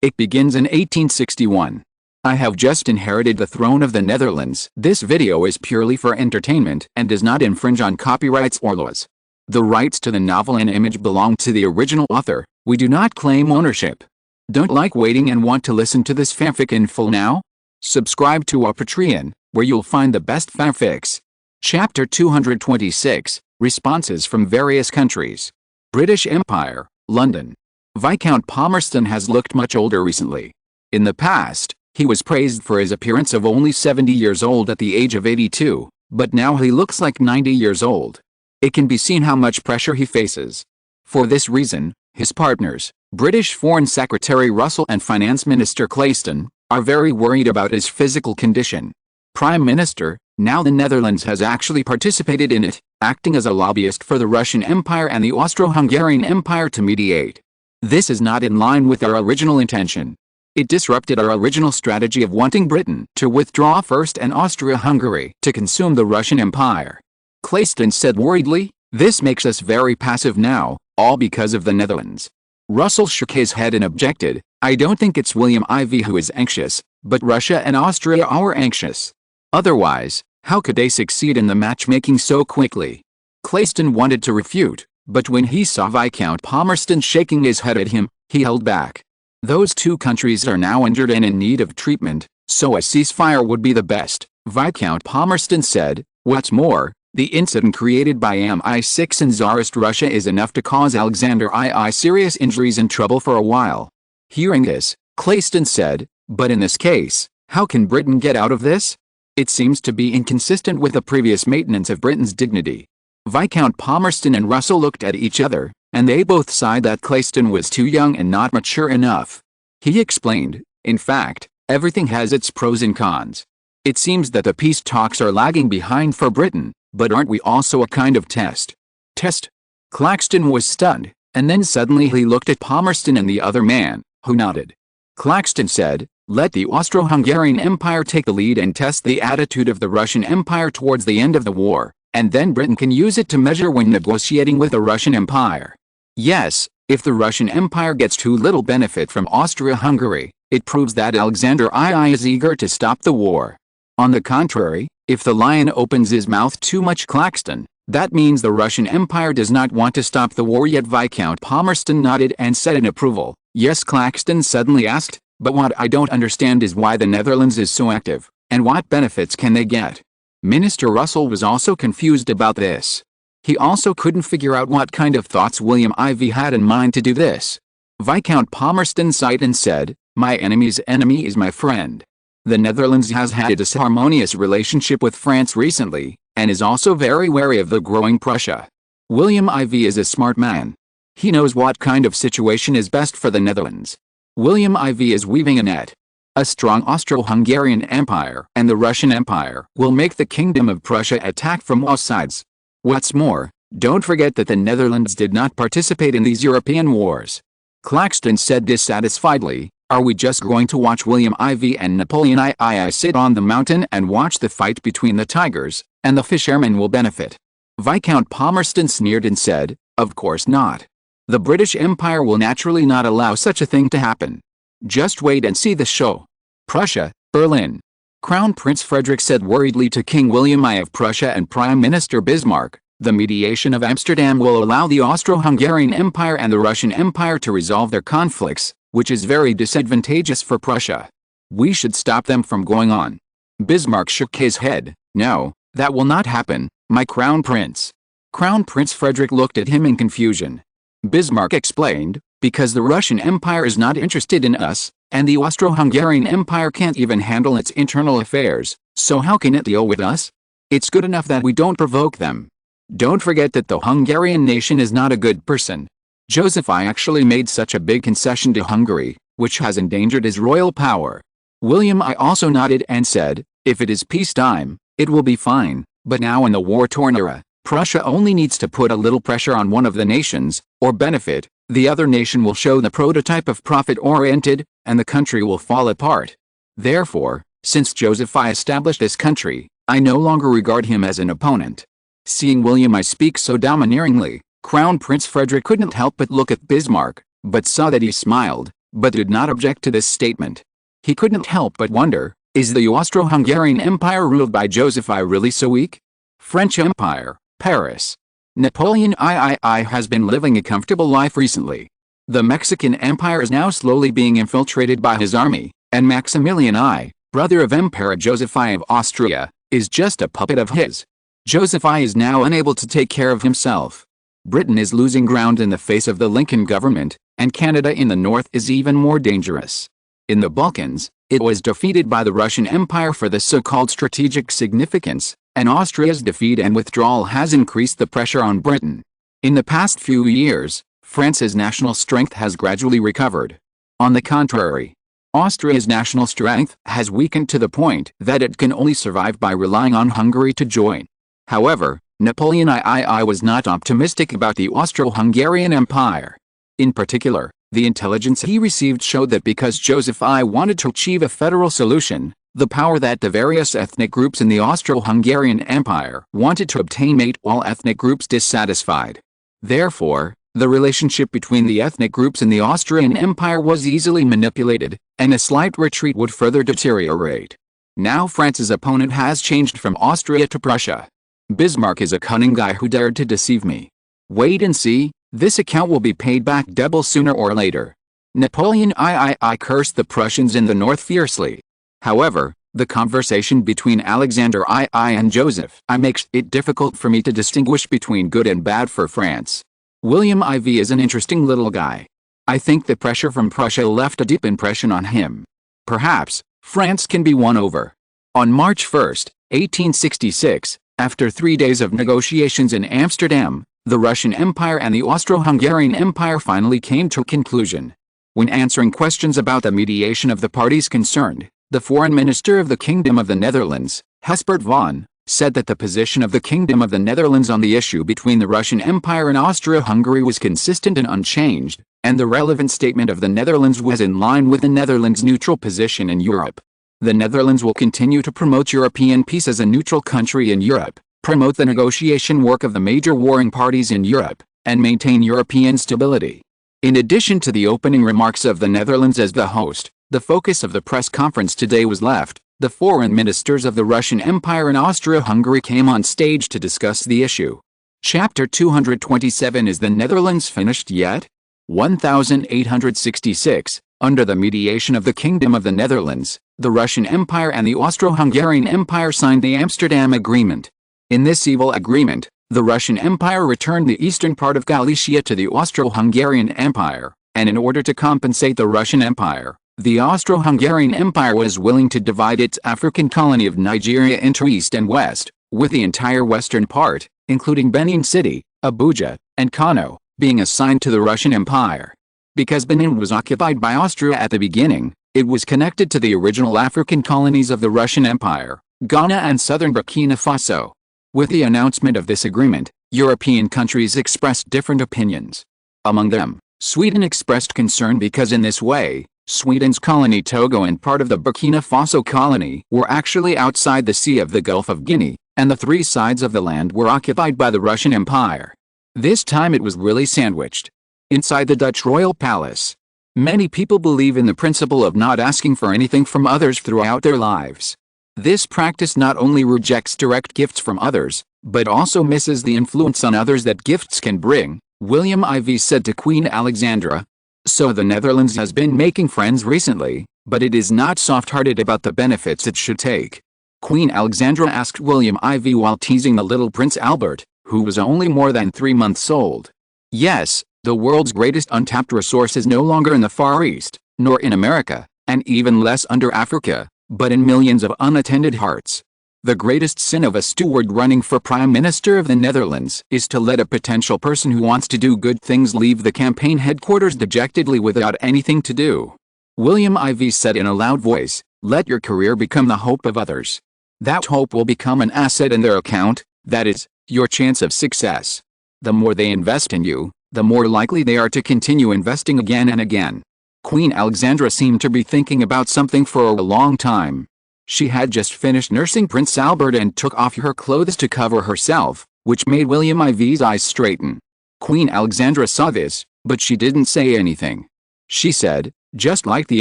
It begins in 1861. I have just inherited the throne of the Netherlands. This video is purely for entertainment and does not infringe on copyrights or laws. The rights to the novel and image belong to the original author. We do not claim ownership. Don't like waiting and want to listen to this fanfic in full now? Subscribe to our Patreon, where you'll find the best fanfics. Chapter 226, Responses from Various Countries. British Empire, London. Viscount Palmerston has looked much older recently. In the past, he was praised for his appearance of only 70 years old at the age of 82, but now he looks like 90 years old. It can be seen how much pressure he faces. For this reason, his partners, British Foreign Secretary Russell and Finance Minister Cleyston, are very worried about his physical condition. Prime Minister, now the Netherlands has actually participated in it, acting as a lobbyist for the Russian Empire and the Austro-Hungarian Empire to mediate. This is not in line with our original intention. It disrupted our original strategy of wanting Britain to withdraw first and Austria-Hungary to consume the Russian Empire. Cleyston said worriedly, "This makes us very passive now, all because of the Netherlands." Russell shook his head and objected, "I don't think it's William IV who is anxious, but Russia and Austria are anxious. Otherwise, how could they succeed in the matchmaking so quickly?" Cleyston wanted to refute, but when he saw Viscount Palmerston shaking his head at him, he held back. Those two countries are now injured and in need of treatment, so a ceasefire would be the best, Viscount Palmerston said. What's more, the incident created by MI6 in Tsarist Russia is enough to cause Alexander II serious injuries and trouble for a while. Hearing this, Cleyston said, "But in this case, how can Britain get out of this? It seems to be inconsistent with the previous maintenance of Britain's dignity." Viscount Palmerston and Russell looked at each other, and they both sighed that Cleyston was too young and not mature enough. He explained, "In fact, everything has its pros and cons. It seems that the peace talks are lagging behind for Britain, but aren't we also a kind of test?" Test? Claxton was stunned, and then suddenly he looked at Palmerston and the other man, who nodded. Claxton said, "Let the Austro-Hungarian Empire take the lead and test the attitude of the Russian Empire towards the end of the war, and then Britain can use it to measure when negotiating with the Russian Empire. Yes, if the Russian Empire gets too little benefit from Austria-Hungary, it proves that Alexander II is eager to stop the war. On the contrary, if the lion opens his mouth too much, Claxton, that means the Russian Empire does not want to stop the war yet." Viscount Palmerston nodded and said in approval. "Yes." Claxton suddenly asked, "But what I don't understand is why the Netherlands is so active, and what benefits can they get?" Minister Russell was also confused about this. He also couldn't figure out what kind of thoughts William IV had in mind to do this. Viscount Palmerston sighed and said, "My enemy's enemy is my friend. The Netherlands has had a disharmonious relationship with France recently, and is also very wary of the growing Prussia. William IV is a smart man. He knows what kind of situation is best for the Netherlands. William IV is weaving a net. A strong Austro-Hungarian Empire and the Russian Empire will make the Kingdom of Prussia attack from all sides. What's more, don't forget that the Netherlands did not participate in these European wars." Claxton said dissatisfiedly, "Are we just going to watch William IV and Napoleon III sit on the mountain and watch the fight between the tigers, and the fishermen will benefit?" Viscount Palmerston sneered and said, "Of course not. The British Empire will naturally not allow such a thing to happen. Just wait and see the show." Prussia, Berlin. Crown Prince Frederick said worriedly to King William I of Prussia and Prime Minister Bismarck, "The mediation of Amsterdam will allow the Austro-Hungarian Empire and the Russian Empire to resolve their conflicts, which is very disadvantageous for Prussia. We should stop them from going on." Bismarck shook his head. "No, that will not happen, my Crown Prince." Crown Prince Frederick looked at him in confusion. Bismarck explained, "Because the Russian Empire is not interested in us, and the Austro-Hungarian Empire can't even handle its internal affairs, so how can it deal with us? It's good enough that we don't provoke them. Don't forget that the Hungarian nation is not a good person. Joseph I actually made such a big concession to Hungary, which has endangered his royal power." William I also nodded and said, "If it is peacetime, it will be fine, but now in the war-torn era, Prussia only needs to put a little pressure on one of the nations, or benefit, the other nation will show the prototype of profit-oriented, and the country will fall apart. Therefore, since Joseph I established this country, I no longer regard him as an opponent." Seeing William I speak so domineeringly, Crown Prince Frederick couldn't help but look at Bismarck, but saw that he smiled, but did not object to this statement. He couldn't help but wonder, is the Austro-Hungarian Empire ruled by Joseph I really so weak? French Empire, Paris. Napoleon III has been living a comfortable life recently. The Mexican Empire is now slowly being infiltrated by his army, and Maximilian I, brother of Emperor Joseph I of Austria, is just a puppet of his. Joseph I is now unable to take care of himself. Britain is losing ground in the face of the Lincoln government, and Canada in the north is even more dangerous. In the Balkans, it was defeated by the Russian Empire for the so-called strategic significance, and Austria's defeat and withdrawal has increased the pressure on Britain. In the past few years, France's national strength has gradually recovered. On the contrary, Austria's national strength has weakened to the point that it can only survive by relying on Hungary to join. However, Napoleon III was not optimistic about the Austro-Hungarian Empire. In particular, the intelligence he received showed that because Joseph I wanted to achieve a federal solution, the power that the various ethnic groups in the Austro-Hungarian Empire wanted to obtain made all ethnic groups dissatisfied. Therefore, the relationship between the ethnic groups in the Austrian Empire was easily manipulated, and a slight retreat would further deteriorate. Now France's opponent has changed from Austria to Prussia. Bismarck is a cunning guy who dared to deceive me. Wait and see, this account will be paid back double sooner or later. Napoleon III cursed the Prussians in the north fiercely. However, the conversation between Alexander II and Joseph I makes it difficult for me to distinguish between good and bad for France. William IV is an interesting little guy. I think the pressure from Prussia left a deep impression on him. Perhaps, France can be won over. On March 1, 1866, after 3 days of negotiations in Amsterdam, the Russian Empire and the Austro-Hungarian Empire finally came to a conclusion. When answering questions about the mediation of the parties concerned, the Foreign Minister of the Kingdom of the Netherlands, Chancellor Van, said that the position of the Kingdom of the Netherlands on the issue between the Russian Empire and Austria-Hungary was consistent and unchanged, and the relevant statement of the Netherlands was in line with the Netherlands' neutral position in Europe. The Netherlands will continue to promote European peace as a neutral country in Europe, promote the negotiation work of the major warring parties in Europe, and maintain European stability. In addition to the opening remarks of the Netherlands as the host, the focus of the press conference today was left. The foreign ministers of the Russian Empire and Austria-Hungary came on stage to discuss the issue. Chapter 227. Is the Netherlands finished yet? 1866. Under the mediation of the Kingdom of the Netherlands, the Russian Empire and the Austro-Hungarian Empire signed the Amsterdam Agreement. In this evil agreement, the Russian Empire returned the eastern part of Galicia to the Austro-Hungarian Empire, and in order to compensate the Russian Empire, the Austro-Hungarian Empire was willing to divide its African colony of Nigeria into east and west, with the entire western part, including Benin City, Abuja, and Kano, being assigned to the Russian Empire. Because Benin was occupied by Austria at the beginning, it was connected to the original African colonies of the Russian Empire, Ghana and southern Burkina Faso. With the announcement of this agreement, European countries expressed different opinions. Among them, Sweden expressed concern because in this way, Sweden's colony Togo and part of the Burkina Faso colony were actually outside the Sea of the Gulf of Guinea, and the three sides of the land were occupied by the Russian Empire. This time it was really sandwiched. Inside the Dutch royal palace, many people believe in the principle of not asking for anything from others throughout their lives. This practice not only rejects direct gifts from others, but also misses the influence on others that gifts can bring. William IV said to Queen Alexandra. So the Netherlands has been making friends recently, but it is not soft-hearted about the benefits it should take. Queen Alexandra asked William IV while teasing the little Prince Albert, who was only more than 3 months old. Yes, the world's greatest untapped resource is no longer in the Far East, nor in America, and even less under Africa, but in millions of unattended hearts. The greatest sin of a steward running for Prime Minister of the Netherlands is to let a potential person who wants to do good things leave the campaign headquarters dejectedly without anything to do. William IV said in a loud voice, "Let your career become the hope of others. That hope will become an asset in their account, that is, your chance of success. The more they invest in you, the more likely they are to continue investing again and again." Queen Alexandra seemed to be thinking about something for a long time. She had just finished nursing Prince Albert and took off her clothes to cover herself, which made William IV's eyes straighten. Queen Alexandra saw this, but she didn't say anything. She said, Just like the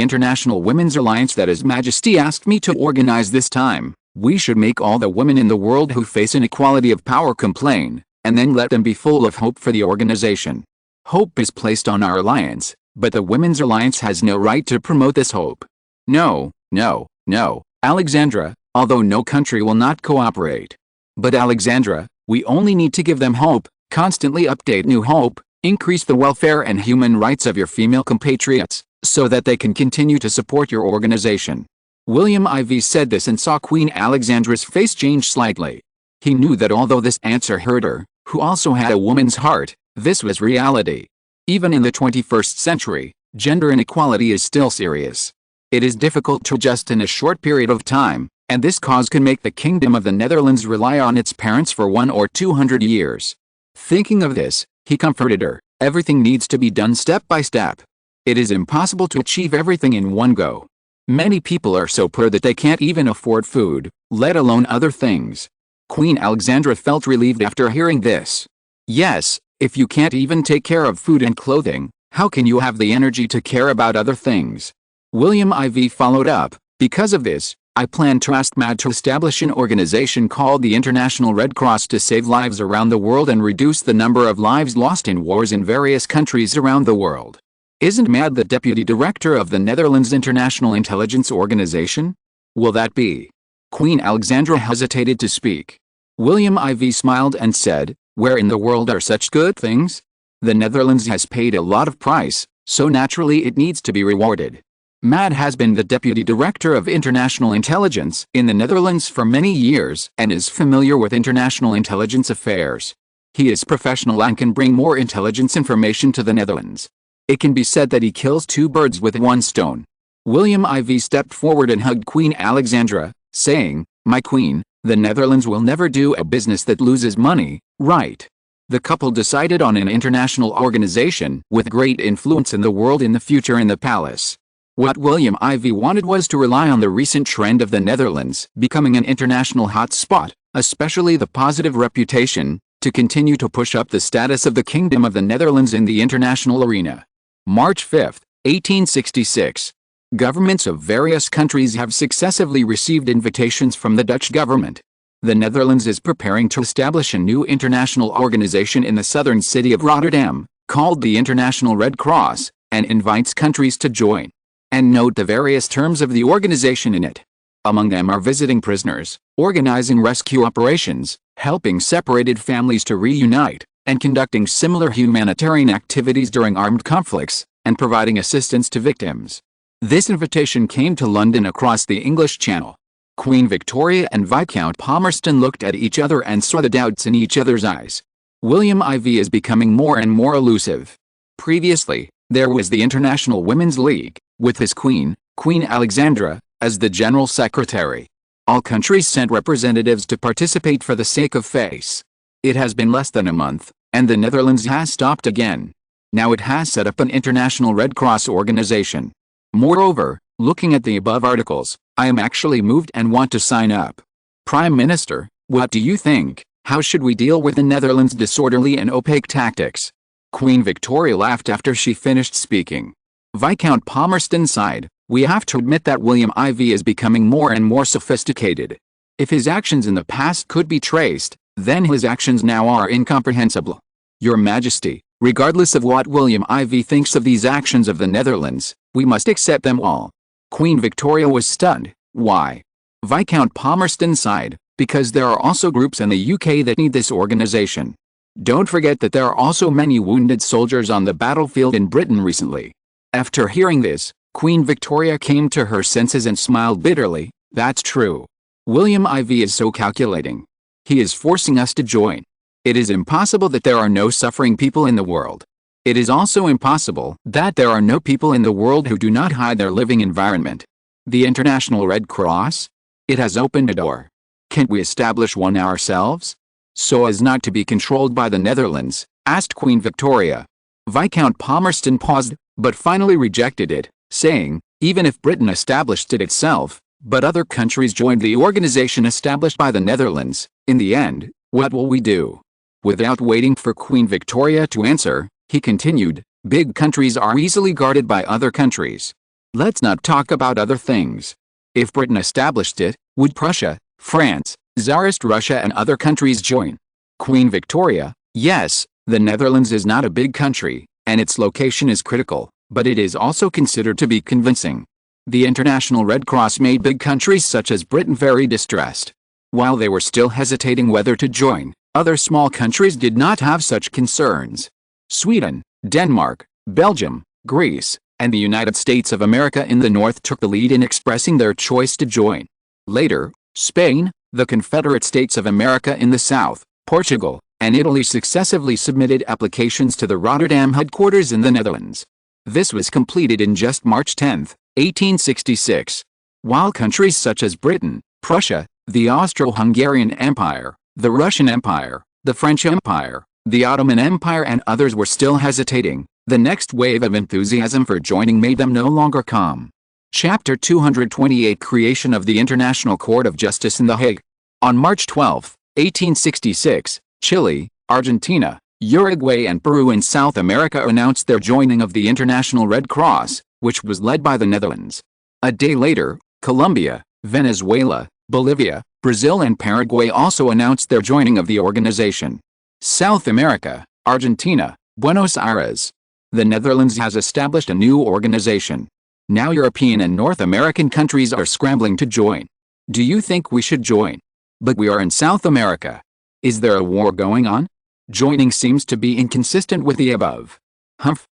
International Women's Alliance that His Majesty asked me to organize this time, we should make all the women in the world who face inequality of power complain, and then let them be full of hope for the organization. Hope is placed on our alliance, but the Women's Alliance has no right to promote this hope. No, no, no, Alexandra, although no country will not cooperate. But Alexandra, we only need to give them hope, constantly update new hope, increase the welfare and human rights of your female compatriots, so that they can continue to support your organization. William IV said this and saw Queen Alexandra's face change slightly. He knew that although this answer hurt her, who also had a woman's heart, this was reality. Even in the 21st century, gender inequality is still serious. It is difficult to adjust in a short period of time, and this cause can make the Kingdom of the Netherlands rely on its parents for 100 or 200 years. Thinking of this, he comforted her. Everything needs to be done step by step. It is impossible to achieve everything in one go. Many people are so poor that they can't even afford food, let alone other things. Queen Alexandra felt relieved after hearing this. Yes, if you can't even take care of food and clothing, how can you have the energy to care about other things? William IV followed up, because of this, I plan to ask MAD to establish an organization called the International Red Cross to save lives around the world and reduce the number of lives lost in wars in various countries around the world. Isn't MAD the deputy director of the Netherlands International Intelligence Organization? Will that be? Queen Alexandra hesitated to speak. William IV smiled and said, where in the world are such good things? The Netherlands has paid a lot of price, so naturally it needs to be rewarded. MAD has been the Deputy Director of International Intelligence in the Netherlands for many years and is familiar with international intelligence affairs. He is professional and can bring more intelligence information to the Netherlands. It can be said that he kills two birds with one stone. William IV stepped forward and hugged Queen Alexandra, saying, "My queen, the Netherlands will never do a business that loses money, right?" The couple decided on an international organization with great influence in the world in the future in the palace. What William IV wanted was to rely on the recent trend of the Netherlands becoming an international hotspot, especially the positive reputation, to continue to push up the status of the Kingdom of the Netherlands in the international arena. March 5, 1866. Governments of various countries have successively received invitations from the Dutch government. The Netherlands is preparing to establish a new international organization in the southern city of Rotterdam, called the International Red Cross, and invites countries to join. And note the various terms of the organization in it. Among them are visiting prisoners, organizing rescue operations, helping separated families to reunite, and conducting similar humanitarian activities during armed conflicts, and providing assistance to victims. This invitation came to London across the English Channel. Queen Victoria and Viscount Palmerston looked at each other and saw the doubts in each other's eyes. William IV is becoming more and more elusive. Previously, there was the International Women's League, with his queen, Queen Alexandra, as the General Secretary. All countries sent representatives to participate for the sake of face. It has been less than a month, and the Netherlands has stopped again. Now it has set up an International Red Cross organization. Moreover, looking at the above articles, I am actually moved and want to sign up. Prime Minister, what do you think? How should we deal with the Netherlands' disorderly and opaque tactics? Queen Victoria laughed after she finished speaking. Viscount Palmerston sighed. We have to admit that William IV is becoming more and more sophisticated. If his actions in the past could be traced, then his actions now are incomprehensible. Your Majesty, regardless of what William IV thinks of these actions of the Netherlands, we must accept them all. Queen Victoria was stunned. Why? Viscount Palmerston sighed, because there are also groups in the UK that need this organization. Don't forget that there are also many wounded soldiers on the battlefield in Britain recently. After hearing this, Queen Victoria came to her senses and smiled bitterly. That's true. William IV is so calculating. He is forcing us to join. It is impossible that there are no suffering people in the world. It is also impossible that there are no people in the world who do not hide their living environment. The International Red Cross? It has opened a door. Can't we establish one ourselves? So as not to be controlled by the Netherlands, asked Queen Victoria. Viscount Palmerston paused, but finally rejected it, saying, even if Britain established it itself, but other countries joined the organization established by the Netherlands, in the end, what will we do? Without waiting for Queen Victoria to answer, he continued, Big countries are easily guarded by other countries. Let's not talk about other things. If Britain established it, would Prussia, France, Tsarist Russia and other countries join? Queen Victoria, yes, the Netherlands is not a big country, and its location is critical, but it is also considered to be convincing. The International Red Cross made big countries such as Britain very distressed. While they were still hesitating whether to join, other small countries did not have such concerns. Sweden, Denmark, Belgium, Greece, and the United States of America in the north took the lead in expressing their choice to join. Later, Spain, the Confederate States of America in the south, Portugal, and Italy successively submitted applications to the Rotterdam headquarters in the Netherlands. This was completed in just March 10, 1866. While countries such as Britain, Prussia, the Austro-Hungarian Empire, the Russian Empire, the French Empire, the Ottoman Empire and others were still hesitating, the next wave of enthusiasm for joining made them no longer calm. Chapter 228 Creation of the International Court of Justice in The Hague. On March 12, 1866, Chile, Argentina, Uruguay and Peru in South America announced their joining of the International Red Cross, which was led by the Netherlands. A day later, Colombia, Venezuela, Bolivia, Brazil and Paraguay also announced their joining of the organization. South America, Argentina, Buenos Aires. The Netherlands has established a new organization. Now European and North American countries are scrambling to join. Do you think we should join? But we are in South America. Is there a war going on? Joining seems to be inconsistent with the above.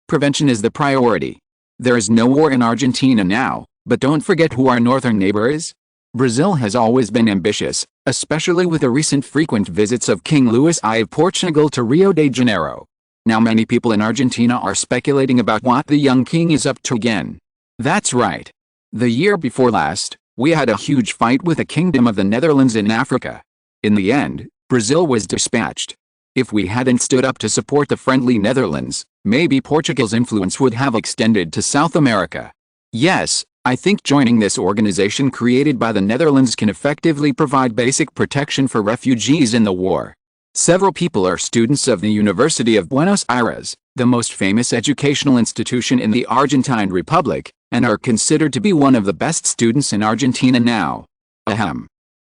Prevention is the priority. There is no war in Argentina now, but don't forget who our northern neighbor is. Brazil has always been ambitious, especially with the recent frequent visits of King Louis I of Portugal to Rio de Janeiro. Now many people in Argentina are speculating about what the young king is up to again. That's right. The year before last, we had a huge fight with the Kingdom of the Netherlands in Africa. In the end, Brazil was dispatched. If we hadn't stood up to support the friendly Netherlands, maybe Portugal's influence would have extended to South America. Yes, I think joining this organization created by the Netherlands can effectively provide basic protection for refugees in the war. Several people are students of the University of Buenos Aires, the most famous educational institution in the Argentine Republic, and are considered to be one of the best students in Argentina now.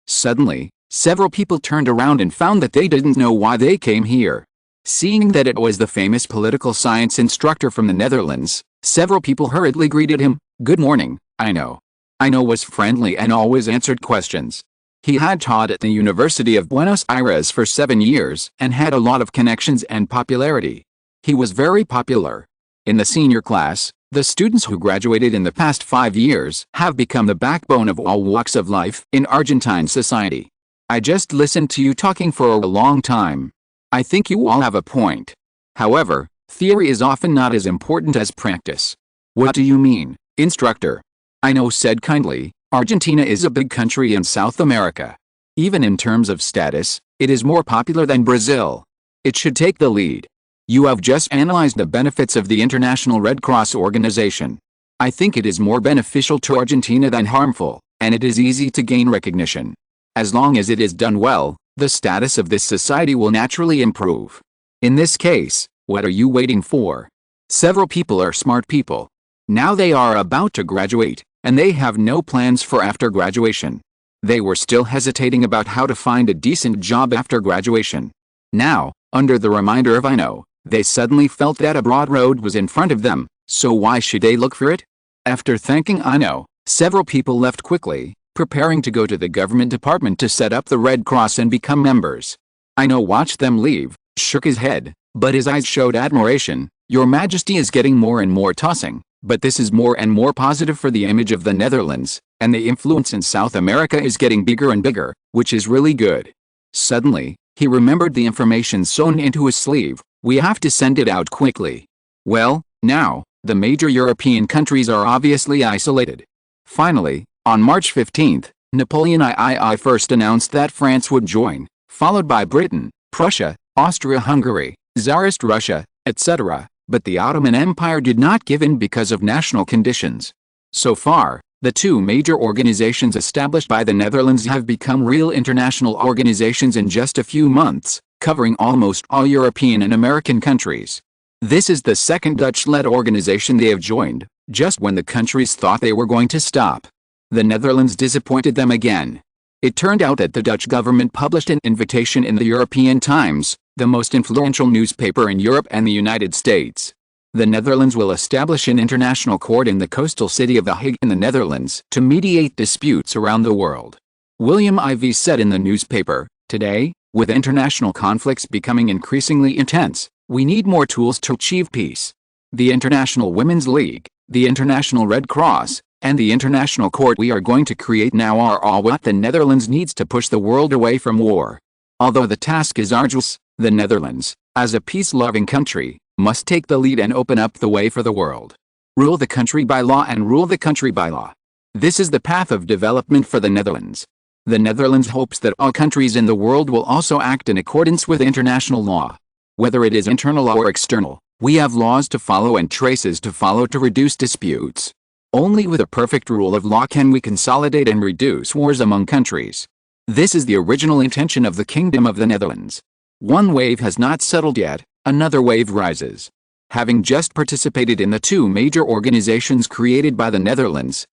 Suddenly, several people turned around and found that they didn't know why they came here. Seeing that it was the famous political science instructor from the Netherlands, several people hurriedly greeted him. "Good morning, Ino." Ino was friendly and always answered questions. He had taught at the University of Buenos Aires for 7 years and had a lot of connections and popularity. He was very popular. In the senior class, the students who graduated in the past 5 years have become the backbone of all walks of life in Argentine society. I just listened to you talking for a long time. I think you all have a point. However, theory is often not as important as practice. What do you mean, instructor? Ino said kindly. Argentina is a big country in South America. Even in terms of status, it is more popular than Brazil. It should take the lead. You have just analyzed the benefits of the International Red Cross organization. I think it is more beneficial to Argentina than harmful, and it is easy to gain recognition. As long as it is done well, the status of this society will naturally improve. In this case, what are you waiting for? Several people are smart people. Now they are about to graduate, and they have no plans for after graduation. They were still hesitating about how to find a decent job after graduation. Now, under the reminder of Ino, they suddenly felt that a broad road was in front of them, so why should they look for it? After thanking Ino, several people left quickly, preparing to go to the government department to set up the Red Cross and become members. Ino watched them leave, shook his head, but his eyes showed admiration. Your Majesty is getting more and more tossing, but this is more and more positive for the image of the Netherlands, and the influence in South America is getting bigger and bigger, which is really good. Suddenly, he remembered the information sewn into his sleeve. We have to send it out quickly. Well, now, the major European countries are obviously isolated. Finally, on March 15, Napoleon III first announced that France would join, followed by Britain, Prussia, Austria-Hungary, Tsarist Russia, etc., but the Ottoman Empire did not give in because of national conditions. So far, the two major organizations established by the Netherlands have become real international organizations in just a few months, covering almost all European and American countries. This is the second Dutch-led organization they have joined, just when the countries thought they were going to stop. The Netherlands disappointed them again. It turned out that the Dutch government published an invitation in the European Times, the most influential newspaper in Europe and the United States. The Netherlands will establish an international court in the coastal city of The Hague in the Netherlands to mediate disputes around the world. William IV said in the newspaper, "Today, with international conflicts becoming increasingly intense, we need more tools to achieve peace. The International Women's League, the International Red Cross, and the International Court we are going to create now are all what the Netherlands needs to push the world away from war." Although the task is arduous, the Netherlands, as a peace-loving country, must take the lead and open up the way for the world. Rule the country by law and rule the country by law. This is the path of development for the Netherlands. The Netherlands hopes that all countries in the world will also act in accordance with international law. Whether it is internal or external, we have laws to follow and traces to follow to reduce disputes. Only with a perfect rule of law can we consolidate and reduce wars among countries. This is the original intention of the Kingdom of the Netherlands. One wave has not settled yet, another wave rises. Having just participated in the two major organizations created by the Netherlands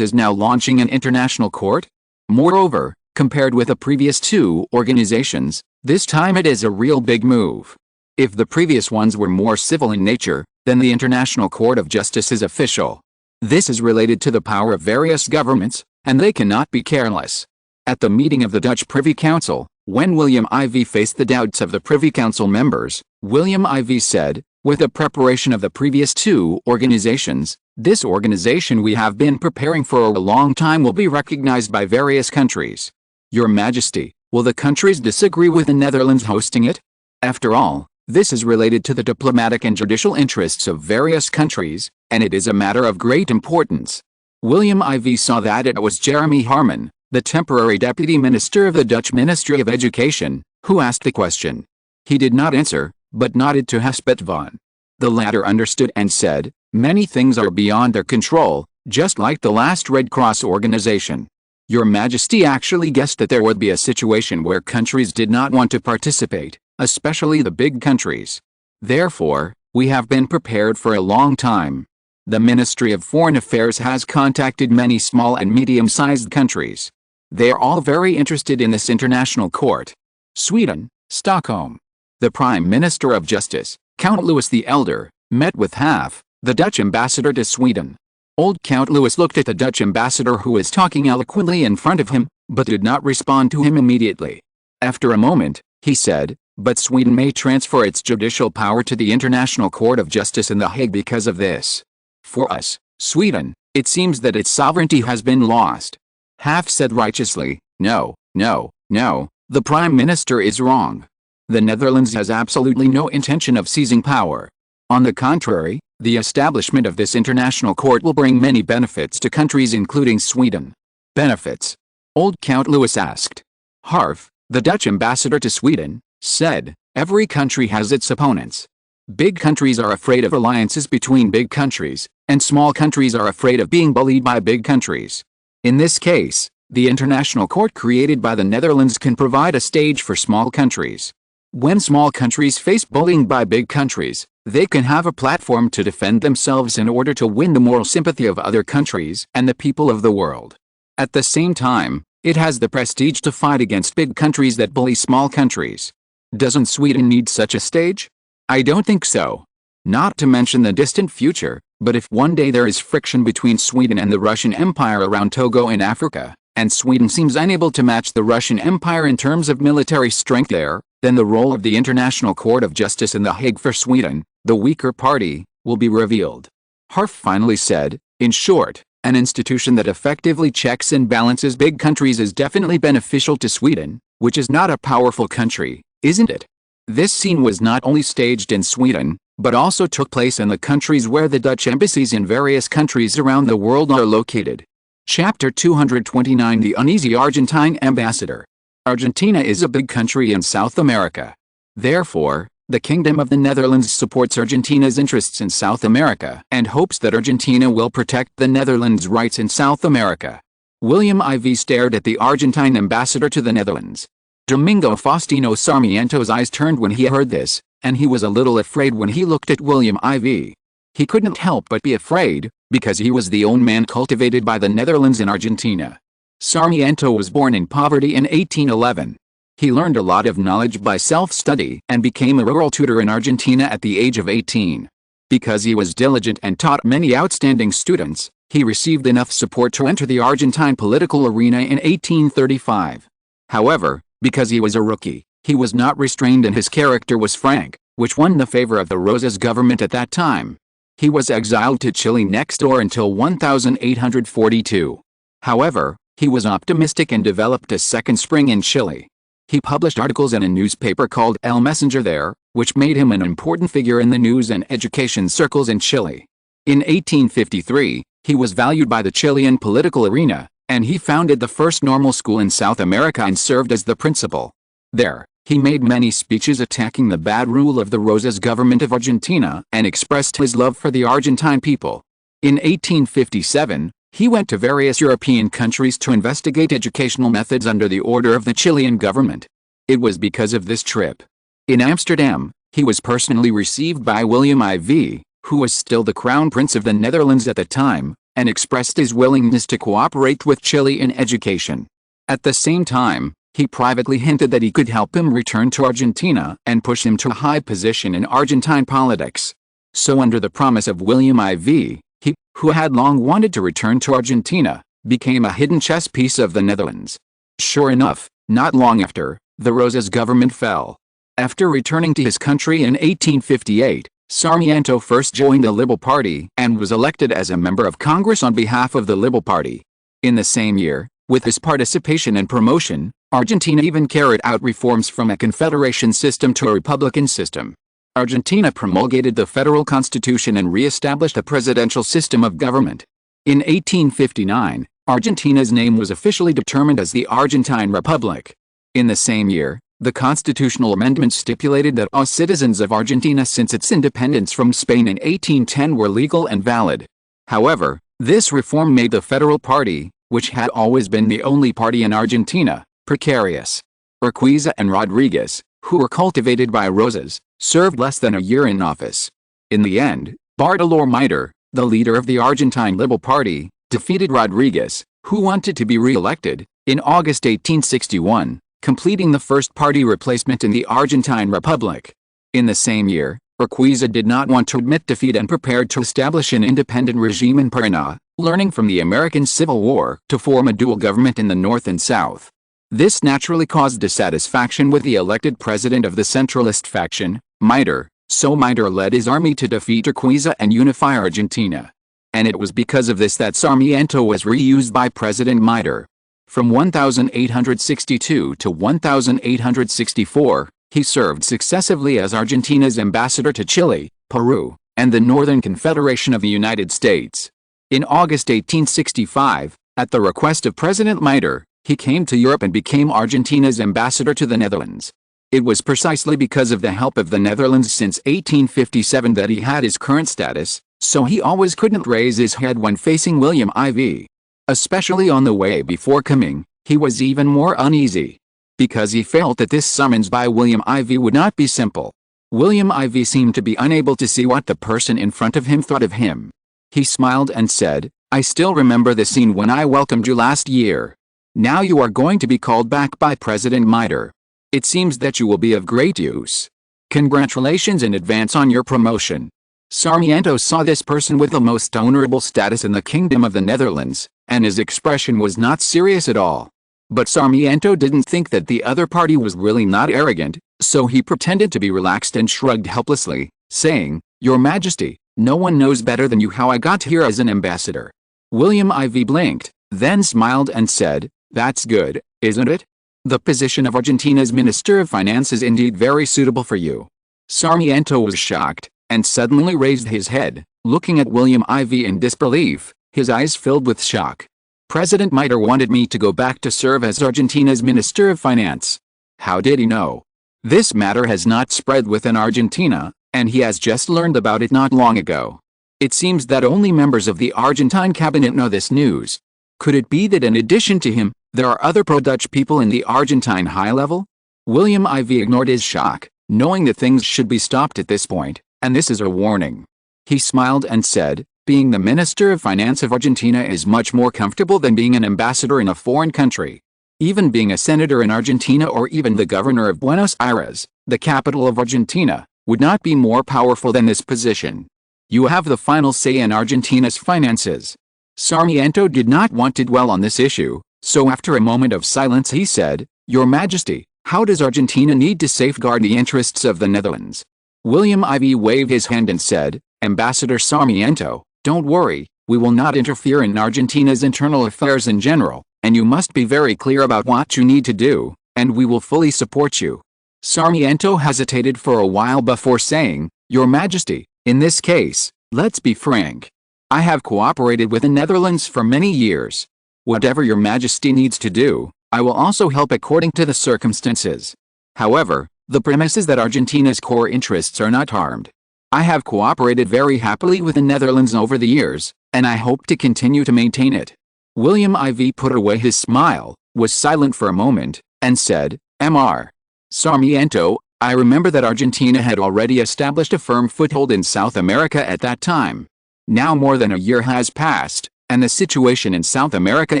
is now launching an international court. Moreover, compared with the previous two organizations, this time it is a real big move. If the previous ones were more civil in nature, then the International Court of Justice is official. This is related to the power of various governments, and they cannot be careless. At the meeting of the Dutch Privy Council, when William IV faced the doubts of the Privy Council members, William IV said, "With the preparation of the previous two organizations, this organization we have been preparing for a long time will be recognized by various countries. Your Majesty, will the countries disagree with the Netherlands hosting it? After all, this is related to the diplomatic and judicial interests of various countries, and it is a matter of great importance." William IV saw that it was Jeremy Harman, the temporary deputy minister of the Dutch Ministry of Education, who asked the question. He did not answer, but nodded to Hespet van. The latter understood and said, "Many things are beyond their control, just like the last Red Cross organization. Your Majesty actually guessed that there would be a situation where countries did not want to participate, especially the big countries. Therefore, we have been prepared for a long time. The Ministry of Foreign Affairs has contacted many small and medium-sized countries. They are all very interested in this international court. Sweden, Stockholm. The Prime Minister of Justice, Count Louis the Elder, met with Half, the Dutch ambassador to Sweden. Old Count Louis looked at the Dutch ambassador who was talking eloquently in front of him, but did not respond to him immediately. After a moment, he said, "But Sweden may transfer its judicial power to the International Court of Justice in The Hague because of this. For us, Sweden, it seems that its sovereignty has been lost." Half said righteously, "No, no, no, the Prime Minister is wrong. The Netherlands has absolutely no intention of seizing power. On the contrary, the establishment of this international court will bring many benefits to countries including Sweden." "Benefits?" Old Count Louis asked. Harf, the Dutch ambassador to Sweden, said, "Every country has its opponents. Big countries are afraid of alliances between big countries, and small countries are afraid of being bullied by big countries. In this case, the international court created by the Netherlands can provide a stage for small countries. When small countries face bullying by big countries, they can have a platform to defend themselves in order to win the moral sympathy of other countries and the people of the world. At the same time, it has the prestige to fight against big countries that bully small countries. Doesn't Sweden need such a stage? I don't think so. Not to mention the distant future, but if one day there is friction between Sweden and the Russian Empire around Togo in Africa, and Sweden seems unable to match the Russian Empire in terms of military strength there, then the role of the International Court of Justice in The Hague for Sweden, the weaker party, will be revealed." Harf finally said, "In short, an institution that effectively checks and balances big countries is definitely beneficial to Sweden, which is not a powerful country, isn't it?" This scene was not only staged in Sweden, but also took place in the countries where the Dutch embassies in various countries around the world are located. Chapter 229 The Uneasy Argentine Ambassador. Argentina is a big country in South America. Therefore, the Kingdom of the Netherlands supports Argentina's interests in South America and hopes that Argentina will protect the Netherlands' rights in South America. William IV stared at the Argentine ambassador to the Netherlands. Domingo Faustino Sarmiento's eyes turned when he heard this, and he was a little afraid when he looked at William IV. He couldn't help but be afraid, because he was the own man cultivated by the Netherlands in Argentina. Sarmiento was born in poverty in 1811. He learned a lot of knowledge by self-study and became a rural tutor in Argentina at the age of 18. Because he was diligent and taught many outstanding students, he received enough support to enter the Argentine political arena in 1835. However, because he was a rookie, he was not restrained and his character was frank, which won the favor of the Rosas government at that time. He was exiled to Chile next door until 1842. However, he was optimistic and developed a second spring in Chile. He published articles in a newspaper called El Messenger there, which made him an important figure in the news and education circles in Chile. In 1853, he was valued by the Chilean political arena, and he founded the first normal school in South America and served as the principal. There, he made many speeches attacking the bad rule of the Rosas government of Argentina and expressed his love for the Argentine people. In 1857, he went to various European countries to investigate educational methods under the order of the Chilean government. It was because of this trip. In Amsterdam, he was personally received by William IV, who was still the Crown Prince of the Netherlands at the time, and expressed his willingness to cooperate with Chile in education. At the same time, he privately hinted that he could help him return to Argentina and push him to a high position in Argentine politics. So under the promise of William IV, he, who had long wanted to return to Argentina, became a hidden chess piece of the Netherlands. Sure enough, not long after, the Rosas government fell. After returning to his country in 1858, Sarmiento first joined the Liberal Party and was elected as a member of Congress on behalf of the Liberal Party. In the same year, with his participation and promotion, Argentina even carried out reforms from a confederation system to a republican system. Argentina promulgated the federal constitution and re-established a presidential system of government. In 1859, Argentina's name was officially determined as the Argentine Republic. In the same year, the constitutional amendments stipulated that all citizens of Argentina since its independence from Spain in 1810 were legal and valid. However, this reform made the Federal Party, which had always been the only party in Argentina, precarious. Urquiza and Rodriguez, who were cultivated by Rosas, served less than a year in office. In the end, Bartolomé Mitre, the leader of the Argentine Liberal Party, defeated Rodriguez, who wanted to be re-elected, in August 1861, completing the first party replacement in the Argentine Republic. In the same year, Urquiza did not want to admit defeat and prepared to establish an independent regime in Paraná, learning from the American Civil War to form a dual government in the North and South. This naturally caused dissatisfaction with the elected president of the centralist faction, Mitre, so Mitre led his army to defeat Urquiza and unify Argentina. And it was because of this that Sarmiento was reused by President Mitre. From 1862 to 1864, he served successively as Argentina's ambassador to Chile, Peru, and the Northern Confederation of the United States. In August 1865, at the request of President Mitre, he came to Europe and became Argentina's ambassador to the Netherlands. It was precisely because of the help of the Netherlands since 1857 that he had his current status, so he always couldn't raise his head when facing William IV. Especially on the way before coming, he was even more uneasy. Because he felt that this summons by William IV would not be simple. William IV seemed to be unable to see what the person in front of him thought of him. He smiled and said, "I still remember the scene when I welcomed you last year. Now you are going to be called back by President Mitre. It seems that you will be of great use. Congratulations in advance on your promotion." Sarmiento saw this person with the most honorable status in the Kingdom of the Netherlands, and his expression was not serious at all. But Sarmiento didn't think that the other party was really not arrogant, so he pretended to be relaxed and shrugged helplessly, saying, "Your Majesty, no one knows better than you how I got here as an ambassador." William IV blinked, then smiled and said, "That's good, isn't it? The position of Argentina's Minister of Finance is indeed very suitable for you." Sarmiento was shocked, and suddenly raised his head, looking at William IV in disbelief, his eyes filled with shock. "President Mitre wanted me to go back to serve as Argentina's Minister of Finance. How did he know? This matter has not spread within Argentina, and he has just learned about it not long ago. It seems that only members of the Argentine cabinet know this news. Could it be that in addition to him, there are other pro-Dutch people in the Argentine high level?" William IV ignored his shock, knowing that things should be stopped at this point, and this is a warning. He smiled and said, being the Minister of Finance of Argentina is much more comfortable than being an ambassador in a foreign country. Even being a senator in Argentina or even the governor of Buenos Aires, the capital of Argentina, would not be more powerful than this position. You have the final say in Argentina's finances. Sarmiento did not want to dwell on this issue, so after a moment of silence he said, Your Majesty, how does Argentina need to safeguard the interests of the Netherlands? William IV waved his hand and said, Ambassador Sarmiento, don't worry, we will not interfere in Argentina's internal affairs in general, and you must be very clear about what you need to do, and we will fully support you. Sarmiento hesitated for a while before saying, Your Majesty, in this case, let's be frank. I have cooperated with the Netherlands for many years. Whatever Your Majesty needs to do, I will also help according to the circumstances. However, the premise is that Argentina's core interests are not harmed. I have cooperated very happily with the Netherlands over the years, and I hope to continue to maintain it. William IV put away his smile, was silent for a moment, and said, Mr. Sarmiento, I remember that Argentina had already established a firm foothold in South America at that time. Now more than a year has passed, and the situation in South America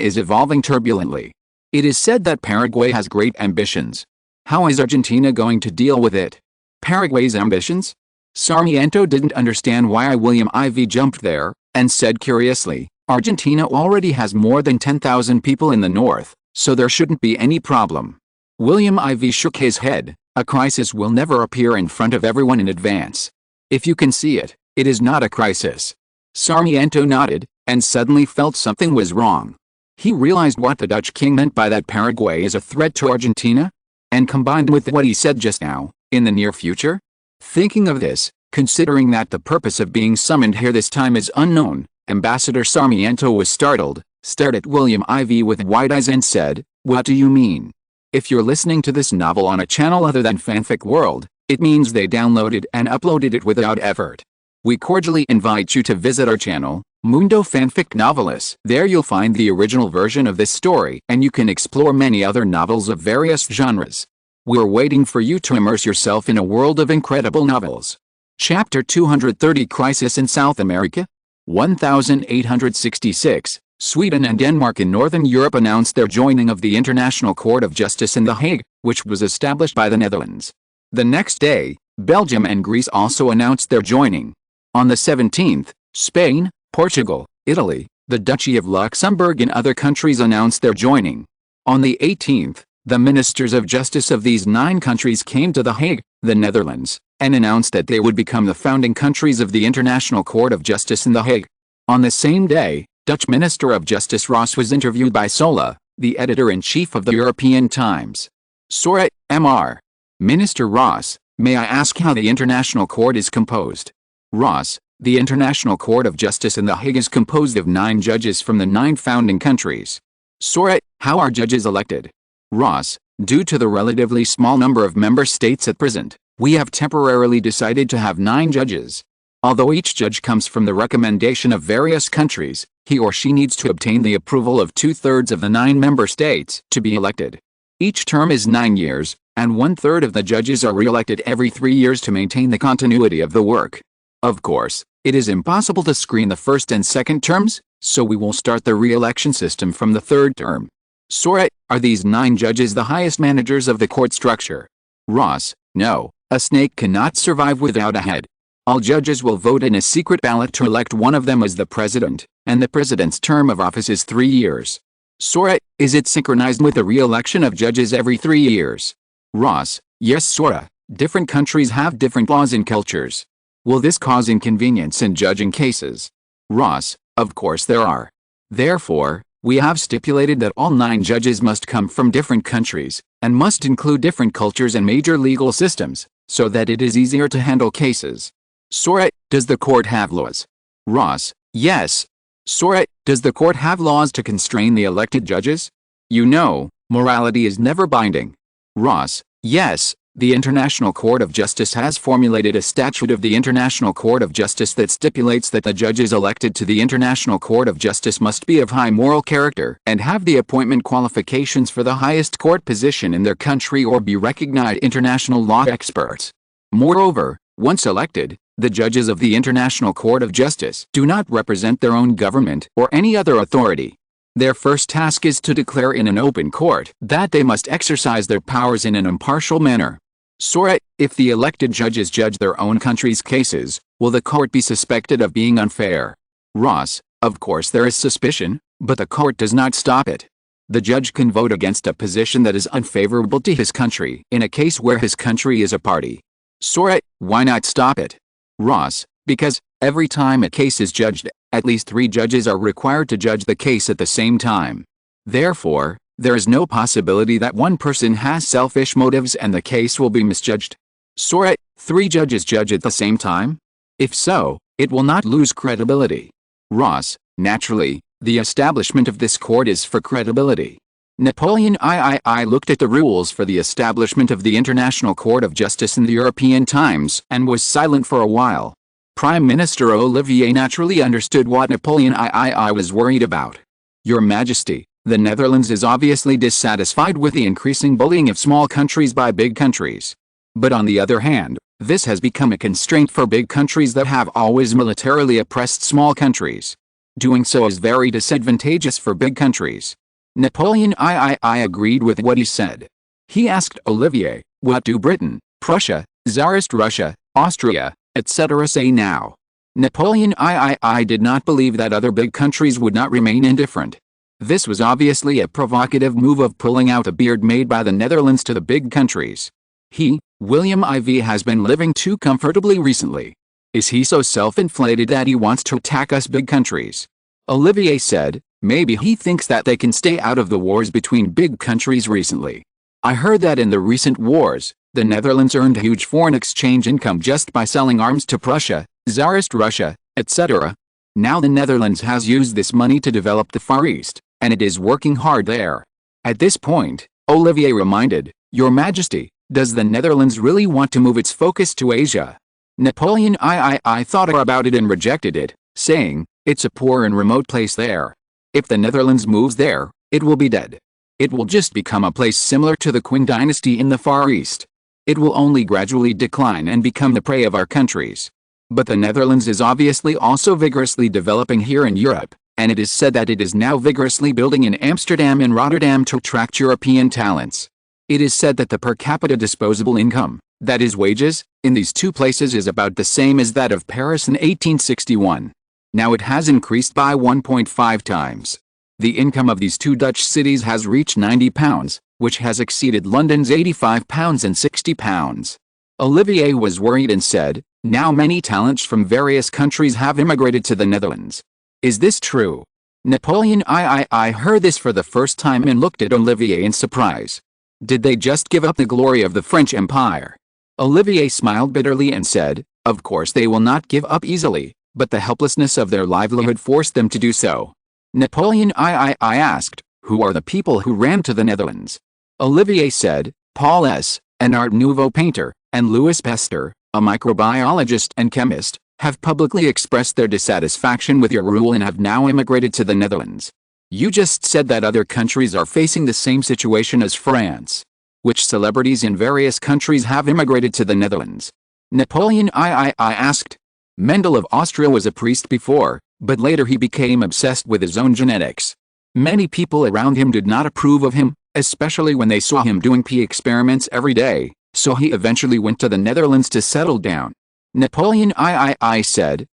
is evolving turbulently. It is said that Paraguay has great ambitions. How is Argentina going to deal with it? Paraguay's ambitions? Sarmiento didn't understand why William IV jumped there, and said curiously, Argentina already has more than 10,000 people in the north, so there shouldn't be any problem. William IV shook his head, a crisis will never appear in front of everyone in advance. If you can see it, it is not a crisis. Sarmiento nodded, and suddenly felt something was wrong. He realized what the Dutch king meant by that Paraguay is a threat to Argentina, and combined with what he said just now, in the near future? Thinking of this, considering that the purpose of being summoned here this time is unknown, Ambassador Sarmiento was startled, stared at William IV with wide eyes and said, What do you mean? If you're listening to this novel on a channel other than Fanfic World, it means they downloaded and uploaded it without effort. We cordially invite you to visit our channel, Mundo Fanfic Novelis. There you'll find the original version of this story and you can explore many other novels of various genres. We're waiting for you to immerse yourself in a world of incredible novels. Chapter 230 Crisis in South America? 1866, Sweden and Denmark in Northern Europe announced their joining of the International Court of Justice in The Hague, which was established by the Netherlands. The next day, Belgium and Greece also announced their joining. On the 17th, Spain, Portugal, Italy, the Duchy of Luxembourg and other countries announced their joining. On the 18th, the ministers of justice of these 9 countries came to The Hague, the Netherlands, and announced that they would become the founding countries of the International Court of Justice in The Hague. On the same day, Dutch Minister of Justice Ross was interviewed by Sola, the editor-in-chief of the European Times. Sora, Mr. Minister Ross, may I ask how the International Court is composed? Ross, the International Court of Justice in The Hague is composed of 9 judges from the 9 founding countries. Sora, how are judges elected? Ross, due to the relatively small number of member states at present, we have temporarily decided to have 9 judges. Although each judge comes from the recommendation of various countries, he or she needs to obtain the approval of 2/3 of the 9 member states to be elected. Each term is 9 years, and 1/3 of the judges are re-elected every 3 years to maintain the continuity of the work. Of course, it is impossible to screen the first and second terms, so we will start the re-election system from the 3rd term. Sora, are these 9 judges the highest managers of the court structure? Ross, no, a snake cannot survive without a head. All judges will vote in a secret ballot to elect one of them as the president, and the president's term of office is 3 years. Sora, is it synchronized with the re-election of judges every 3 years? Ross, yes Sora, different countries have different laws and cultures. Will this cause inconvenience in judging cases? Ross, of course there are. Therefore, we have stipulated that all 9 judges must come from different countries, and must include different cultures and major legal systems, so that it is easier to handle cases. Sora, does the court have laws? Ross, yes. Sora, does the court have laws to constrain the elected judges? You know, morality is never binding. Ross, yes. The International Court of Justice has formulated a statute of the International Court of Justice that stipulates that the judges elected to the International Court of Justice must be of high moral character and have the appointment qualifications for the highest court position in their country or be recognized international law experts. Moreover, once elected, the judges of the International Court of Justice do not represent their own government or any other authority. Their first task is to declare in an open court that they must exercise their powers in an impartial manner. So, if the elected judges judge their own country's cases, will the court be suspected of being unfair? Ross: Of course there is suspicion, but the court does not stop it. The judge can vote against a position that is unfavorable to his country in a case where his country is a party. So, why not stop it? Ross: Because, every time a case is judged, at least 3 judges are required to judge the case at the same time. Therefore, there is no possibility that one person has selfish motives and the case will be misjudged. So, 3 judges judge at the same time? If so, it will not lose credibility. Ross: Naturally, the establishment of this court is for credibility. Napoleon III looked at the rules for the establishment of the International Court of Justice in the European times and was silent for a while. Prime Minister Olivier naturally understood what Napoleon III was worried about. Your Majesty, the Netherlands is obviously dissatisfied with the increasing bullying of small countries by big countries. But on the other hand, this has become a constraint for big countries that have always militarily oppressed small countries. Doing so is very disadvantageous for big countries. Napoleon III agreed with what he said. He asked Olivier, what do Britain, Prussia, Tsarist Russia, Austria, etc. say now? Napoleon III did not believe that other big countries would not remain indifferent. This was obviously a provocative move of pulling out a beard made by the Netherlands to the big countries. William IV has been living too comfortably recently. Is he so self-inflated that he wants to attack us big countries? Olivier said, maybe he thinks that they can stay out of the wars between big countries recently. I heard that in the recent wars, the Netherlands earned huge foreign exchange income just by selling arms to Prussia, Tsarist Russia, etc. Now the Netherlands has used this money to develop the Far East, and it is working hard there. At this point, Olivier reminded, Your Majesty, does the Netherlands really want to move its focus to Asia? Napoleon III thought about it and rejected it, saying, it's a poor and remote place there. If the Netherlands moves there, it will be dead. It will just become a place similar to the Qing dynasty in the Far East. It will only gradually decline and become the prey of our countries. But the Netherlands is obviously also vigorously developing here in Europe, and it is said that it is now vigorously building in Amsterdam and Rotterdam to attract European talents. It is said that the per capita disposable income, that is wages, in these 2 places is about the same as that of Paris in 1861. Now it has increased by 1.5 times. The income of these 2 Dutch cities has reached £90, which has exceeded London's £85 and £60. Olivier was worried and said, now many talents from various countries have immigrated to the Netherlands. Is this true? Napoleon III heard this for the first time and looked at Olivier in surprise. Did they just give up the glory of the French Empire? Olivier smiled bitterly and said, of course they will not give up easily, but the helplessness of their livelihood forced them to do so. Napoleon III asked, who are the people who ran to the Netherlands? Olivier said, Paul S., an Art Nouveau painter, and Louis Pasteur, a microbiologist and chemist, have publicly expressed their dissatisfaction with your rule and have now immigrated to the Netherlands. You just said that other countries are facing the same situation as France. Which celebrities in various countries have immigrated to the Netherlands? Napoleon III asked. Mendel of Austria was a priest before, but later he became obsessed with his own genetics. Many people around him did not approve of him, especially when they saw him doing pea experiments every day, so he eventually went to the Netherlands to settle down. Napoleon III said,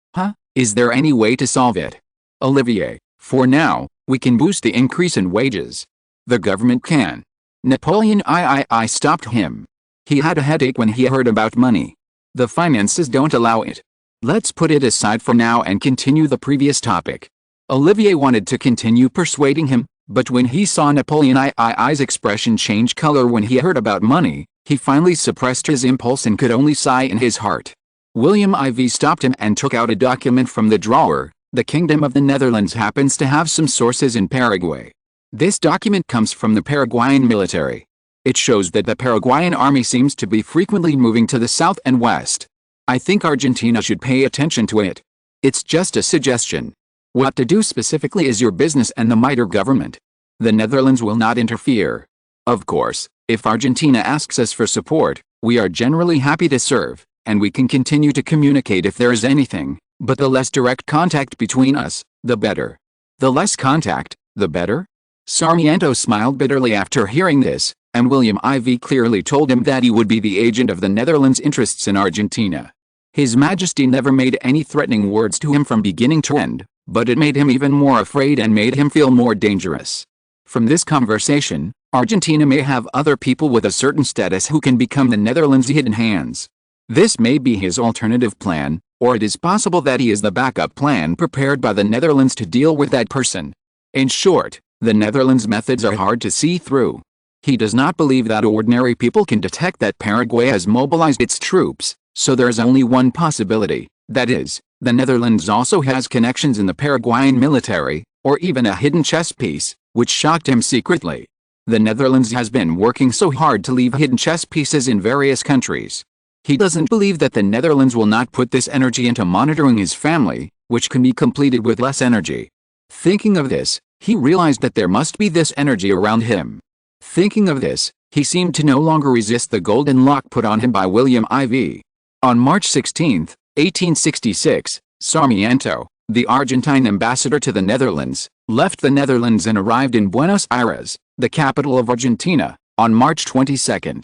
is there any way to solve it? Olivier, for now, we can boost the increase in wages. The government can. Napoleon III stopped him. He had a headache when he heard about money. The finances don't allow it. Let's put it aside for now and continue the previous topic. Olivier wanted to continue persuading him, but when he saw Napoleon II's expression change color when he heard about money, he finally suppressed his impulse and could only sigh in his heart. William IV stopped him and took out a document from the drawer. The Kingdom of the Netherlands happens to have some sources in Paraguay. This document comes from the Paraguayan military. It shows that the Paraguayan army seems to be frequently moving to the south and west. I think Argentina should pay attention to it. It's just a suggestion. What to do specifically is your business and the Mitre government. The Netherlands will not interfere. Of course, if Argentina asks us for support, We are generally happy to serve, and we can continue to communicate if there is anything, but the less direct contact between us, the better. The less contact, the better? Sarmiento smiled bitterly after hearing this, and William IV clearly told him that he would be the agent of the Netherlands' interests in Argentina. His Majesty never made any threatening words to him from beginning to end, but it made him even more afraid and made him feel more dangerous. From this conversation, Argentina may have other people with a certain status who can become the Netherlands' hidden hands. This may be his alternative plan, or it is possible that he is the backup plan prepared by the Netherlands to deal with that person. In short, the Netherlands' methods are hard to see through. He does not believe that ordinary people can detect that Paraguay has mobilized its troops, so there is only one possibility, that is, the Netherlands also has connections in the Paraguayan military, or even a hidden chess piece, which shocked him secretly. The Netherlands has been working so hard to leave hidden chess pieces in various countries. He doesn't believe that the Netherlands will not put this energy into monitoring his family, which can be completed with less energy. Thinking of this, he realized that there must be this energy around him. Thinking of this, he seemed to no longer resist the golden lock put on him by William IV. On March 16, 1866, Sarmiento, the Argentine ambassador to the Netherlands, left the Netherlands and arrived in Buenos Aires, the capital of Argentina, on March 22.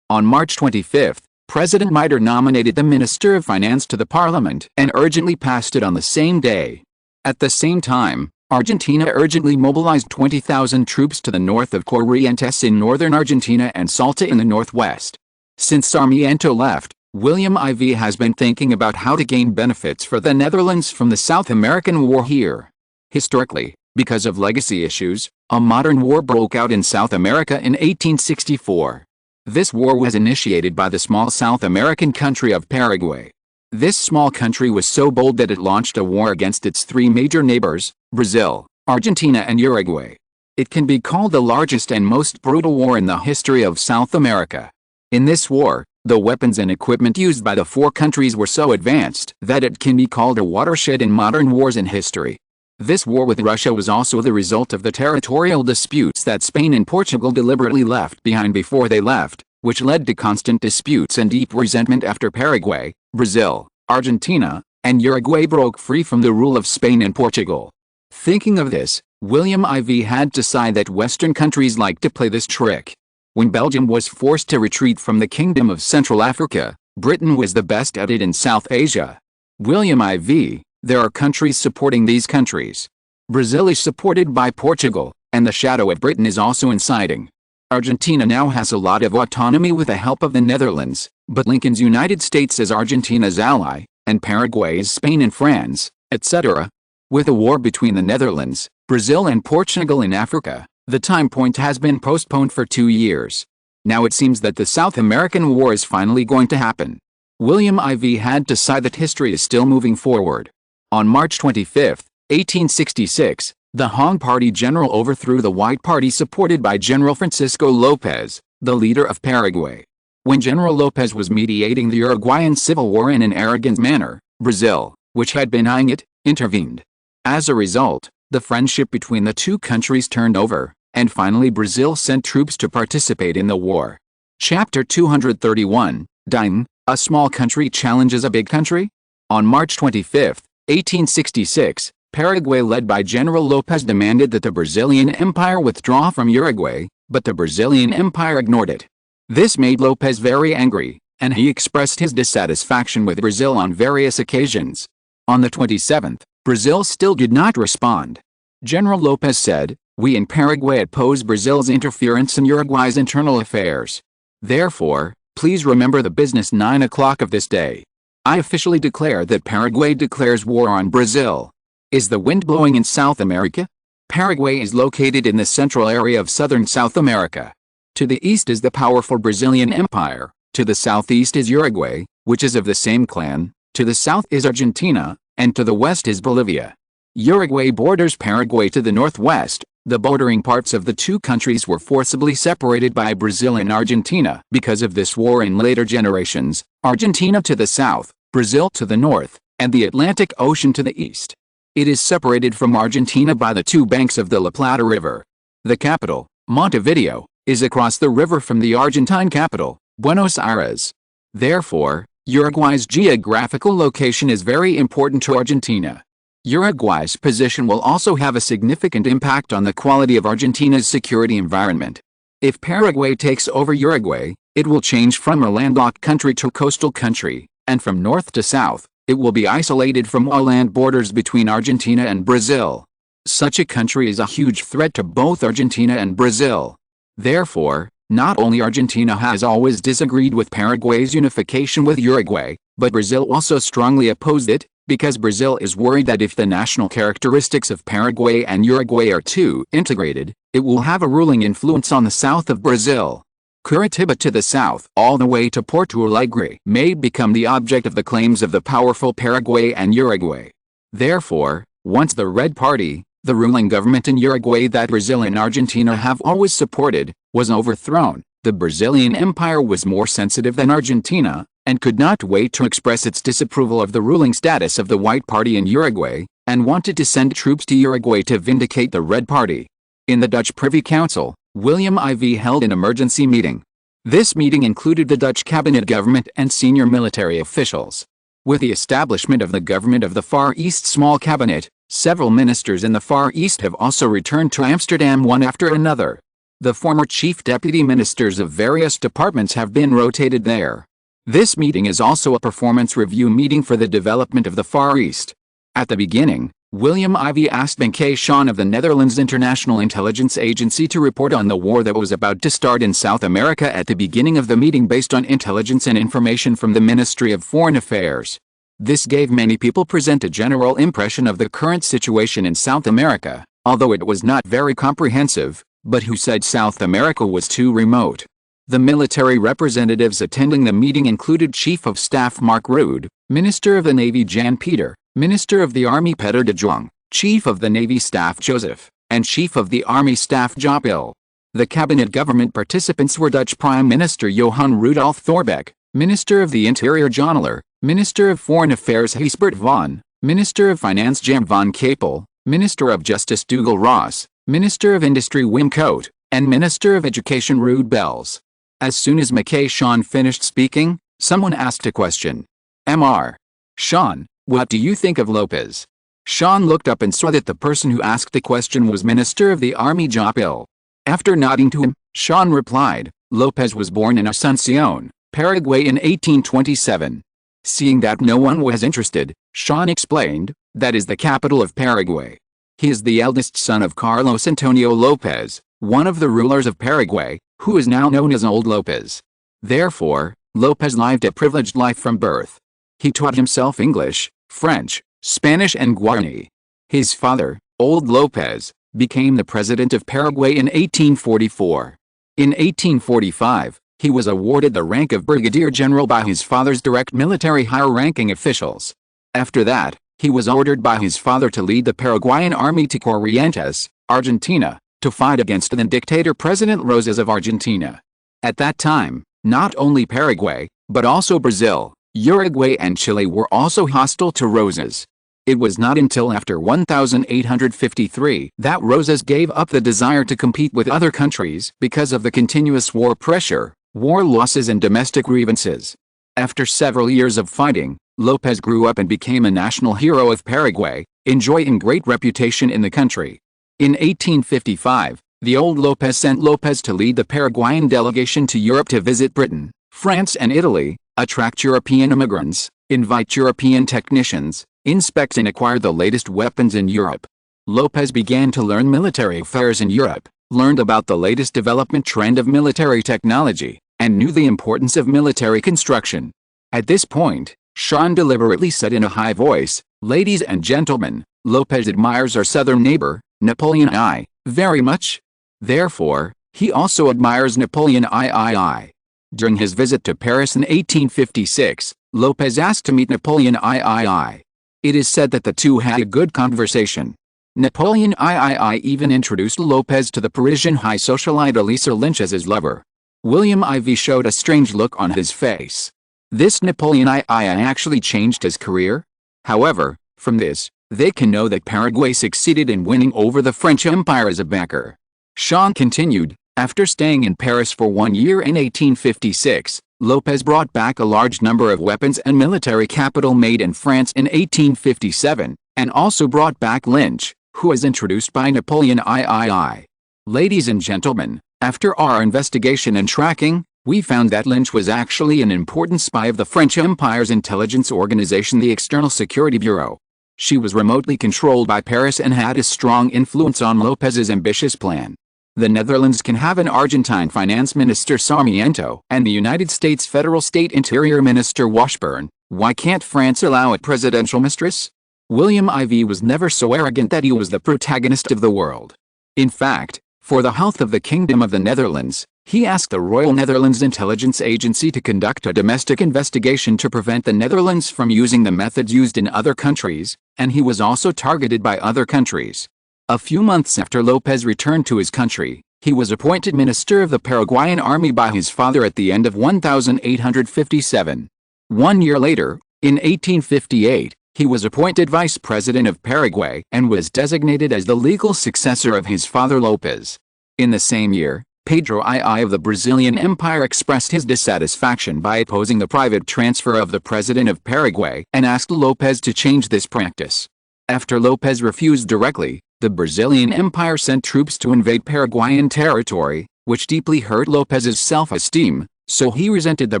On March 25, President Mitre nominated the Minister of Finance to the Parliament and urgently passed it on the same day. At the same time, Argentina urgently mobilized 20,000 troops to the north of Corrientes in northern Argentina and Salta in the northwest. Since Sarmiento left, William IV has been thinking about how to gain benefits for the Netherlands from the South American War here. Historically, because of legacy issues, a modern war broke out in South America in 1864. This war was initiated by the small South American country of Paraguay. This small country was so bold that it launched a war against its three major neighbors, Brazil, Argentina and Uruguay. It can be called the largest and most brutal war in the history of South America. In this war, the weapons and equipment used by the four countries were so advanced that it can be called a watershed in modern wars in history. This war with Russia was also the result of the territorial disputes that Spain and Portugal deliberately left behind before they left, which led to constant disputes and deep resentment after Paraguay, Brazil, Argentina, and Uruguay broke free from the rule of Spain and Portugal. Thinking of this, William IV had to decide that Western countries like to play this trick. When Belgium was forced to retreat from the Kingdom of Central Africa, Britain was the best at it in South Asia. William IV, there are countries supporting these countries. Brazil is supported by Portugal, and the shadow of Britain is also inciting. Argentina now has a lot of autonomy with the help of the Netherlands, but Lincoln's United States is Argentina's ally, and Paraguay is Spain and France, etc. With a war between the Netherlands, Brazil and Portugal in Africa, the time point has been postponed for 2 years. Now it seems that the South American War is finally going to happen. William IV had to decide that history is still moving forward. On March 25, 1866, the Hong Party general overthrew the White Party supported by General Francisco Lopez, the leader of Paraguay. When General Lopez was mediating the Uruguayan Civil War in an arrogant manner, Brazil, which had been eyeing it, intervened. As a result, the friendship between the two countries turned over, and finally Brazil sent troops to participate in the war. Chapter 231, Dine, a small country challenges a big country? On March 25, 1866, Paraguay led by General Lopez demanded that the Brazilian Empire withdraw from Uruguay, but the Brazilian Empire ignored it. This made Lopez very angry, and he expressed his dissatisfaction with Brazil on various occasions. On the 27th, Brazil still did not respond. General Lopez said, "We in Paraguay oppose Brazil's interference in Uruguay's internal affairs. Therefore, please remember the business 9 o'clock of this day. I officially declare that Paraguay declares war on Brazil." Is the wind blowing in South America? Paraguay is located in the central area of southern South America. To the east is the powerful Brazilian Empire, to the southeast is Uruguay, which is of the same clan, to the south is Argentina, and to the west is Bolivia. Uruguay borders Paraguay to the northwest. The bordering parts of the two countries were forcibly separated by Brazil and Argentina because of this war in later generations, Argentina to the south, Brazil to the north, and the Atlantic Ocean to the east. It is separated from Argentina by the two banks of the La Plata River. The capital, Montevideo, is across the river from the Argentine capital, Buenos Aires. Therefore, Uruguay's geographical location is very important to Argentina. Uruguay's position will also have a significant impact on the quality of Argentina's security environment. If Paraguay takes over Uruguay, it will change from a landlocked country to a coastal country, and from north to south, it will be isolated from all land borders between Argentina and Brazil. Such a country is a huge threat to both Argentina and Brazil. Therefore, not only Argentina has always disagreed with Paraguay's unification with Uruguay, but Brazil also strongly opposed it, because Brazil is worried that if the national characteristics of Paraguay and Uruguay are too integrated, it will have a ruling influence on the south of Brazil. Curitiba to the south, all the way to Porto Alegre, may become the object of the claims of the powerful Paraguay and Uruguay. Therefore, once the Red Party, the ruling government in Uruguay that Brazil and Argentina have always supported, was overthrown, the Brazilian Empire was more sensitive than Argentina, and could not wait to express its disapproval of the ruling status of the White Party in Uruguay, and wanted to send troops to Uruguay to vindicate the Red Party. In the Dutch Privy Council, William IV held an emergency meeting. This meeting included the Dutch cabinet government and senior military officials. With the establishment of the government of the Far East Small Cabinet, several ministers in the Far East have also returned to Amsterdam one after another. The former chief deputy ministers of various departments have been rotated there. This meeting is also a performance review meeting for the development of the Far East. At the beginning, William IV asked unification of the Netherlands International Intelligence Agency to report on the war that was about to start in South America at the beginning of the meeting based on intelligence and information from the Ministry of Foreign Affairs. This gave many people present a general impression of the current situation in South America, although it was not very comprehensive, but who said South America was too remote. The military representatives attending the meeting included Chief of Staff Mark Rude, Minister of the Navy Jan Peter, Minister of the Army Peter de Jong, Chief of the Navy Staff Joseph, and Chief of the Army Staff Joop Il. The cabinet government participants were Dutch Prime Minister Johan Rudolf Thorbecke, Minister of the Interior John Aller, Minister of Foreign Affairs Gijsbert Van, Minister of Finance Jan van Capel, Minister of Justice Dougal Ross, Minister of Industry Wim Coat, and Minister of Education Ruud Bells. As soon as unification finished speaking, someone asked a question. Mr. Sean, what do you think of Lopez? Sean looked up and saw that the person who asked the question was Minister of the Army Joop Il. After nodding to him, Sean replied, Lopez was born in Asunción, Paraguay in 1827. Seeing that no one was interested, Sean explained, that is the capital of Paraguay. He is the eldest son of Carlos Antonio Lopez, one of the rulers of Paraguay, who is now known as Old Lopez. Therefore, Lopez lived a privileged life from birth. He taught himself English, French, Spanish and Guarani. His father, Old Lopez, became the president of Paraguay in 1844. In 1845, he was awarded the rank of brigadier general by his father's direct military higher-ranking officials. After that, he was ordered by his father to lead the Paraguayan army to Corrientes, Argentina, to fight against the dictator President Rosas of Argentina. At that time, not only Paraguay, but also Brazil, Uruguay and Chile were also hostile to Rosas. It was not until after 1853 that Rosas gave up the desire to compete with other countries because of the continuous war pressure, war losses and domestic grievances. After several years of fighting, Lopez grew up and became a national hero of Paraguay, enjoying great reputation in the country. In 1855, the old Lopez sent Lopez to lead the Paraguayan delegation to Europe to visit Britain, France and Italy, attract European immigrants, invite European technicians, inspect and acquire the latest weapons in Europe. Lopez began to learn military affairs in Europe, learned about the latest development trend of military technology, and knew the importance of military construction. At this point, Sean deliberately said in a high voice, "Ladies and gentlemen, Lopez admires our southern neighbor, Napoleon I, very much. Therefore, he also admires Napoleon III. During his visit to Paris in 1856, Lopez asked to meet Napoleon III. It is said that the two had a good conversation. Napoleon III even introduced Lopez to the Parisian high socialite Elisa Lynch as his lover. William IV showed a strange look on his face. This Napoleon II actually changed his career? However, from this, they can know that Paraguay succeeded in winning over the French Empire as a backer. Sean continued, after staying in Paris for 1 year in 1856, Lopez brought back a large number of weapons and military capital made in France in 1857, and also brought back Lynch, who was introduced by Napoleon III. Ladies and gentlemen, after our investigation and tracking, we found that Lynch was actually an important spy of the French Empire's intelligence organization, the External Security Bureau. She was remotely controlled by Paris and had a strong influence on Lopez's ambitious plan. The Netherlands can have an Argentine finance minister, Sarmiento, and the United States federal state interior minister, Washburn. Why can't France allow a presidential mistress? William IV was never so arrogant that he was the protagonist of the world. In fact, for the health of the Kingdom of the Netherlands, he asked the Royal Netherlands Intelligence Agency to conduct a domestic investigation to prevent the Netherlands from using the methods used in other countries, and he was also targeted by other countries. A few months after Lopez returned to his country, he was appointed minister of the Paraguayan army by his father at the end of 1857. 1 year later, in 1858, he was appointed vice president of Paraguay and was designated as the legal successor of his father Lopez. In the same year, Pedro II of the Brazilian Empire expressed his dissatisfaction by opposing the private transfer of the president of Paraguay and asked Lopez to change this practice. After Lopez refused directly, the Brazilian Empire sent troops to invade Paraguayan territory, which deeply hurt Lopez's self-esteem, so he resented the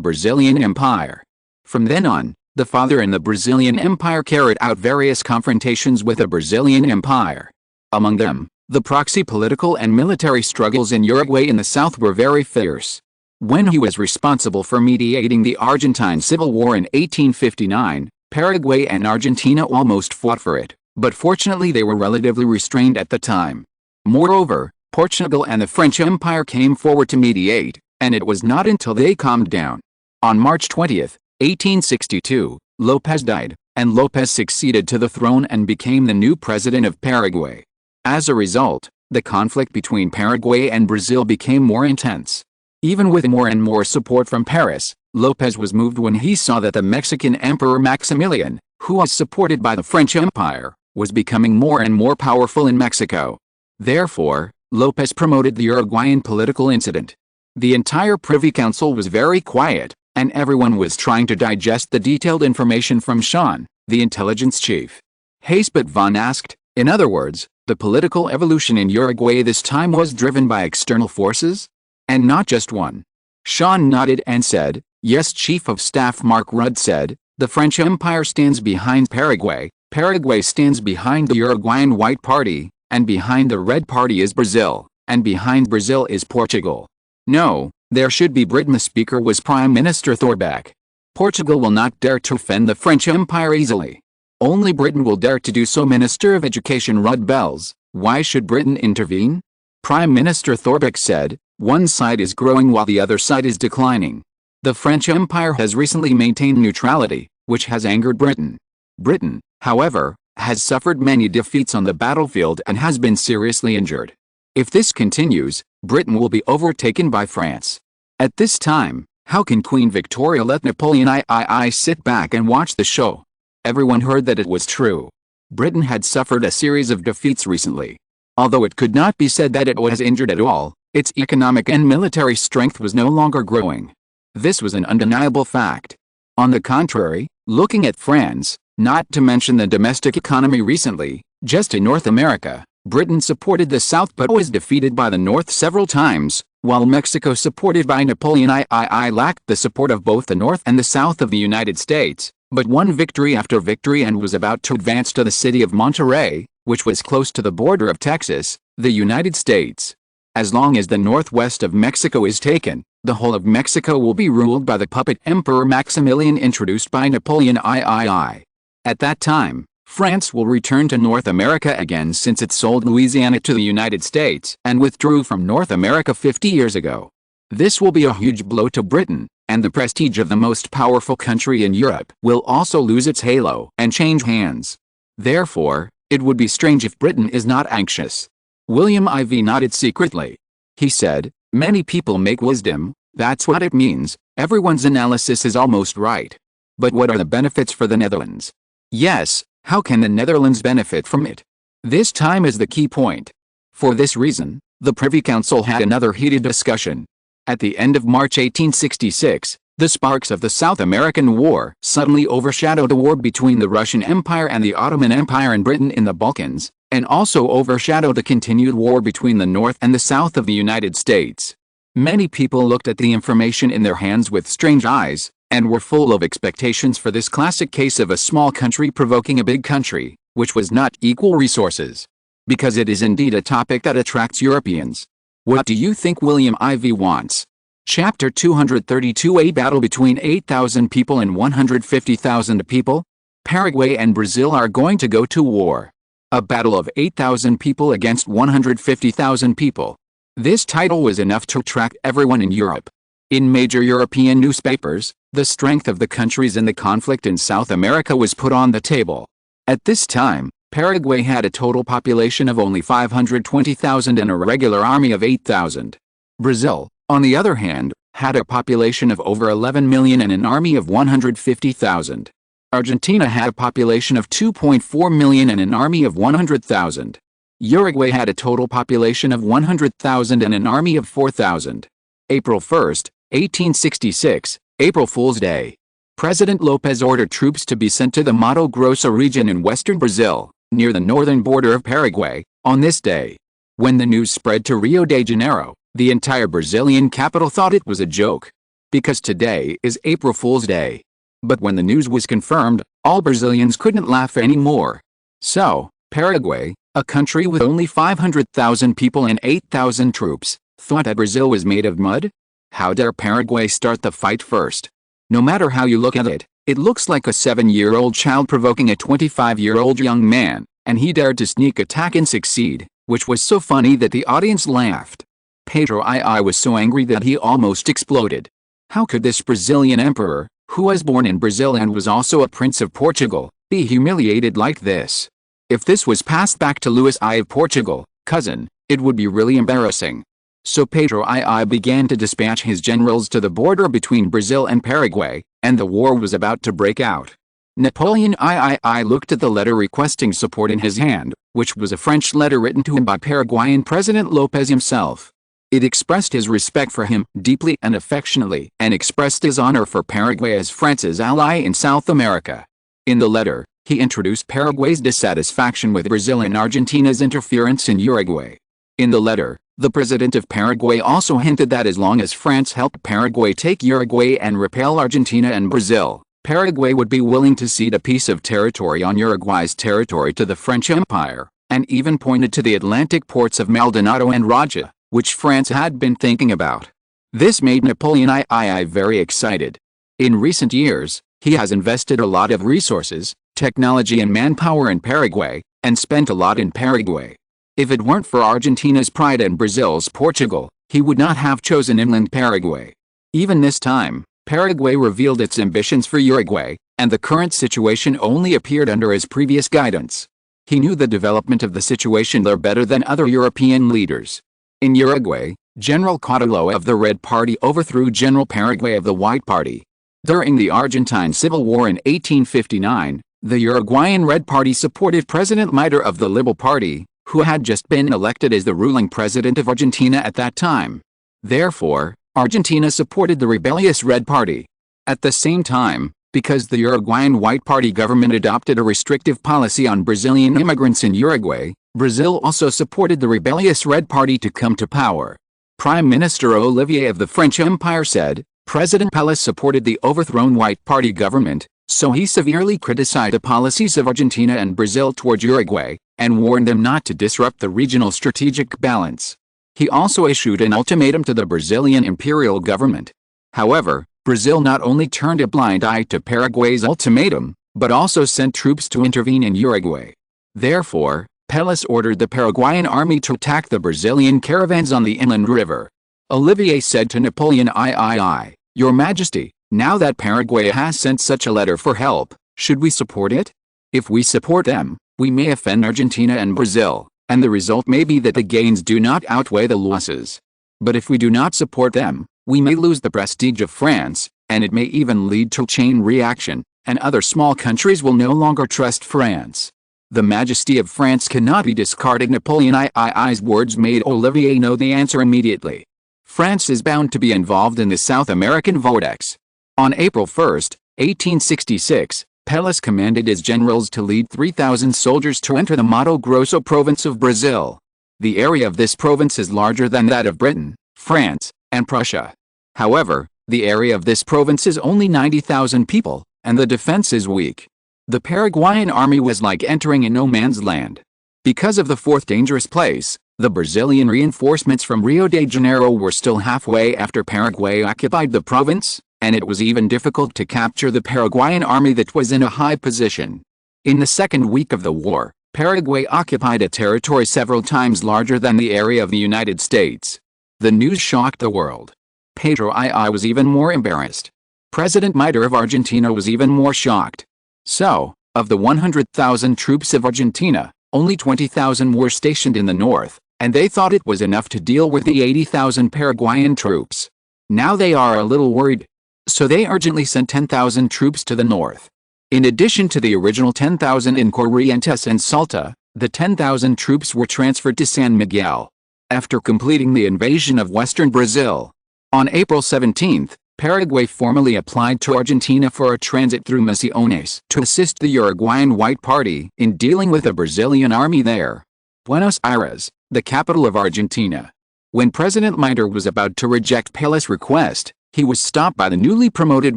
Brazilian Empire. From then on, the father and the Brazilian Empire carried out various confrontations with the Brazilian Empire. Among them, the proxy political and military struggles in Uruguay in the south were very fierce. When he was responsible for mediating the Argentine Civil War in 1859, Paraguay and Argentina almost fought for it, but fortunately they were relatively restrained at the time. Moreover, Portugal and the French Empire came forward to mediate, and it was not until they calmed down. On March 20, 1862, Lopez died, and Lopez succeeded to the throne and became the new president of Paraguay. As a result, the conflict between Paraguay and Brazil became more intense. Even with more and more support from Paris, Lopez was moved when he saw that the Mexican Emperor Maximilian, who was supported by the French Empire, was becoming more and more powerful in Mexico. Therefore, Lopez promoted the Uruguayan political incident. The entire Privy Council was very quiet, and everyone was trying to digest the detailed information from Sean, the intelligence chief. Haspert von asked, in other words, the political evolution in Uruguay this time was driven by external forces? And not just one. Sean nodded and said, yes. Chief of Staff Mark Rudd said, the French Empire stands behind Paraguay, Paraguay stands behind the Uruguayan White Party, and behind the Red Party is Brazil, and behind Brazil is Portugal. No, there should be Britain. The speaker was Prime Minister Thorbecke. Portugal will not dare to offend the French Empire easily. Only Britain will dare to do so. Minister of Education Rudd bells, why should Britain intervene? Prime Minister Thorbecke said, one side is growing while the other side is declining. The French Empire has recently maintained neutrality, which has angered Britain. Britain, however, has suffered many defeats on the battlefield and has been seriously injured. If this continues, Britain will be overtaken by France. At this time, how can Queen Victoria let Napoleon III sit back and watch the show? Everyone heard that it was true. Britain had suffered a series of defeats recently. Although it could not be said that it was injured at all, its economic and military strength was no longer growing. This was an undeniable fact. On the contrary, looking at France, not to mention the domestic economy recently, just in North America, Britain supported the South but was defeated by the North several times, while Mexico, supported by Napoleon III, lacked the support of both the North and the South of the United States, but won victory after victory and was about to advance to the city of Monterrey, which was close to the border of Texas, the United States. As long as the northwest of Mexico is taken, the whole of Mexico will be ruled by the puppet Emperor Maximilian introduced by Napoleon III. At that time, France will return to North America again since it sold Louisiana to the United States and withdrew from North America 50 years ago. This will be a huge blow to Britain, and the prestige of the most powerful country in Europe will also lose its halo and change hands. Therefore, it would be strange if Britain is not anxious. William IV nodded secretly. He said, many people make wisdom, that's what it means, everyone's analysis is almost right. But what are the benefits for the Netherlands? Yes, how can the Netherlands benefit from it? This time is the key point. For this reason, the Privy Council had another heated discussion. At the end of March 1866, The sparks of the South American War suddenly overshadowed the war between the Russian Empire and the Ottoman Empire and Britain in the Balkans, and also overshadowed the continued war between the North and the South of the United States. Many people looked at the information in their hands with strange eyes, and were full of expectations for this classic case of a small country provoking a big country, which was not equal resources. Because it is indeed a topic that attracts Europeans. What do you think William IV wants? Chapter 232: A battle between 8,000 people and 150,000 people? Paraguay and Brazil are going to go to war. A battle of 8,000 people against 150,000 people. This title was enough to attract everyone in Europe. In major European newspapers, the strength of the countries in the conflict in South America was put on the table. At this time, Paraguay had a total population of only 520,000 and a regular army of 8,000. Brazil, on the other hand, had a population of over 11 million and an army of 150,000. Argentina had a population of 2.4 million and an army of 100,000. Uruguay had a total population of 100,000 and an army of 4,000. April 1, 1866, April Fool's Day. President Lopez ordered troops to be sent to the Mato Grosso region in western Brazil, near the northern border of Paraguay, on this day. When the news spread to Rio de Janeiro, the entire Brazilian capital thought it was a joke. Because today is April Fool's Day. But when the news was confirmed, all Brazilians couldn't laugh anymore. So, Paraguay, a country with only 500,000 people and 8,000 troops, thought that Brazil was made of mud? How dare Paraguay start the fight first? No matter how you look at it, it looks like a 7-year-old child provoking a 25-year-old young man, and he dared to sneak attack and succeed, which was so funny that the audience laughed. Pedro II was so angry that he almost exploded. How could this Brazilian emperor, who was born in Brazil and was also a prince of Portugal, be humiliated like this? If this was passed back to Louis I of Portugal, cousin, it would be really embarrassing. So Pedro II began to dispatch his generals to the border between Brazil and Paraguay, and the war was about to break out. Napoleon III looked at the letter requesting support in his hand, which was a French letter written to him by Paraguayan President Lopez himself. It expressed his respect for him deeply and affectionately, and expressed his honor for Paraguay as France's ally in South America. In the letter, he introduced Paraguay's dissatisfaction with Brazil and Argentina's interference in Uruguay. In the letter, the president of Paraguay also hinted that as long as France helped Paraguay take Uruguay and repel Argentina and Brazil, Paraguay would be willing to cede a piece of territory on Uruguay's territory to the French Empire, and even pointed to the Atlantic ports of Maldonado and Raja, which France had been thinking about. This made Napoleon III very excited. In recent years, he has invested a lot of resources, technology and manpower in Paraguay, and spent a lot in Paraguay. If it weren't for Argentina's pride and Brazil's Portugal, he would not have chosen inland Paraguay. Even this time, Paraguay revealed its ambitions for Uruguay, and the current situation only appeared under his previous guidance. He knew the development of the situation there better than other European leaders. In Uruguay, General Caudillo of the Red Party overthrew General Paraguay of the White Party. During the Argentine Civil War in 1859, the Uruguayan Red Party supported President Mitre of the Liberal Party, who had just been elected as the ruling president of Argentina at that time. Therefore, Argentina supported the rebellious Red Party. At the same time, because the Uruguayan White Party government adopted a restrictive policy on Brazilian immigrants in Uruguay, Brazil also supported the rebellious Red Party to come to power. Prime Minister Olivier of the French Empire said, President Pelé supported the overthrown White Party government, so he severely criticized the policies of Argentina and Brazil toward Uruguay, and warned them not to disrupt the regional strategic balance. He also issued an ultimatum to the Brazilian imperial government. However, Brazil not only turned a blind eye to Paraguay's ultimatum, but also sent troops to intervene in Uruguay. Therefore, Pelé ordered the Paraguayan army to attack the Brazilian caravans on the inland river. Olivier said to Napoleon III, Your Majesty, now that Paraguay has sent such a letter for help, should we support it? If we support them, we may offend Argentina and Brazil, and the result may be that the gains do not outweigh the losses. But if we do not support them, we may lose the prestige of France, and it may even lead to a chain reaction, and other small countries will no longer trust France. The majesty of France cannot be discarded. Napoleon III's words made Olivier know the answer immediately. France is bound to be involved in the South American vortex. On April 1, 1866, Pelas commanded his generals to lead 3,000 soldiers to enter the Mato Grosso province of Brazil. The area of this province is larger than that of Britain, France, and Prussia. However, the area of this province is only 90,000 people, and the defense is weak. The Paraguayan army was like entering a no-man's land. Because of the fourth dangerous place, the Brazilian reinforcements from Rio de Janeiro were still halfway after Paraguay occupied the province, and it was even difficult to capture the Paraguayan army that was in a high position. In the second week of the war, Paraguay occupied a territory several times larger than the area of the United States. The news shocked the world. Pedro I was even more embarrassed. President Mitre of Argentina was even more shocked. So, of the 100,000 troops of Argentina, only 20,000 were stationed in the north, and they thought it was enough to deal with the 80,000 Paraguayan troops. Now they are a little worried. So they urgently sent 10,000 troops to the north. In addition to the original 10,000 in Corrientes and Salta, the 10,000 troops were transferred to San Miguel. After completing the invasion of western Brazil, on April 17, Paraguay formally applied to Argentina for a transit through Misiones to assist the Uruguayan White Party in dealing with the Brazilian army there. Buenos Aires, the capital of Argentina. When President Mitre was about to reject Pelas' request, he was stopped by the newly promoted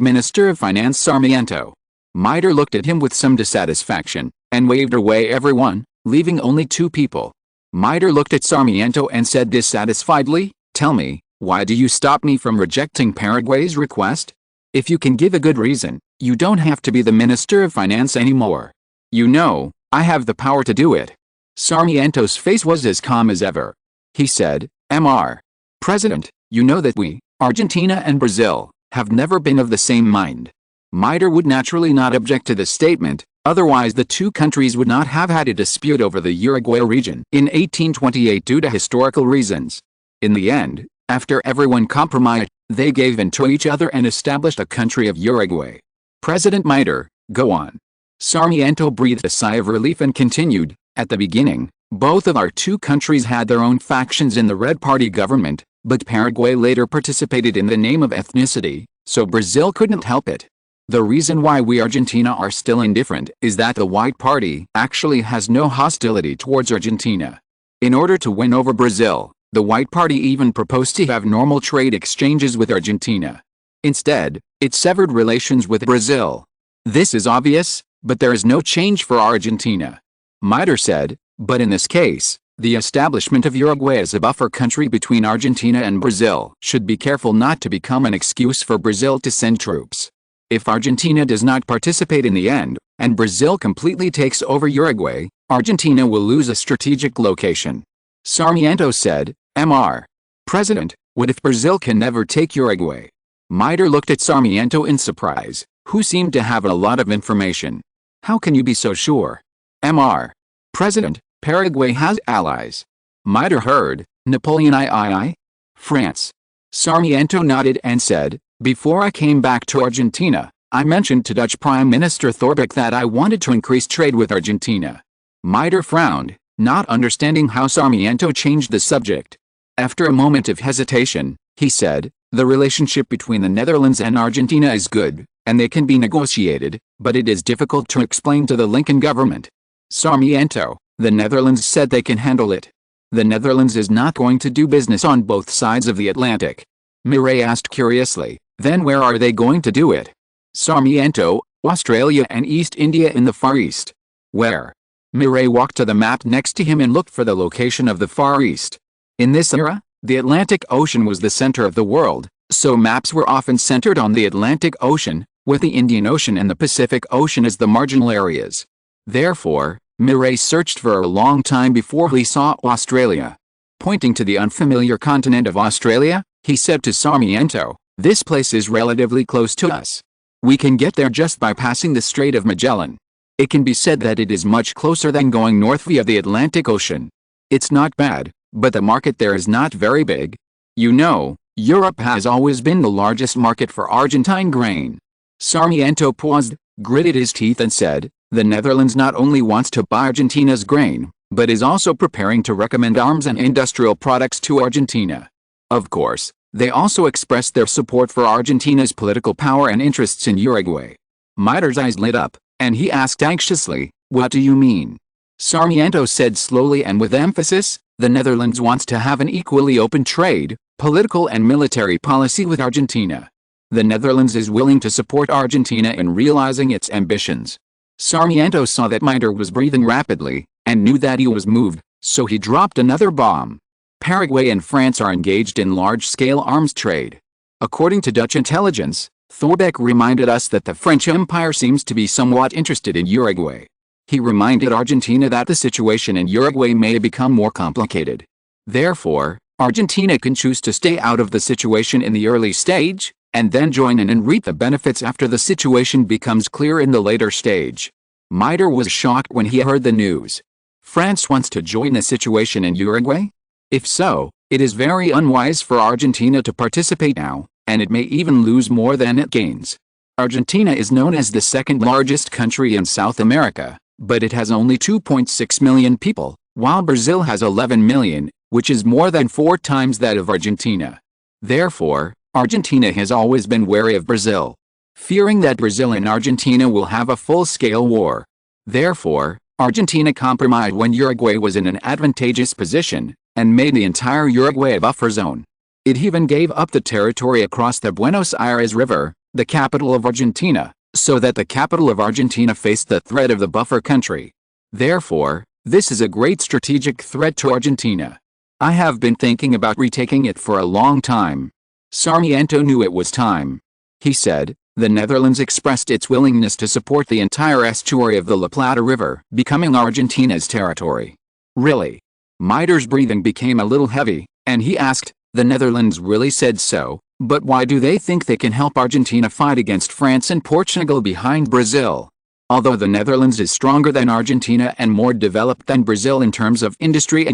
Minister of Finance Sarmiento. Mitre looked at him with some dissatisfaction, and waved away everyone, leaving only two people. Mitre looked at Sarmiento and said dissatisfiedly, "Tell me, why do you stop me from rejecting Paraguay's request? If you can give a good reason, you don't have to be the Minister of Finance anymore. You know, I have the power to do it." Sarmiento's face was as calm as ever. He said, "Mr. President, you know that we, Argentina and Brazil, have never been of the same mind." Mitre would naturally not object to this statement, otherwise the two countries would not have had a dispute over the Uruguay region in 1828 due to historical reasons. In the end, after everyone compromised, they gave in to each other and established a country of Uruguay. President Mitre, go on. Sarmiento breathed a sigh of relief and continued, "At the beginning, both of our two countries had their own factions in the Red Party government, but Paraguay later participated in the name of ethnicity, so Brazil couldn't help it. The reason why we Argentina are still indifferent is that the White Party actually has no hostility towards Argentina. In order to win over Brazil, the White Party even proposed to have normal trade exchanges with Argentina. Instead, it severed relations with Brazil. This is obvious, but there is no change for Argentina." Mitre said, "But in this case, the establishment of Uruguay as a buffer country between Argentina and Brazil should be careful not to become an excuse for Brazil to send troops. If Argentina does not participate in the end, and Brazil completely takes over Uruguay, Argentina will lose a strategic location." Sarmiento said, "Mr. President, what if Brazil can never take Uruguay?" Mitre looked at Sarmiento in surprise, who seemed to have a lot of information. "How can you be so sure?" "Mr. President, Paraguay has allies." Mitre heard, "Napoleon I. France." Sarmiento nodded and said, "Before I came back to Argentina, I mentioned to Dutch Prime Minister Thorbecke that I wanted to increase trade with Argentina." Mitre frowned, not understanding how Sarmiento changed the subject. After a moment of hesitation, he said, "The relationship between the Netherlands and Argentina is good, and they can be negotiated, but it is difficult to explain to the Lincoln government." Sarmiento, "The Netherlands said they can handle it. The Netherlands is not going to do business on both sides of the Atlantic." Mitre asked curiously, "Then where are they going to do it?" Sarmiento, "Australia and East India in the Far East." "Where?" Mitre walked to the map next to him and looked for the location of the Far East. In this era, the Atlantic Ocean was the center of the world, so maps were often centered on the Atlantic Ocean, with the Indian Ocean and the Pacific Ocean as the marginal areas. Therefore, Mitre searched for a long time before he saw Australia. Pointing to the unfamiliar continent of Australia, he said to Sarmiento, "This place is relatively close to us. We can get there just by passing the Strait of Magellan. It can be said that it is much closer than going north via the Atlantic Ocean. It's not bad, but the market there is not very big. You know, Europe has always been the largest market for Argentine grain." Sarmiento paused, gritted his teeth and said, "The Netherlands not only wants to buy Argentina's grain, but is also preparing to recommend arms and industrial products to Argentina." Of course, they also expressed their support for Argentina's political power and interests in Uruguay. Mider's eyes lit up, and he asked anxiously, "What do you mean?" Sarmiento said slowly and with emphasis, "The Netherlands wants to have an equally open trade, political and military policy with Argentina. The Netherlands is willing to support Argentina in realizing its ambitions." Sarmiento saw that Mider was breathing rapidly, and knew that he was moved, so he dropped another bomb. Paraguay and France are engaged in large-scale arms trade. According to Dutch intelligence, Thorbecke reminded us that the French Empire seems to be somewhat interested in Uruguay. He reminded Argentina that the situation in Uruguay may become more complicated. Therefore, Argentina can choose to stay out of the situation in the early stage, and then join in and reap the benefits after the situation becomes clear in the later stage. Mider was shocked when he heard the news. France wants to join the situation in Uruguay? If so, it is very unwise for Argentina to participate now, and it may even lose more than it gains. Argentina is known as the second largest country in South America, but it has only 2.6 million people, while Brazil has 11 million, which is more than 4 times that of Argentina. Therefore, Argentina has always been wary of Brazil, fearing that Brazil and Argentina will have a full-scale war. Therefore, Argentina compromised when Uruguay was in an advantageous position, and made the entire Uruguay a buffer zone. It even gave up the territory across the Buenos Aires River, the capital of Argentina, so that the capital of Argentina faced the threat of the buffer country. Therefore, this is a great strategic threat to Argentina. I have been thinking about retaking it for a long time. Sarmiento knew it was time. He said, "The Netherlands expressed its willingness to support the entire estuary of the La Plata River, becoming Argentina's territory." Really? Mider's breathing became a little heavy, and he asked, "The Netherlands really said so, but why do they think they can help Argentina fight against France and Portugal behind Brazil?" Although the Netherlands is stronger than Argentina and more developed than Brazil in terms of industry,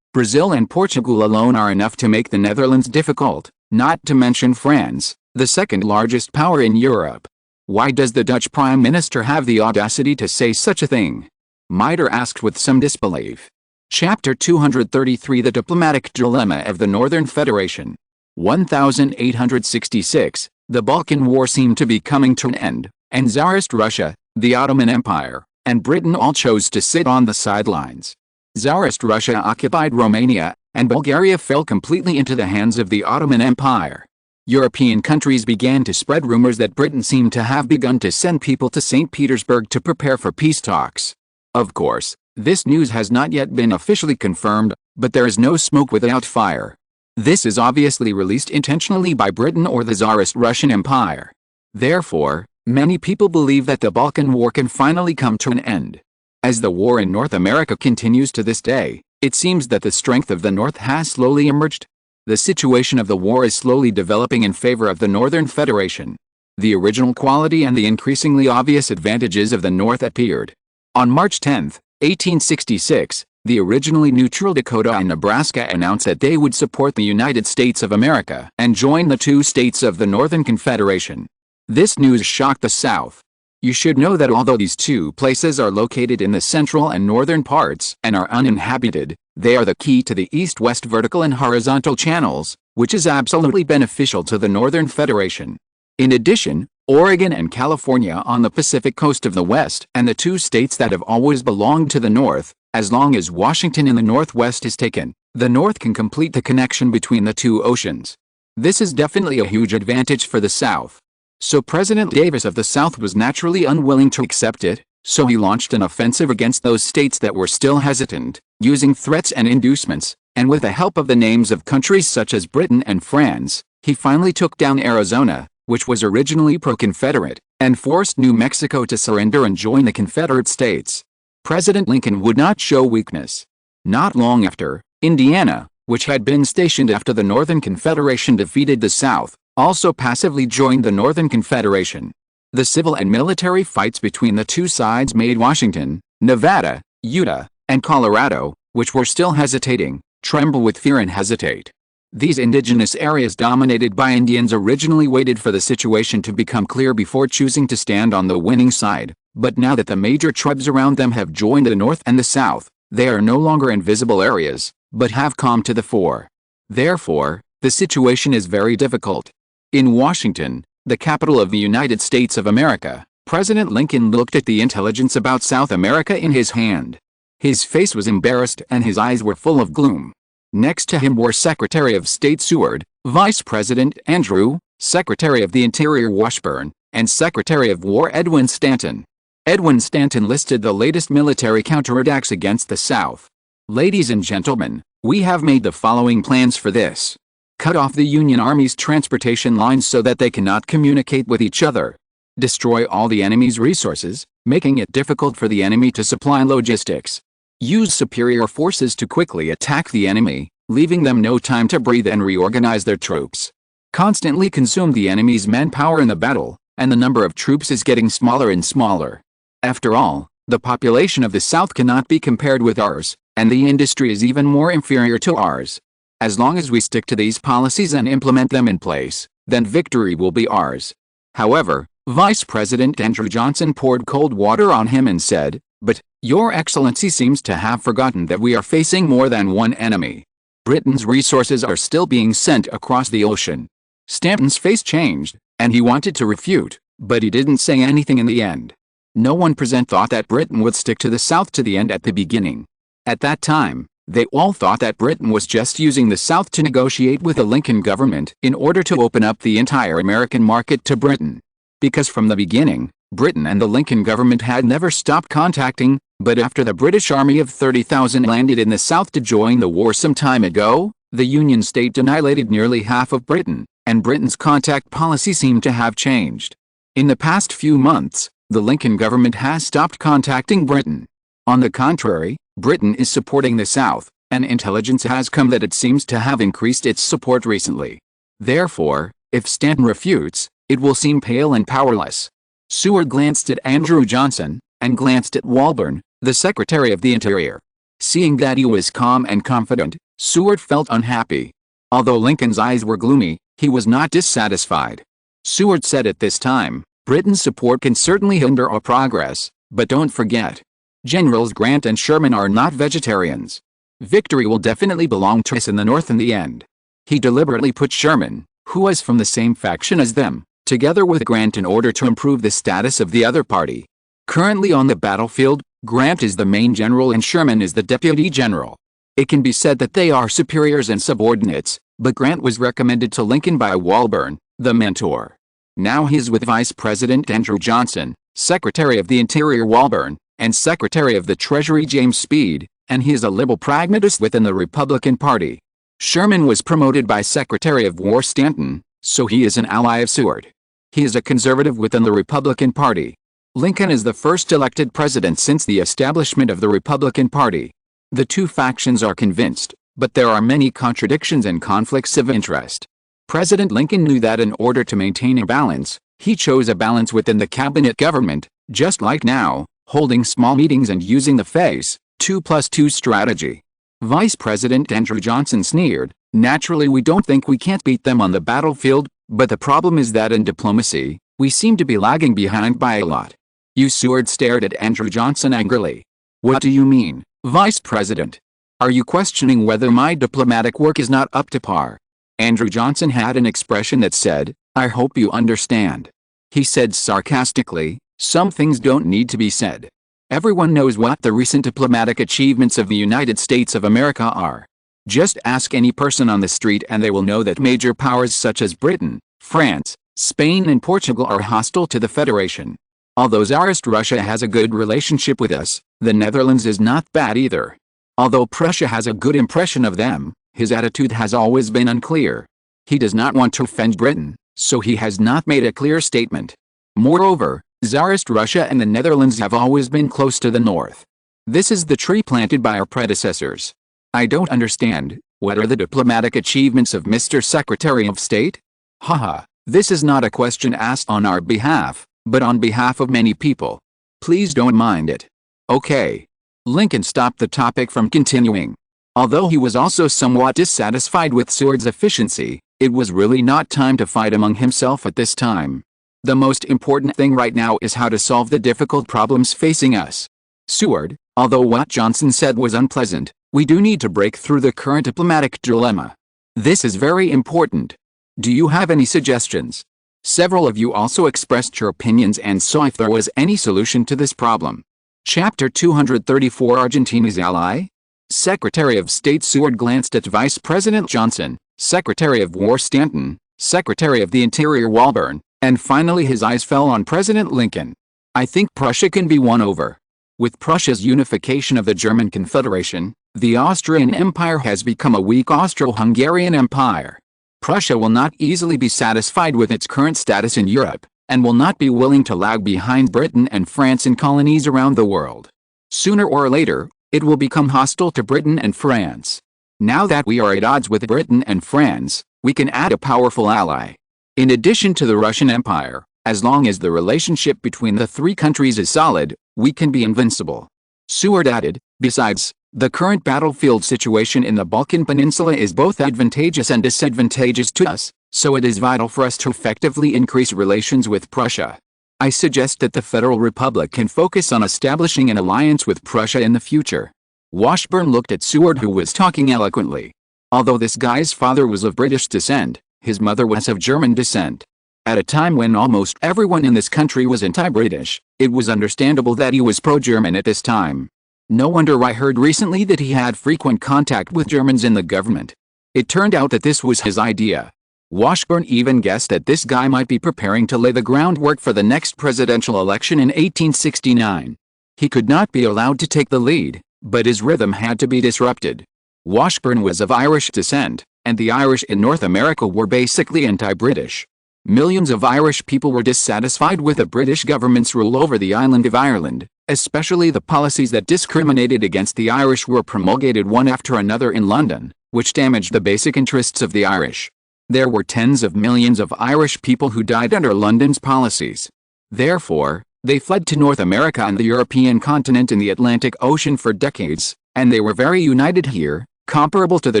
Brazil and Portugal alone are enough to make the Netherlands difficult, not to mention France, the second largest power in Europe. Why does the Dutch Prime Minister have the audacity to say such a thing? Mider asked with some disbelief. Chapter 233 The Diplomatic Dilemma of the Northern Federation. 1866, the Balkan War seemed to be coming to an end, and Tsarist Russia, the Ottoman Empire, and Britain all chose to sit on the sidelines. Tsarist Russia occupied Romania, and Bulgaria fell completely into the hands of the Ottoman Empire. European countries began to spread rumors that Britain seemed to have begun to send people to St. Petersburg to prepare for peace talks. Of course, this news has not yet been officially confirmed, but there is no smoke without fire. This is obviously released intentionally by Britain or the Tsarist Russian Empire. Therefore, many people believe that the Balkan War can finally come to an end. As the war in North America continues to this day, it seems that the strength of the North has slowly emerged. The situation of the war is slowly developing in favor of the Northern Federation. The original quality and the increasingly obvious advantages of the North appeared. On March 10, 1866, the originally neutral Dakota and Nebraska announced that they would support the United States of America and join the 2 states of the Northern Confederation. This news shocked the South. You should know that although these 2 places are located in the central and northern parts and are uninhabited, they are the key to the east-west vertical and horizontal channels, which is absolutely beneficial to the Northern Federation. In addition, Oregon and California on the Pacific coast of the West and the 2 states that have always belonged to the North, as long as Washington in the Northwest is taken, the North can complete the connection between the 2 oceans. This is definitely a huge advantage for the South. So President Davis of the South was naturally unwilling to accept it, so he launched an offensive against those states that were still hesitant, using threats and inducements, and with the help of the names of countries such as Britain and France, he finally took down Arizona, which was originally pro-Confederate, and forced New Mexico to surrender and join the Confederate States. President Lincoln would not show weakness. Not long after, Indiana, which had been stationed after the Northern Confederation defeated the South, also passively joined the Northern Confederation. The civil and military fights between the 2 sides made Washington, Nevada, Utah, and Colorado, which were still hesitating, tremble with fear and hesitate. These indigenous areas dominated by Indians originally waited for the situation to become clear before choosing to stand on the winning side, but now that the major tribes around them have joined the North and the South, they are no longer invisible areas, but have come to the fore. Therefore, The situation is very difficult. In Washington, the capital of the United States of America, President Lincoln looked at the intelligence about South America in his hand. His face was embarrassed and his eyes were full of gloom. Next to him were Secretary of State Seward, Vice President Andrew, Secretary of the Interior Washburn, and Secretary of War Edwin Stanton. Edwin Stanton listed the latest military counterattacks against the South. Ladies and gentlemen, we have made the following plans for this. Cut off the Union Army's transportation lines so that they cannot communicate with each other. Destroy all the enemy's resources, making it difficult for the enemy to supply logistics. Use superior forces to quickly attack the enemy, leaving them no time to breathe and reorganize their troops. Constantly consume the enemy's manpower in the battle, and the number of troops is getting smaller and smaller. After all, the population of the South cannot be compared with ours, and the industry is even more inferior to ours. As long as we stick to these policies and implement them in place, then victory will be ours. However, Vice President Andrew Johnson poured cold water on him and said, "But, Your Excellency seems to have forgotten that we are facing more than one enemy. Britain's resources are still being sent across the ocean." Stanton's face changed, and he wanted to refute, but he didn't say anything in the end. No one present thought that Britain would stick to the South to the end at the beginning. At that time, they all thought that Britain was just using the South to negotiate with the Lincoln government in order to open up the entire American market to Britain. Because from the beginning, Britain and the Lincoln government had never stopped contacting, but after the British army of 30,000 landed in the South to join the war some time ago, the Union state annihilated nearly half of Britain, and Britain's contact policy seemed to have changed. In the past few months, the Lincoln government has stopped contacting Britain. On the contrary, Britain is supporting the South, and intelligence has come that it seems to have increased its support recently. Therefore, if Stanton refutes, it will seem pale and powerless. Seward glanced at Andrew Johnson, and glanced at Washburn, the Secretary of the Interior. Seeing that he was calm and confident, Seward felt unhappy. Although Lincoln's eyes were gloomy, he was not dissatisfied. Seward said at this time, "Britain's support can certainly hinder our progress, but don't forget. Generals Grant and Sherman are not vegetarians. Victory will definitely belong to us in the North in the end." He deliberately put Sherman, who was from the same faction as them, together with Grant in order to improve the status of the other party. Currently on the battlefield, Grant is the main general and Sherman is the deputy general. It can be said that they are superiors and subordinates, but Grant was recommended to Lincoln by Washburn, the mentor. Now he is with Vice President Andrew Johnson, Secretary of the Interior Washburn, and Secretary of the Treasury James Speed, and he is a liberal pragmatist within the Republican Party. Sherman was promoted by Secretary of War Stanton, so he is an ally of Seward. He is a conservative within the Republican Party. Lincoln is the first elected president since the establishment of the Republican Party. The two factions are convinced, but there are many contradictions and conflicts of interest. President Lincoln knew that in order to maintain a balance, he chose a balance within the cabinet government, just like now, holding small meetings and using the phase 2+2 strategy. Vice President Andrew Johnson sneered, "Naturally we don't think we can't beat them on the battlefield, but the problem is that in diplomacy, we seem to be lagging behind by a lot." Seward stared at Andrew Johnson angrily. "What do you mean, Vice President? Are you questioning whether my diplomatic work is not up to par?" Andrew Johnson had an expression that said, "I hope you understand." He said sarcastically, "Some things don't need to be said. Everyone knows what the recent diplomatic achievements of the United States of America are. Just ask any person on the street and they will know that major powers such as Britain, France, Spain and Portugal are hostile to the Federation. Although Tsarist Russia has a good relationship with us, the Netherlands is not bad either. Although Prussia has a good impression of them, his attitude has always been unclear. He does not want to offend Britain, so he has not made a clear statement. Moreover, Tsarist Russia and the Netherlands have always been close to the north. This is the tree planted by our predecessors. I don't understand, what are the diplomatic achievements of Mr. Secretary of State? Haha, this is not a question asked on our behalf, but on behalf of many people. Please don't mind it. Okay." Lincoln stopped the topic from continuing. Although he was also somewhat dissatisfied with Seward's efficiency, it was really not time to fight among himself at this time. The most important thing right now is how to solve the difficult problems facing us. Seward, although what Johnson said was unpleasant, we do need to break through the current diplomatic dilemma. This is very important. Do you have any suggestions? Several of you also expressed your opinions and saw if there was any solution to this problem. Chapter 234 Argentina's ally? Secretary of State Seward glanced at Vice President Johnson, Secretary of War Stanton, Secretary of the Interior Walburn, and finally his eyes fell on President Lincoln. I think Prussia can be won over. With Prussia's unification of the German Confederation, the Austrian Empire has become a weak Austro-Hungarian empire. Prussia will not easily be satisfied with its current status in Europe, and will not be willing to lag behind Britain and France in colonies around the world. Sooner or later, it will become hostile to Britain and France. Now that we are at odds with Britain and France, we can add a powerful ally. In addition to the Russian Empire, as long as the relationship between the three countries is solid, we can be invincible. Seward added, besides, the current battlefield situation in the Balkan Peninsula is both advantageous and disadvantageous to us, so it is vital for us to effectively increase relations with Prussia. I suggest that the Federal Republic can focus on establishing an alliance with Prussia in the future. Washburn looked at Seward, who was talking eloquently. Although this guy's father was of British descent, his mother was of German descent. At a time when almost everyone in this country was anti-British, it was understandable that he was pro-German at this time. No wonder I heard recently that he had frequent contact with Germans in the government. It turned out that this was his idea. Washburn even guessed that this guy might be preparing to lay the groundwork for the next presidential election in 1869. He could not be allowed to take the lead, but his rhythm had to be disrupted. Washburn was of Irish descent, and the Irish in North America were basically anti-British. Millions of Irish people were dissatisfied with the British government's rule over the island of Ireland, especially the policies that discriminated against the Irish were promulgated one after another in London, which damaged the basic interests of the Irish. There were tens of millions of Irish people who died under London's policies. Therefore, they fled to North America and the European continent in the Atlantic Ocean for decades, and they were very united here, comparable to the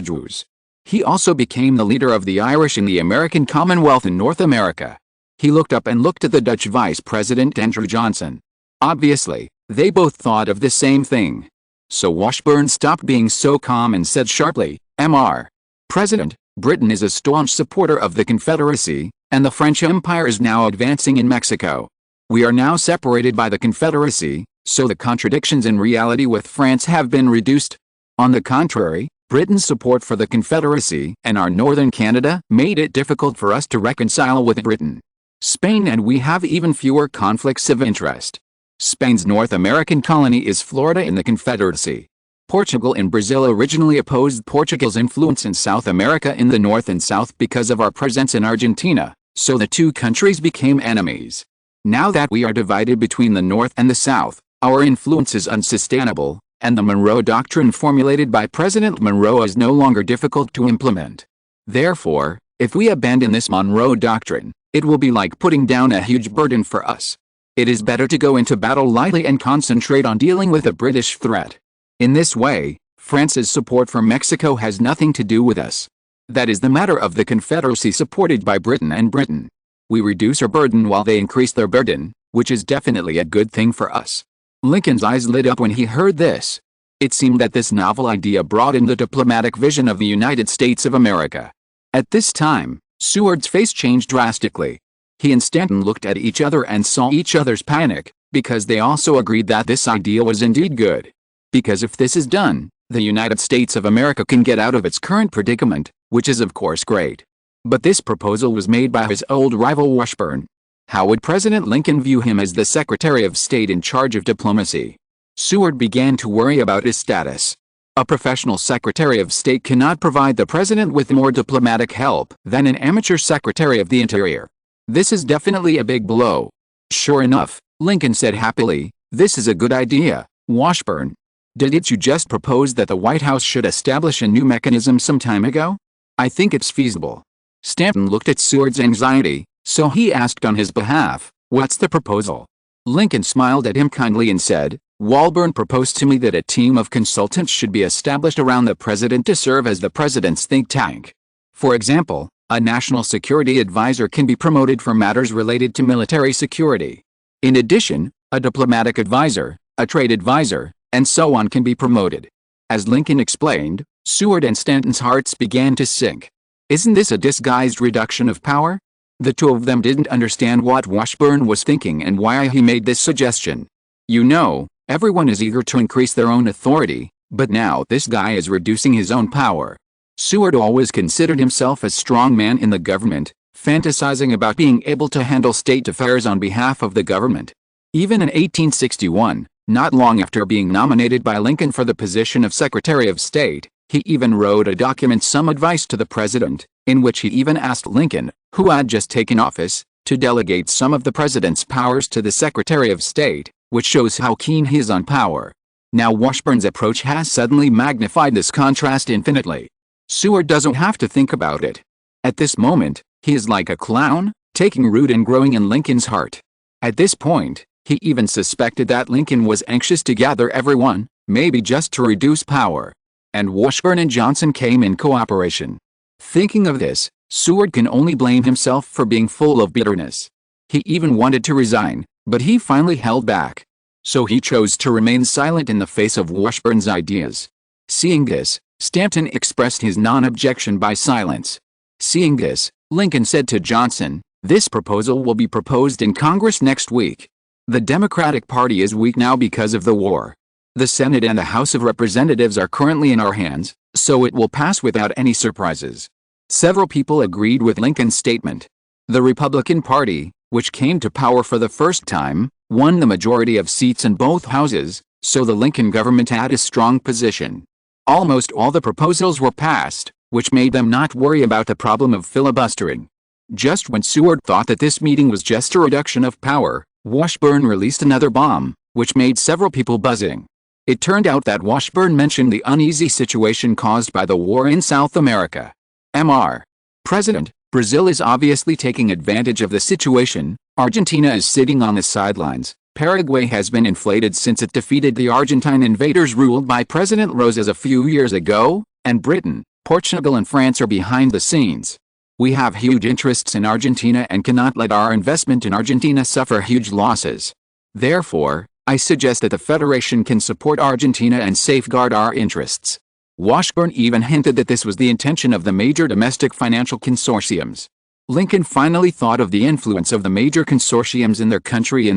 Jews. He also became the leader of the Irish in the American Commonwealth in North America. He looked up and looked at the Dutch Vice President Andrew Johnson. Obviously, they both thought of the same thing. So Washburn stopped being so calm and said sharply, "Mr. President, Britain is a staunch supporter of the Confederacy, and the French Empire is now advancing in Mexico. We are now separated by the Confederacy, so the contradictions in reality with France have been reduced. On the contrary, Britain's support for the Confederacy and our northern Canada made it difficult for us to reconcile with Britain. Spain and we have even fewer conflicts of interest. Spain's North American colony is Florida in the Confederacy. Portugal and Brazil originally opposed Portugal's influence in South America in the north and south because of our presence in Argentina, so the two countries became enemies. Now that we are divided between the north and the south, our influence is unsustainable, and the Monroe Doctrine formulated by President Monroe is no longer difficult to implement. Therefore, if we abandon this Monroe Doctrine, it will be like putting down a huge burden for us. It is better to go into battle lightly and concentrate on dealing with the British threat. In this way, France's support for Mexico has nothing to do with us. That is the matter of the Confederacy supported by Britain and Britain. We reduce our burden while they increase their burden, which is definitely a good thing for us." Lincoln's eyes lit up when he heard this. It seemed that this novel idea broadened the diplomatic vision of the United States of America. At this time, Seward's face changed drastically. He and Stanton looked at each other and saw each other's panic, because they also agreed that this idea was indeed good. Because if this is done, the United States of America can get out of its current predicament, which is of course great. But this proposal was made by his old rival Washburn. How would President Lincoln view him as the Secretary of State in charge of diplomacy? Seward began to worry about his status. A professional Secretary of State cannot provide the President with more diplomatic help than an amateur Secretary of the Interior. This is definitely a big blow. Sure enough, Lincoln said happily, "This is a good idea, Washburn. Didn't you just propose that the White House should establish a new mechanism some time ago? I think it's feasible." Stanton looked at Seward's anxiety, so he asked on his behalf, "What's the proposal?" Lincoln smiled at him kindly and said, "Walburn proposed to me that a team of consultants should be established around the President to serve as the President's think tank. For example, a national security advisor can be promoted for matters related to military security. In addition, a diplomatic advisor, a trade advisor, and so on can be promoted." As Lincoln explained, Seward and Stanton's hearts began to sink. Isn't this a disguised reduction of power? The two of them didn't understand what Washburn was thinking and why he made this suggestion. You know, everyone is eager to increase their own authority, but now this guy is reducing his own power. Seward always considered himself a strong man in the government, fantasizing about being able to handle state affairs on behalf of the government. Even in 1861, not long after being nominated by Lincoln for the position of Secretary of State, he even wrote a document, Some Advice to the President, in which he even asked Lincoln, who had just taken office, to delegate some of the president's powers to the Secretary of State, which shows how keen he is on power. Now Washburn's approach has suddenly magnified this contrast infinitely. Seward doesn't have to think about it. At this moment, he is like a clown, taking root and growing in Lincoln's heart. At this point, he even suspected that Lincoln was anxious to gather everyone, maybe just to reduce power. And Washburn and Johnson came in cooperation. Thinking of this, Seward can only blame himself for being full of bitterness. He even wanted to resign, but he finally held back. So he chose to remain silent in the face of Washburn's ideas. Seeing this, Stanton expressed his non-objection by silence. Seeing this, Lincoln said to Johnson, "This proposal will be proposed in Congress next week. The Democratic Party is weak now because of the war. The Senate and the House of Representatives are currently in our hands, so it will pass without any surprises." Several people agreed with Lincoln's statement. The Republican Party, which came to power for the first time, won the majority of seats in both houses, so the Lincoln government had a strong position. Almost all the proposals were passed, which made them not worry about the problem of filibustering. Just when Seward thought that this meeting was just a reduction of power, Washburn released another bomb, which made several people buzzing. It turned out that Washburn mentioned the uneasy situation caused by the war in South America. Mr. President, Brazil is obviously taking advantage of the situation, Argentina is sitting on the sidelines, Paraguay has been inflated since it defeated the Argentine invaders ruled by President Rosas a few years ago, and Britain, Portugal and France are behind the scenes. We have huge interests in Argentina and cannot let our investment in Argentina suffer huge losses. Therefore, I suggest that the Federation can support Argentina and safeguard our interests. Washburn even hinted that this was the intention of the major domestic financial consortiums. Lincoln finally thought of the influence of the major consortiums in their country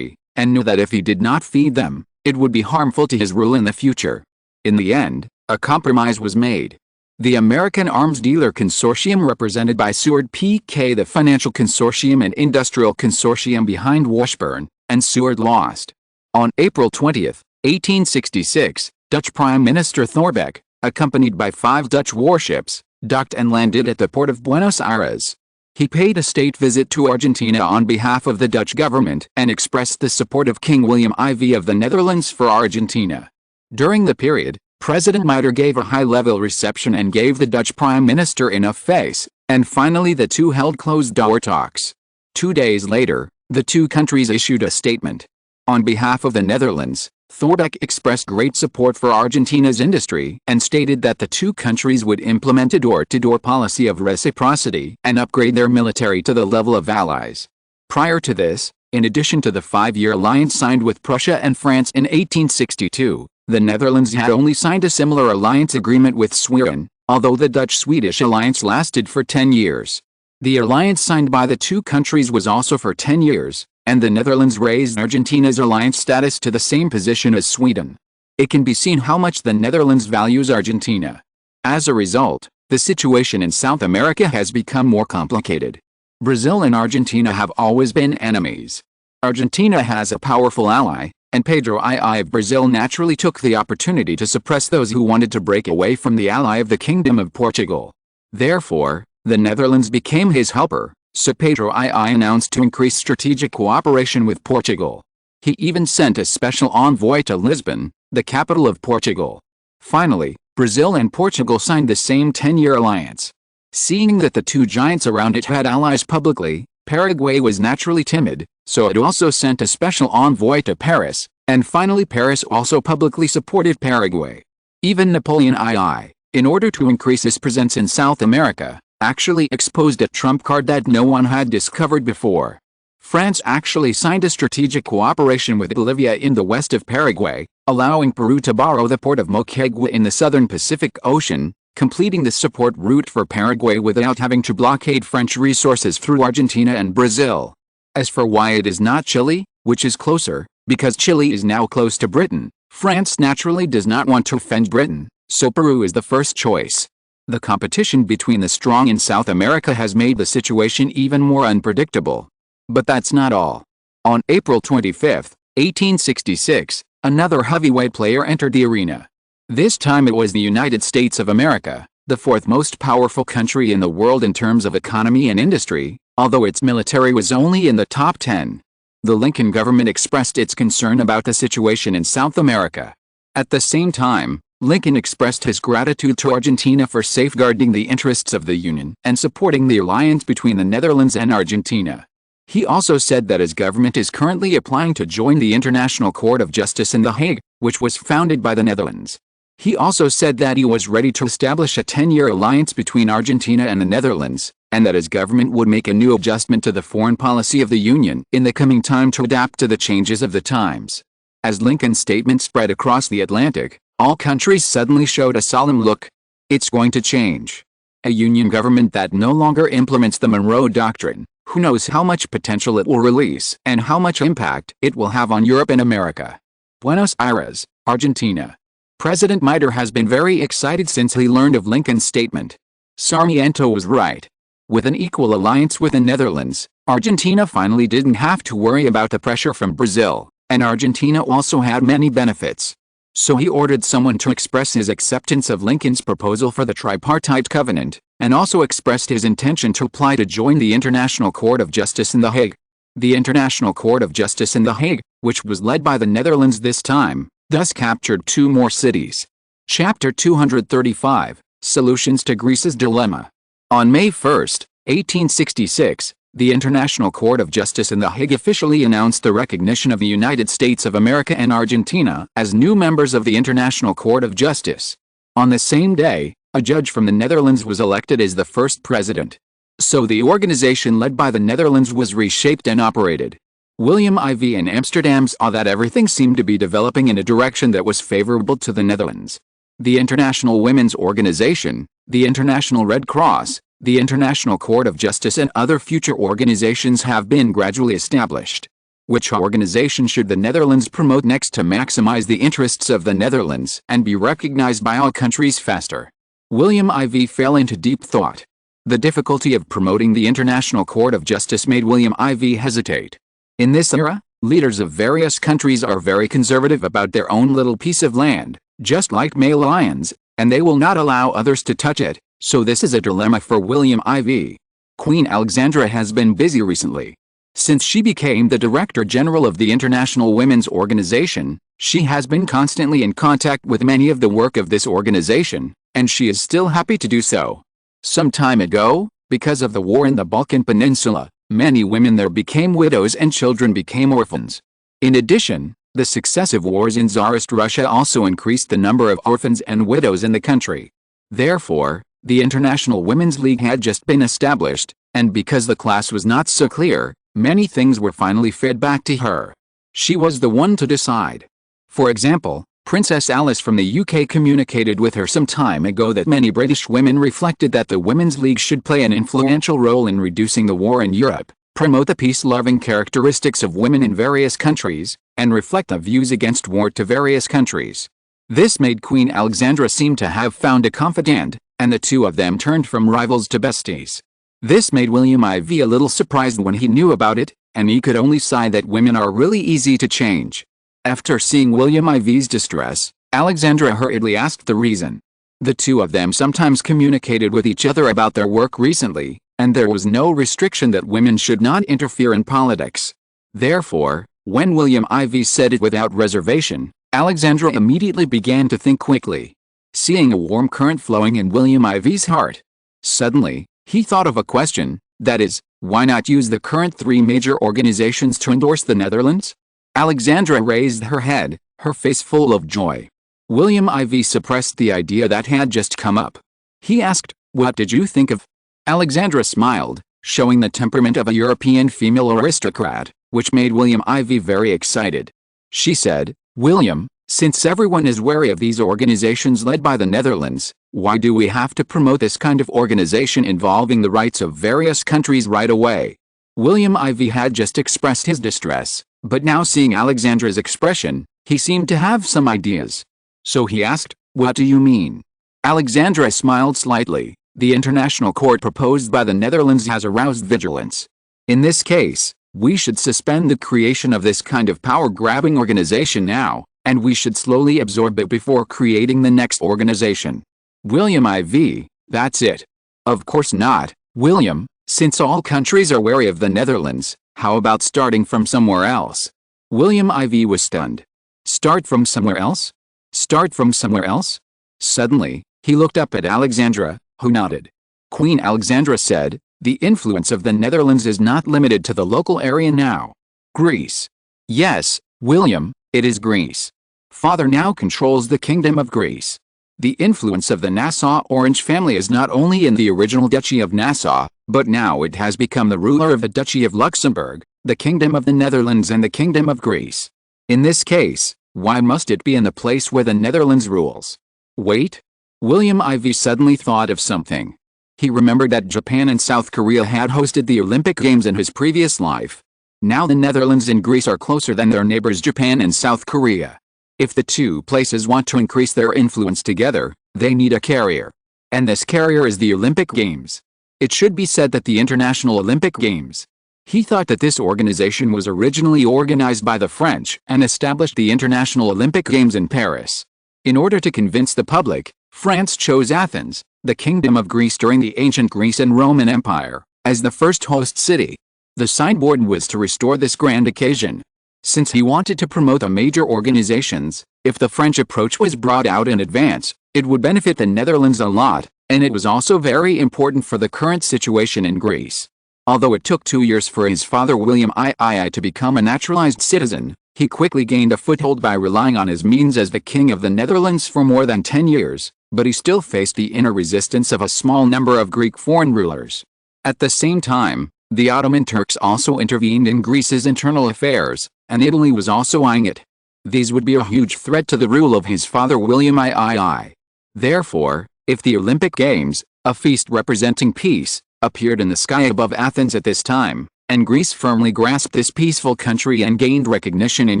and knew that if he did not feed them, it would be harmful to his rule in the future. In the end, a compromise was made. The American Arms Dealer Consortium, represented by Seward P.K., the Financial Consortium and Industrial Consortium behind Washburn, and Seward lost. On April 20, 1866, Dutch Prime Minister Thorbecke, accompanied by 5 Dutch warships, docked and landed at the port of Buenos Aires. He paid a state visit to Argentina on behalf of the Dutch government and expressed the support of King William IV of the Netherlands for Argentina. During the period, President Mitre gave a high-level reception and gave the Dutch Prime Minister enough face, and finally the two held closed-door talks. 2 days later, the two countries issued a statement. On behalf of the Netherlands, Thorbecke expressed great support for Argentina's industry and stated that the two countries would implement a door-to-door policy of reciprocity and upgrade their military to the level of allies. Prior to this, in addition to the 5-year alliance signed with Prussia and France in 1862, the Netherlands had only signed a similar alliance agreement with Sweden, although the Dutch-Swedish alliance lasted for 10 years. The alliance signed by the two countries was also for 10 years, and the Netherlands raised Argentina's alliance status to the same position as Sweden. It can be seen how much the Netherlands values Argentina. As a result, the situation in South America has become more complicated. Brazil and Argentina have always been enemies. Argentina has a powerful ally, and Pedro II of Brazil naturally took the opportunity to suppress those who wanted to break away from the ally of the Kingdom of Portugal. Therefore, the Netherlands became his helper, so Pedro II announced to increase strategic cooperation with Portugal. He even sent a special envoy to Lisbon, the capital of Portugal. Finally, Brazil and Portugal signed the same 10-year alliance. Seeing that the two giants around it had allies publicly, Paraguay was naturally timid, so it also sent a special envoy to Paris, and finally Paris also publicly supported Paraguay. Even Napoleon II, in order to increase his presence in South America, actually exposed a trump card that no one had discovered before. France actually signed a strategic cooperation with Bolivia in the west of Paraguay, allowing Peru to borrow the port of Moquegua in the southern Pacific Ocean, completing the support route for Paraguay without having to blockade French resources through Argentina and Brazil. As for why it is not Chile, which is closer, because Chile is now close to Britain, France naturally does not want to offend Britain, so Peru is the first choice. The competition between the strong in South America has made the situation even more unpredictable. But that's not all. On April 25, 1866, another heavyweight player entered the arena. This time it was the United States of America, the fourth most powerful country in the world in terms of economy and industry, although its military was only in the top 10. The Lincoln government expressed its concern about the situation in South America. At the same time, Lincoln expressed his gratitude to Argentina for safeguarding the interests of the Union and supporting the alliance between the Netherlands and Argentina. He also said that his government is currently applying to join the International Court of Justice in The Hague, which was founded by the Netherlands. He also said that he was ready to establish a 10-year alliance between Argentina and the Netherlands, and that his government would make a new adjustment to the foreign policy of the Union in the coming time to adapt to the changes of the times. As Lincoln's statement spread across the Atlantic, all countries suddenly showed a solemn look. It's going to change. A Union government that no longer implements the Monroe Doctrine, who knows how much potential it will release and how much impact it will have on Europe and America. Buenos Aires, Argentina. President Mitre has been very excited since he learned of Lincoln's statement. Sarmiento was right. With an equal alliance with the Netherlands, Argentina finally didn't have to worry about the pressure from Brazil, and Argentina also had many benefits. So he ordered someone to express his acceptance of Lincoln's proposal for the tripartite covenant, and also expressed his intention to apply to join the International Court of Justice in The Hague. The International Court of Justice in The Hague, which was led by the Netherlands this time, thus captured two more cities. Chapter 235, Solutions to Greece's Dilemma. On May 1, 1866, the International Court of Justice in The Hague officially announced the recognition of the United States of America and Argentina as new members of the International Court of Justice. On the same day, a judge from the Netherlands was elected as the first president. So the organization led by the Netherlands was reshaped and operated. William IV in Amsterdam saw that everything seemed to be developing in a direction that was favorable to the Netherlands. The International Women's Organization, the International Red Cross, the International Court of Justice and other future organizations have been gradually established. Which organization should the Netherlands promote next to maximize the interests of the Netherlands and be recognized by all countries faster? William IV fell into deep thought. The difficulty of promoting the International Court of Justice made William IV hesitate. In this era, leaders of various countries are very conservative about their own little piece of land, just like male lions, and they will not allow others to touch it, so this is a dilemma for William IV. Queen Alexandra has been busy recently. Since she became the Director General of the International Women's Organization, she has been constantly in contact with many of the work of this organization, and she is still happy to do so. Some time ago, because of the war in the Balkan Peninsula, many women there became widows and children became orphans. In addition, the successive wars in Tsarist Russia also increased the number of orphans and widows in the country. Therefore, the International Women's League had just been established, and because the class was not so clear, many things were finally fed back to her. She was the one to decide. For example, Princess Alice from the UK communicated with her some time ago that many British women reflected that the Women's League should play an influential role in reducing the war in Europe, promote the peace-loving characteristics of women in various countries, and reflect the views against war to various countries. This made Queen Alexandra seem to have found a confidant, and the two of them turned from rivals to besties. This made William IV a little surprised when he knew about it, and he could only sigh that women are really easy to change. After seeing William IV's distress, Alexandra hurriedly asked the reason. The two of them sometimes communicated with each other about their work recently, and there was no restriction that women should not interfere in politics. Therefore, when William IV said it without reservation, Alexandra immediately began to think quickly. Seeing a warm current flowing in William IV's heart, suddenly, he thought of a question, that is, why not use the current three major organizations to endorse the Netherlands? Alexandra raised her head, her face full of joy. William IV suppressed the idea that had just come up. He asked, "What did you think of?" Alexandra smiled, showing the temperament of a European female aristocrat, which made William IV very excited. She said, "William, Since everyone is wary of these organizations led by the Netherlands, why do we have to promote this kind of organization involving the rights of various countries right away? William IV had just expressed his distress, but now seeing Alexandra's expression, he seemed to have some ideas. So he asked, "What do you mean?" Alexandra smiled slightly. "The international court proposed by the Netherlands has aroused vigilance. In this case, we should suspend the creation of this kind of power-grabbing organization now, and we should slowly absorb it before creating the next organization." William IV, "That's it." "Of course not, William, since all countries are wary of the Netherlands, how about starting from somewhere else?" William IV was stunned. "Start from somewhere else? Start from somewhere else?" Suddenly, he looked up at Alexandra, who nodded. Queen Alexandra said, "The influence of the Netherlands is not limited to the local area now. Greece." "Yes, William, it is Greece. Father now controls the Kingdom of Greece. The influence of the Nassau-Orange family is not only in the original Duchy of Nassau, but now it has become the ruler of the Duchy of Luxembourg, the Kingdom of the Netherlands and the Kingdom of Greece. In this case, why must it be in the place where the Netherlands rules?" Wait. William IV suddenly thought of something. He remembered that Japan and South Korea had hosted the Olympic Games in his previous life. Now the Netherlands and Greece are closer than their neighbors Japan and South Korea. If the two places want to increase their influence together, they need a carrier. And this carrier is the Olympic Games. It should be said that the International Olympic Games. He thought that this organization was originally organized by the French and established the International Olympic Games in Paris. In order to convince the public, France chose Athens, the Kingdom of Greece during the ancient Greece and Roman Empire, as the first host city. The sideboard was to restore this grand occasion. Since he wanted to promote the major organizations, if the French approach was brought out in advance, it would benefit the Netherlands a lot, and it was also very important for the current situation in Greece. Although it took 2 years for his father William II to become a naturalized citizen, he quickly gained a foothold by relying on his means as the King of the Netherlands for more than 10 years, but he still faced the inner resistance of a small number of Greek foreign rulers. At the same time, the Ottoman Turks also intervened in Greece's internal affairs, and Italy was also eyeing it. These would be a huge threat to the rule of his father William II. Therefore, if the Olympic Games, a feast representing peace, appeared in the sky above Athens at this time, and Greece firmly grasped this peaceful country and gained recognition in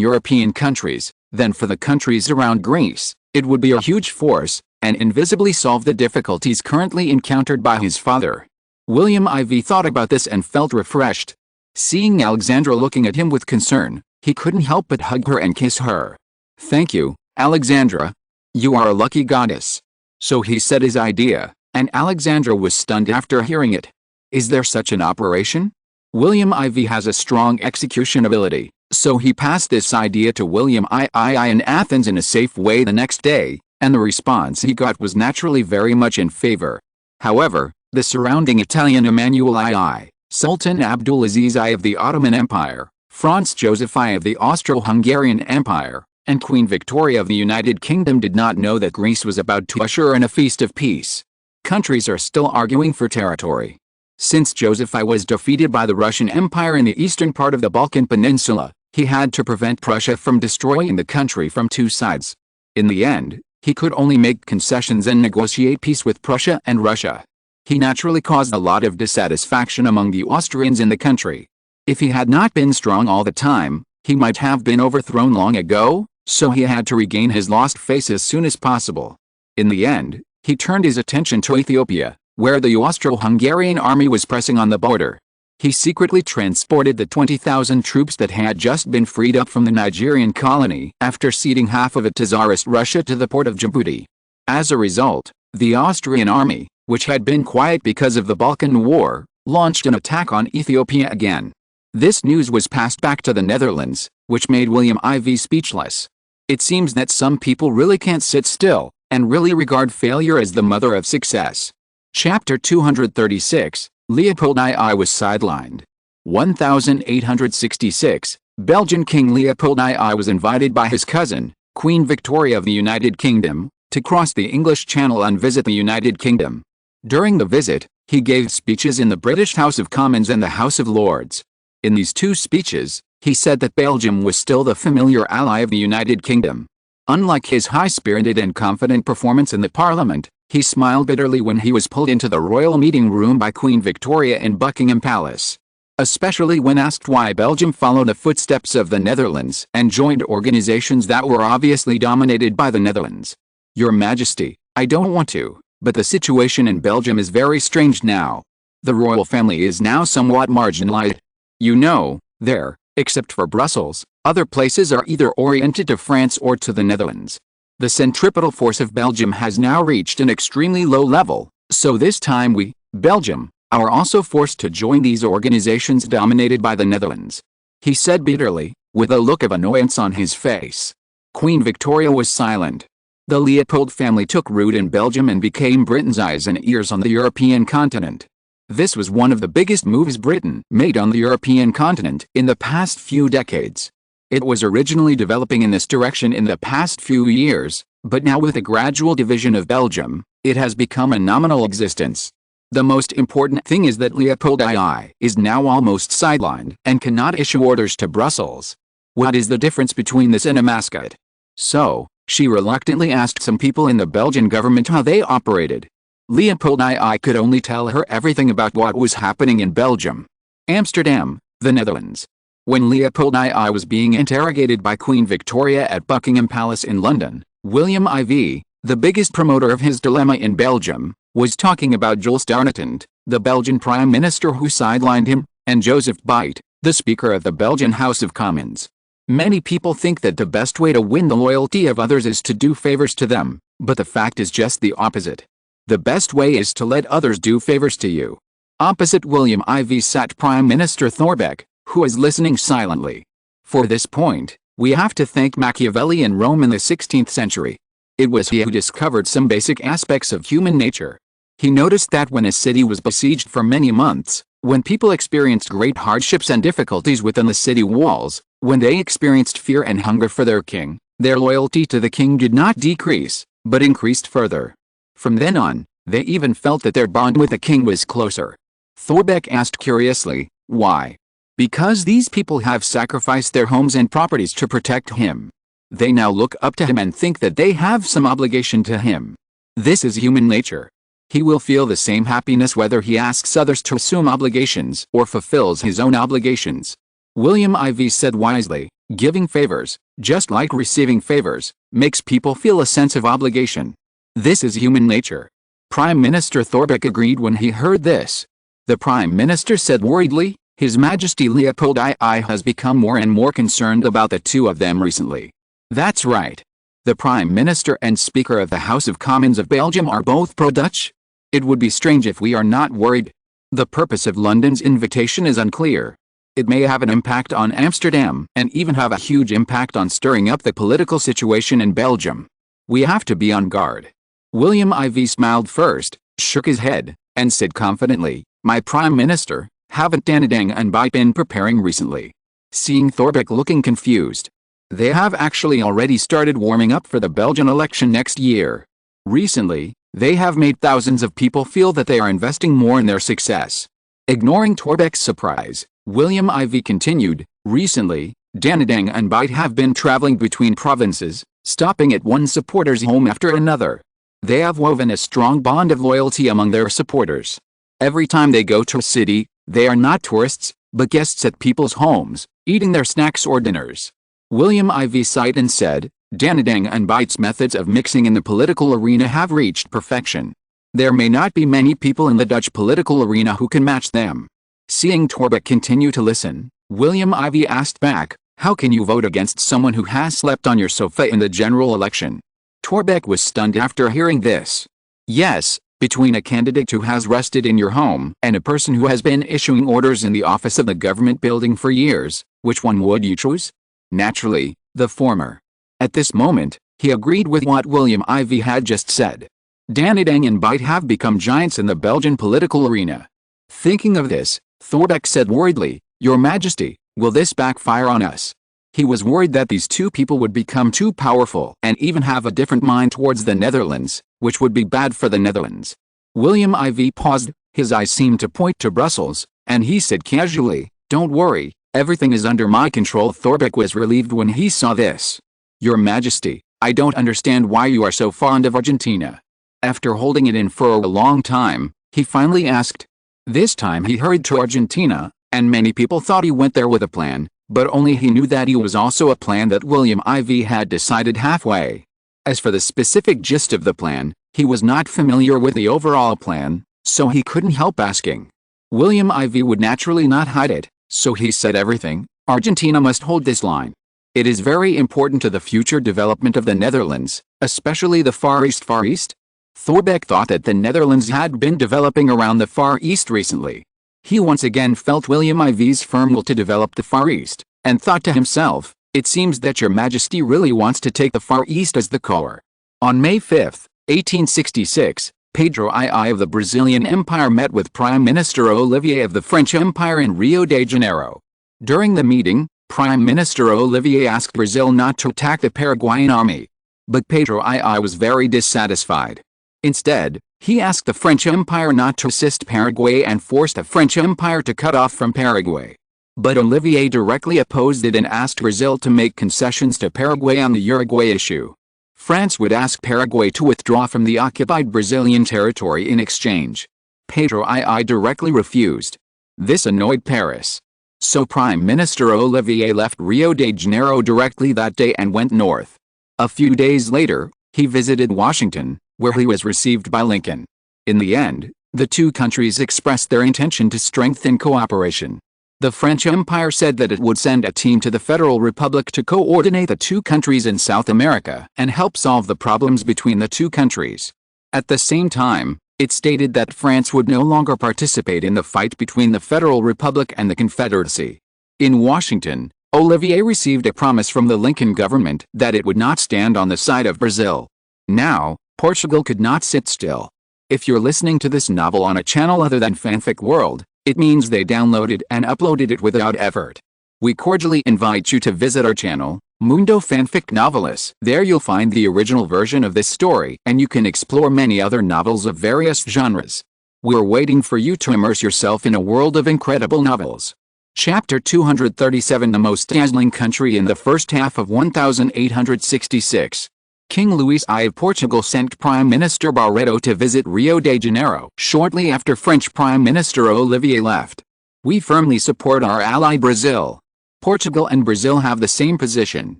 European countries, then for the countries around Greece, it would be a huge force, and invisibly solve the difficulties currently encountered by his father. William IV thought about this and felt refreshed. Seeing Alexandra looking at him with concern, he couldn't help but hug her and kiss her. "Thank you, Alexandra. You are a lucky goddess." So he said his idea, and Alexandra was stunned after hearing it. Is there such an operation? William IV has a strong execution ability, so he passed this idea to William II in Athens in a safe way the next day, and the response he got was naturally very much in favor. However, the surrounding Italian Emmanuel II, Sultan Abdulaziz I of the Ottoman Empire, Franz Joseph I of the Austro-Hungarian Empire, and Queen Victoria of the United Kingdom did not know that Greece was about to usher in a feast of peace. Countries are still arguing for territory. Since Joseph I was defeated by the Russian Empire in the eastern part of the Balkan Peninsula, he had to prevent Prussia from destroying the country from two sides. In the end, he could only make concessions and negotiate peace with Prussia and Russia. He naturally caused a lot of dissatisfaction among the Austrians in the country. If he had not been strong all the time, he might have been overthrown long ago, so he had to regain his lost face as soon as possible. In the end, he turned his attention to Ethiopia, where the Austro-Hungarian army was pressing on the border. He secretly transported the 20,000 troops that had just been freed up from the Nigerian colony after ceding half of it to Tsarist Russia to the port of Djibouti. As a result, the Austrian army, which had been quiet because of the Balkan War, launched an attack on Ethiopia again. This news was passed back to the Netherlands, which made William IV speechless. It seems that some people really can't sit still, and really regard failure as the mother of success. Chapter 236, Leopold II was sidelined. 1866, Belgian King Leopold II was invited by his cousin, Queen Victoria of the United Kingdom, to cross the English Channel and visit the United Kingdom. During the visit, he gave speeches in the British House of Commons and the House of Lords. In these two speeches, he said that Belgium was still the familiar ally of the United Kingdom. Unlike his high-spirited and confident performance in the Parliament, he smiled bitterly when he was pulled into the royal meeting room by Queen Victoria in Buckingham Palace. Especially when asked why Belgium followed the footsteps of the Netherlands and joined organizations that were obviously dominated by the Netherlands. Your Majesty, I don't want to, but the situation in Belgium is very strange now. The royal family is now somewhat marginalized. You know, there, except for Brussels, other places are either oriented to France or to the Netherlands. The centripetal force of Belgium has now reached an extremely low level, so this time we, Belgium, are also forced to join these organizations dominated by the Netherlands. He said bitterly, with a look of annoyance on his face. Queen Victoria was silent. The Leopold family took root in Belgium and became Britain's eyes and ears on the European continent. This was one of the biggest moves Britain made on the European continent in the past few decades. It was originally developing in this direction in the past few years, but now with a gradual division of Belgium, it has become a nominal existence. The most important thing is that Leopold II is now almost sidelined and cannot issue orders to Brussels. What is the difference between this and a mascot? So, she reluctantly asked some people in the Belgian government how they operated. Leopold II could only tell her everything about what was happening in Belgium. Amsterdam, the Netherlands. When Leopold II was being interrogated by Queen Victoria at Buckingham Palace in London, William IV, the biggest promoter of his dilemma in Belgium, was talking about Jules Darnetant, the Belgian Prime Minister who sidelined him, and Joseph Beit, the Speaker of the Belgian House of Commons. Many people think that the best way to win the loyalty of others is to do favors to them, but the fact is just the opposite. The best way is to let others do favors to you. Opposite William IV sat Prime Minister Thorbecke, who is listening silently. For this point, we have to thank Machiavelli in Rome in the 16th century. It was he who discovered some basic aspects of human nature. He noticed that when a city was besieged for many months, when people experienced great hardships and difficulties within the city walls, when they experienced fear and hunger for their king, their loyalty to the king did not decrease, but increased further. From then on, they even felt that their bond with the king was closer. Thorbecke asked curiously, why? Because these people have sacrificed their homes and properties to protect him. They now look up to him and think that they have some obligation to him. This is human nature. He will feel the same happiness whether he asks others to assume obligations or fulfills his own obligations. William IV said wisely, giving favors, just like receiving favors, makes people feel a sense of obligation. This is human nature. Prime Minister Thorbecke agreed when he heard this. The Prime Minister said worriedly, His Majesty Leopold II has become more and more concerned about the two of them recently. That's right. The Prime Minister and Speaker of the House of Commons of Belgium are both pro-Dutch. It would be strange if we are not worried. The purpose of London's invitation is unclear. It may have an impact on Amsterdam and even have a huge impact on stirring up the political situation in Belgium. We have to be on guard. William IV smiled first, shook his head, and said confidently, My Prime Minister, haven't Danedang and Beit been preparing recently? Seeing Thorbecke looking confused. They have actually already started warming up for the Belgian election next year. Recently, they have made thousands of people feel that they are investing more in their success. Ignoring Thorbecke's surprise, William IV continued, Recently, Danedang and Beit have been traveling between provinces, stopping at one supporter's home after another. They have woven a strong bond of loyalty among their supporters. Every time they go to a city, they are not tourists, but guests at people's homes, eating their snacks or dinners. William IV sighed and said, Danedang and Beit's methods of mixing in the political arena have reached perfection. There may not be many people in the Dutch political arena who can match them. Seeing Thorbecke continue to listen, William IV asked back, How can you vote against someone who has slept on your sofa in the general election? Thorbecke was stunned after hearing this. Yes, between a candidate who has rested in your home and a person who has been issuing orders in the office of the government building for years, which one would you choose? Naturally, the former. At this moment, he agreed with what William IV had just said. Danedang and Beit have become giants in the Belgian political arena. Thinking of this, Thorbecke said worriedly, Your Majesty, will this backfire on us? He was worried that these two people would become too powerful and even have a different mind towards the Netherlands, which would be bad for the Netherlands. William IV paused, his eyes seemed to point to Brussels, and he said casually, Don't worry, everything is under my control. Thorbecke was relieved when he saw this. Your Majesty, I don't understand why you are so fond of Argentina." After holding it in for a long time, he finally asked. This time he hurried to Argentina, and many people thought he went there with a plan, but only he knew that it was also a plan that William IV had decided halfway. As for the specific gist of the plan, he was not familiar with the overall plan, so he couldn't help asking. William IV would naturally not hide it, so he said everything. Argentina must hold this line. It is very important to the future development of the Netherlands, especially the Far East. Thorbecke thought that the Netherlands had been developing around the Far East recently. He once again felt William IV's firm will to develop the Far East, and thought to himself, "It seems that your Majesty really wants to take the Far East as the core." On May 5, 1866, Pedro II of the Brazilian Empire met with Prime Minister Olivier of the French Empire in Rio de Janeiro. During the meeting, Prime Minister Olivier asked Brazil not to attack the Paraguayan army. But Pedro II was very dissatisfied. Instead, he asked the French Empire not to assist Paraguay and forced the French Empire to cut off from Paraguay. But Olivier directly opposed it and asked Brazil to make concessions to Paraguay on the Uruguay issue. France would ask Paraguay to withdraw from the occupied Brazilian territory in exchange. Pedro II directly refused. This annoyed Paris. So Prime Minister Olivier left Rio de Janeiro directly that day and went north. A few days later, he visited Washington, where he was received by Lincoln. In the end, the two countries expressed their intention to strengthen cooperation. The French Empire said that it would send a team to the Federal Republic to coordinate the two countries in South America and help solve the problems between the two countries. At the same time, it stated that France would no longer participate in the fight between the Federal Republic and the Confederacy. In Washington, Olivier received a promise from the Lincoln government that it would not stand on the side of Brazil. Now, Portugal could not sit still. If you're listening to this novel on a channel other than Fanfic World, it means they downloaded and uploaded it without effort. We cordially invite you to visit our channel, Mundo Fanfic Novelis. There you'll find the original version of this story and you can explore many other novels of various genres. We're waiting for you to immerse yourself in a world of incredible novels. Chapter 237, the most dazzling country in the first half of 1866. King Louis I of Portugal sent Prime Minister Barreto to visit Rio de Janeiro shortly after French Prime Minister Olivier left. "We firmly support our ally Brazil. Portugal and Brazil have the same position.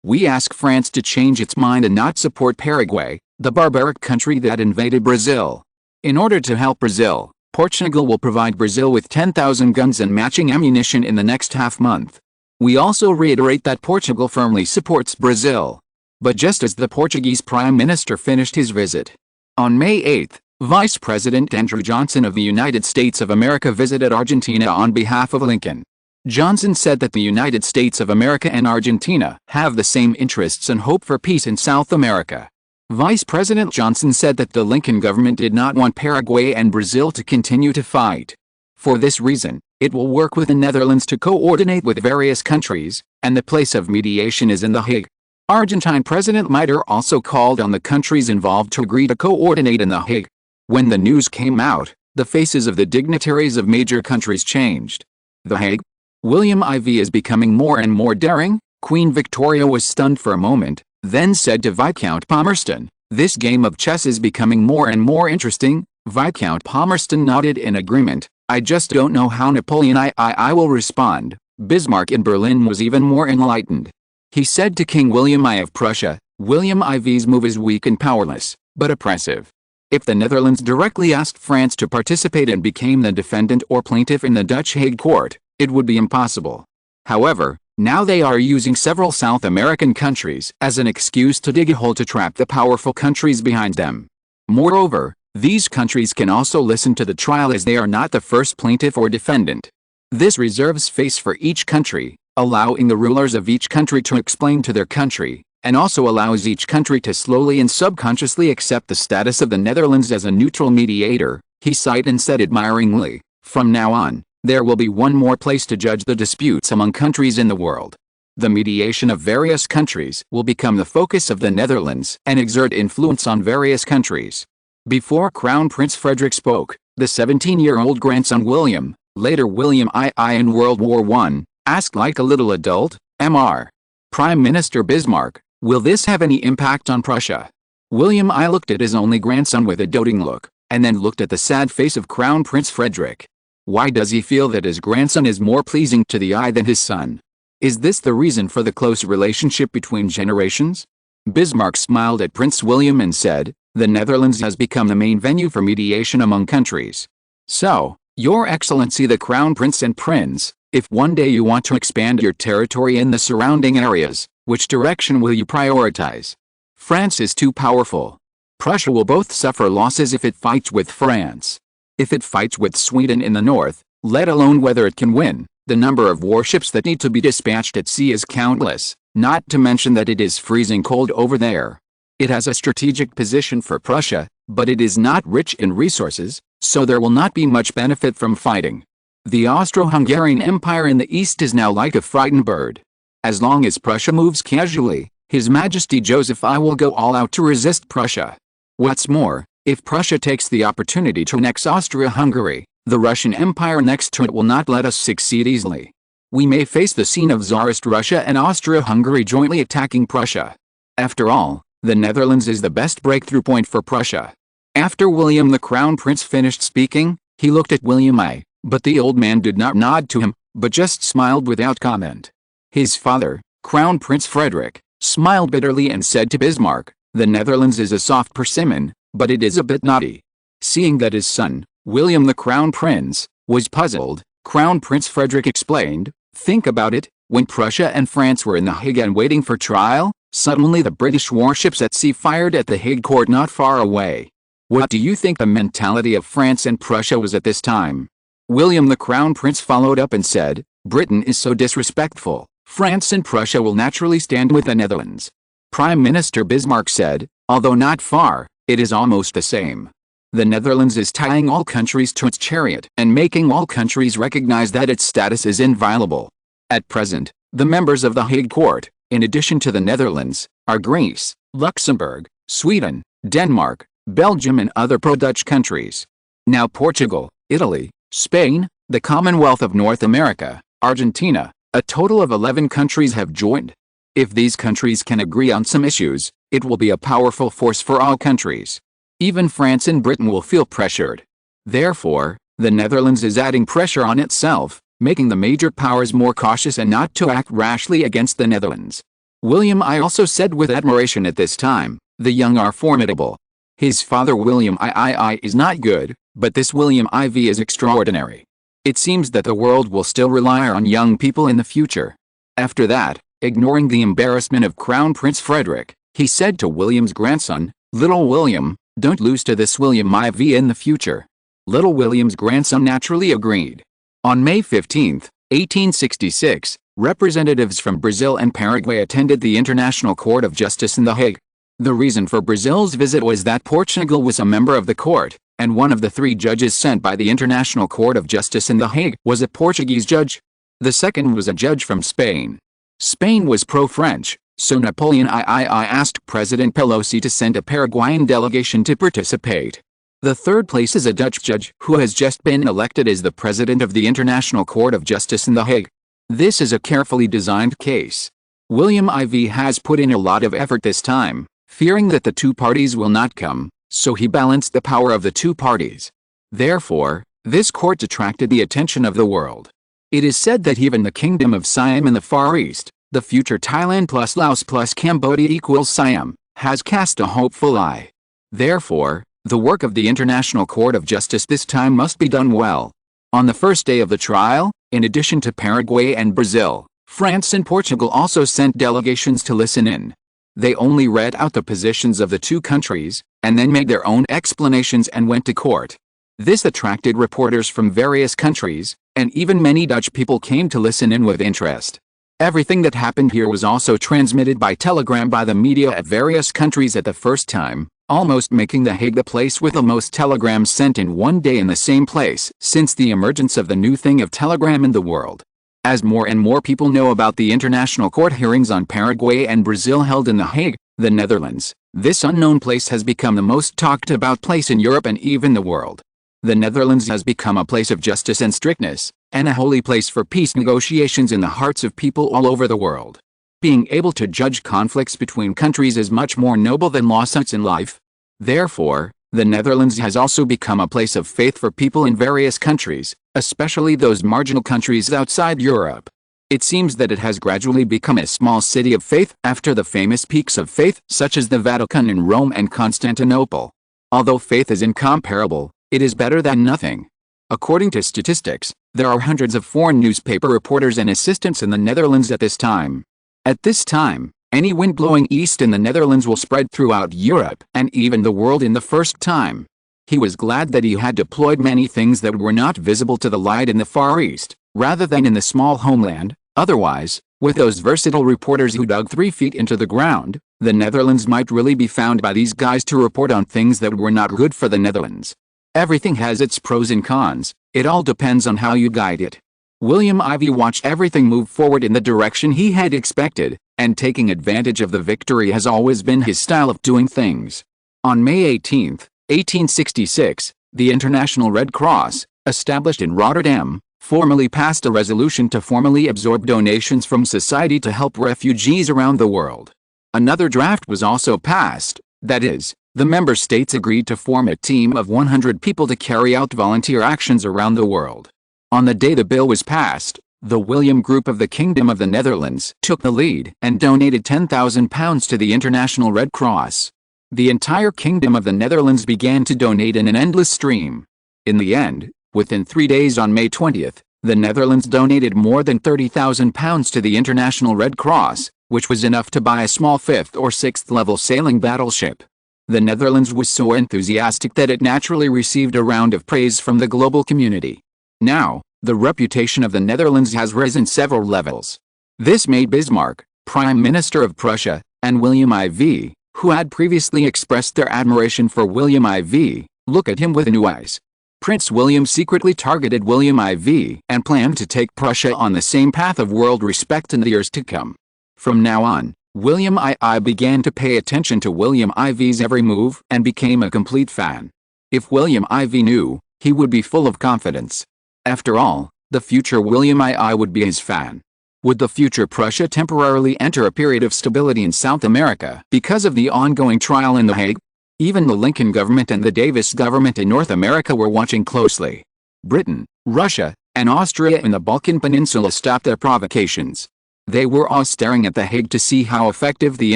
We ask France to change its mind and not support Paraguay, the barbaric country that invaded Brazil. In order to help Brazil, Portugal will provide Brazil with 10,000 guns and matching ammunition in the next half-month. We also reiterate that Portugal firmly supports Brazil." But just as the Portuguese Prime Minister finished his visit, on May 8, Vice President Andrew Johnson of the United States of America visited Argentina on behalf of Lincoln. Johnson said that the United States of America and Argentina have the same interests and hope for peace in South America. Vice President Johnson said that the Lincoln government did not want Paraguay and Brazil to continue to fight. For this reason, it will work with the Netherlands to coordinate with various countries, and the place of mediation is in The Hague. Argentine President Mitre also called on the countries involved to agree to coordinate in The Hague. When the news came out, the faces of the dignitaries of major countries changed. The Hague? William IV is becoming more and more daring. Queen Victoria was stunned for a moment, then said to Viscount Palmerston, "This game of chess is becoming more and more interesting." Viscount Palmerston nodded in agreement. "I just don't know how Napoleon I will respond." Bismarck in Berlin was even more enlightened. He said to King William I of Prussia, "William IV's move is weak and powerless, but oppressive." If the Netherlands directly asked France to participate and became the defendant or plaintiff in the Dutch Hague Court, it would be impossible. However, now they are using several South American countries as an excuse to dig a hole to trap the powerful countries behind them. Moreover, these countries can also listen to the trial as they are not the first plaintiff or defendant. This reserves space for each country, allowing the rulers of each country to explain to their country, and also allows each country to slowly and subconsciously accept the status of the Netherlands as a neutral mediator. He sighed and said admiringly, "From now on, there will be one more place to judge the disputes among countries in the world. The mediation of various countries will become the focus of the Netherlands and exert influence on various countries." Before Crown Prince Frederick spoke, the 17-year-old grandson William, later William II in World War I, asked like a little adult, "Mr. Prime Minister Bismarck, Will this have any impact on Prussia? William I looked at his only grandson with a doting look, and then looked at the sad face of Crown Prince Frederick. Why does he feel that his grandson is more pleasing to the eye than his son? Is this the reason for the close relationship between generations? Bismarck smiled at Prince William and said, "The Netherlands has become the main venue for mediation among countries. So, Your Excellency the Crown Prince and Prince, if one day you want to expand your territory in the surrounding areas, which direction will you prioritize? France is too powerful. Prussia will both suffer losses if it fights with France. If it fights with Sweden in the north, let alone whether it can win, the number of warships that need to be dispatched at sea is countless, not to mention that it is freezing cold over there. It has a strategic position for Prussia, but it is not rich in resources, so there will not be much benefit from fighting. The Austro-Hungarian Empire in the east is now like a frightened bird. As long as Prussia moves casually, His Majesty Joseph I will go all out to resist Prussia. What's more, if Prussia takes the opportunity to annex Austria-Hungary, the Russian Empire next to it will not let us succeed easily. We may face the scene of Tsarist Russia and Austria-Hungary jointly attacking Prussia. After all, the Netherlands is the best breakthrough point for Prussia." After William the Crown Prince finished speaking, he looked at William I, but the old man did not nod to him, but just smiled without comment. His father, Crown Prince Frederick, smiled bitterly and said to Bismarck, "The Netherlands is a soft persimmon, but it is a bit naughty." Seeing that his son, William the Crown Prince, was puzzled, Crown Prince Frederick explained, "Think about it, when Prussia and France were in The Hague and waiting for trial, suddenly the British warships at sea fired at the Hague court not far away. What do you think the mentality of France and Prussia was at this time?" William the Crown Prince followed up and said, "Britain is so disrespectful, France and Prussia will naturally stand with the Netherlands." Prime Minister Bismarck said, "Although not far, it is almost the same. The Netherlands is tying all countries to its chariot and making all countries recognize that its status is inviolable. At present, the members of the Hague Court, in addition to the Netherlands, are Greece, Luxembourg, Sweden, Denmark, Belgium and other pro-Dutch countries. Now Portugal, Italy, Spain, the Commonwealth of North America, Argentina, a total of 11 countries have joined. If these countries can agree on some issues, it will be a powerful force for all countries. Even France and Britain will feel pressured. Therefore, the Netherlands is adding pressure on itself, making the major powers more cautious and not to act rashly against the Netherlands." William I also said with admiration at this time, "The young are formidable." His father William III is not good, but this William IV is extraordinary. It seems that the world will still rely on young people in the future. After that, ignoring the embarrassment of Crown Prince Frederick, he said to William's grandson, "Little William, don't lose to this William IV in the future." Little William's grandson naturally agreed. On May 15, 1866, representatives from Brazil and Paraguay attended the International Court of Justice in The Hague. The reason for Brazil's visit was that Portugal was a member of the court, and one of the 3 judges sent by the International Court of Justice in The Hague was a Portuguese judge. The second was a judge from Spain. Spain was pro-French, so Napoleon III asked President Pelosi to send a Paraguayan delegation to participate. The third place is a Dutch judge who has just been elected as the president of the International Court of Justice in The Hague. This is a carefully designed case. William IV has put in a lot of effort this time, fearing that the 2 parties will not come, so he balanced the power of the 2 parties. Therefore, this court attracted the attention of the world. It is said that even the Kingdom of Siam in the Far East, the future Thailand plus Laos plus Cambodia equals Siam, has cast a hopeful eye. Therefore, the work of the International Court of Justice this time must be done well. On the first day of the trial, in addition to Paraguay and Brazil, France and Portugal also sent delegations to listen in. They only read out the positions of the 2 countries, and then made their own explanations and went to court. This attracted reporters from various countries, and even many Dutch people came to listen in with interest. Everything that happened here was also transmitted by telegram by the media at various countries at the first time, almost making The Hague the place with the most telegrams sent in one day in the same place since the emergence of the new thing of telegram in the world. As more and more people know about the international court hearings on Paraguay and Brazil held in The Hague, the Netherlands, this unknown place has become the most talked about place in Europe and even the world. The Netherlands has become a place of justice and strictness, and a holy place for peace negotiations in the hearts of people all over the world. Being able to judge conflicts between countries is much more noble than lawsuits in life. Therefore, the Netherlands has also become a place of faith for people in various countries, especially those marginal countries outside Europe. It seems that it has gradually become a small city of faith after the famous peaks of faith such as the Vatican in Rome and Constantinople. Although faith is incomparable, it is better than nothing. According to statistics, there are hundreds of foreign newspaper reporters and assistants in the Netherlands at this time. At this time, any wind blowing east in the Netherlands will spread throughout Europe and even the world in the first time. He was glad that he had deployed many things that were not visible to the light in the Far East, rather than in the small homeland. Otherwise, with those versatile reporters who dug 3 feet into the ground, the Netherlands might really be found by these guys to report on things that were not good for the Netherlands. Everything has its pros and cons, it all depends on how you guide it. William Ivey watched everything move forward in the direction he had expected, and taking advantage of the victory has always been his style of doing things. On May 18, 1866, the International Red Cross, established in Rotterdam, formally passed a resolution to formally absorb donations from society to help refugees around the world. Another draft was also passed, that is, the member states agreed to form a team of 100 people to carry out volunteer actions around the world. On the day the bill was passed, the William Group of the Kingdom of the Netherlands took the lead and donated £10,000 to the International Red Cross. The entire Kingdom of the Netherlands began to donate in an endless stream. In the end, within 3 days on May 20th, the Netherlands donated more than £30,000 to the International Red Cross, which was enough to buy a small 5th or 6th level sailing battleship. The Netherlands was so enthusiastic that it naturally received a round of praise from the global community. Now, the reputation of the Netherlands has risen several levels. This made Bismarck, Prime Minister of Prussia, and William Ivey, who had previously expressed their admiration for William Ivey, look at him with new eyes. Prince William secretly targeted William Ivey and planned to take Prussia on the same path of world respect in the years to come. From now on, William I began to pay attention to William Ivey's every move and became a complete fan. If William Ivey knew, he would be full of confidence. After all, the future William I would be his fan. Would the future Prussia temporarily enter a period of stability in South America because of the ongoing trial in The Hague? Even the Lincoln government and the Davis government in North America were watching closely. Britain, Russia, and Austria in the Balkan Peninsula stopped their provocations. They were all staring at The Hague to see how effective the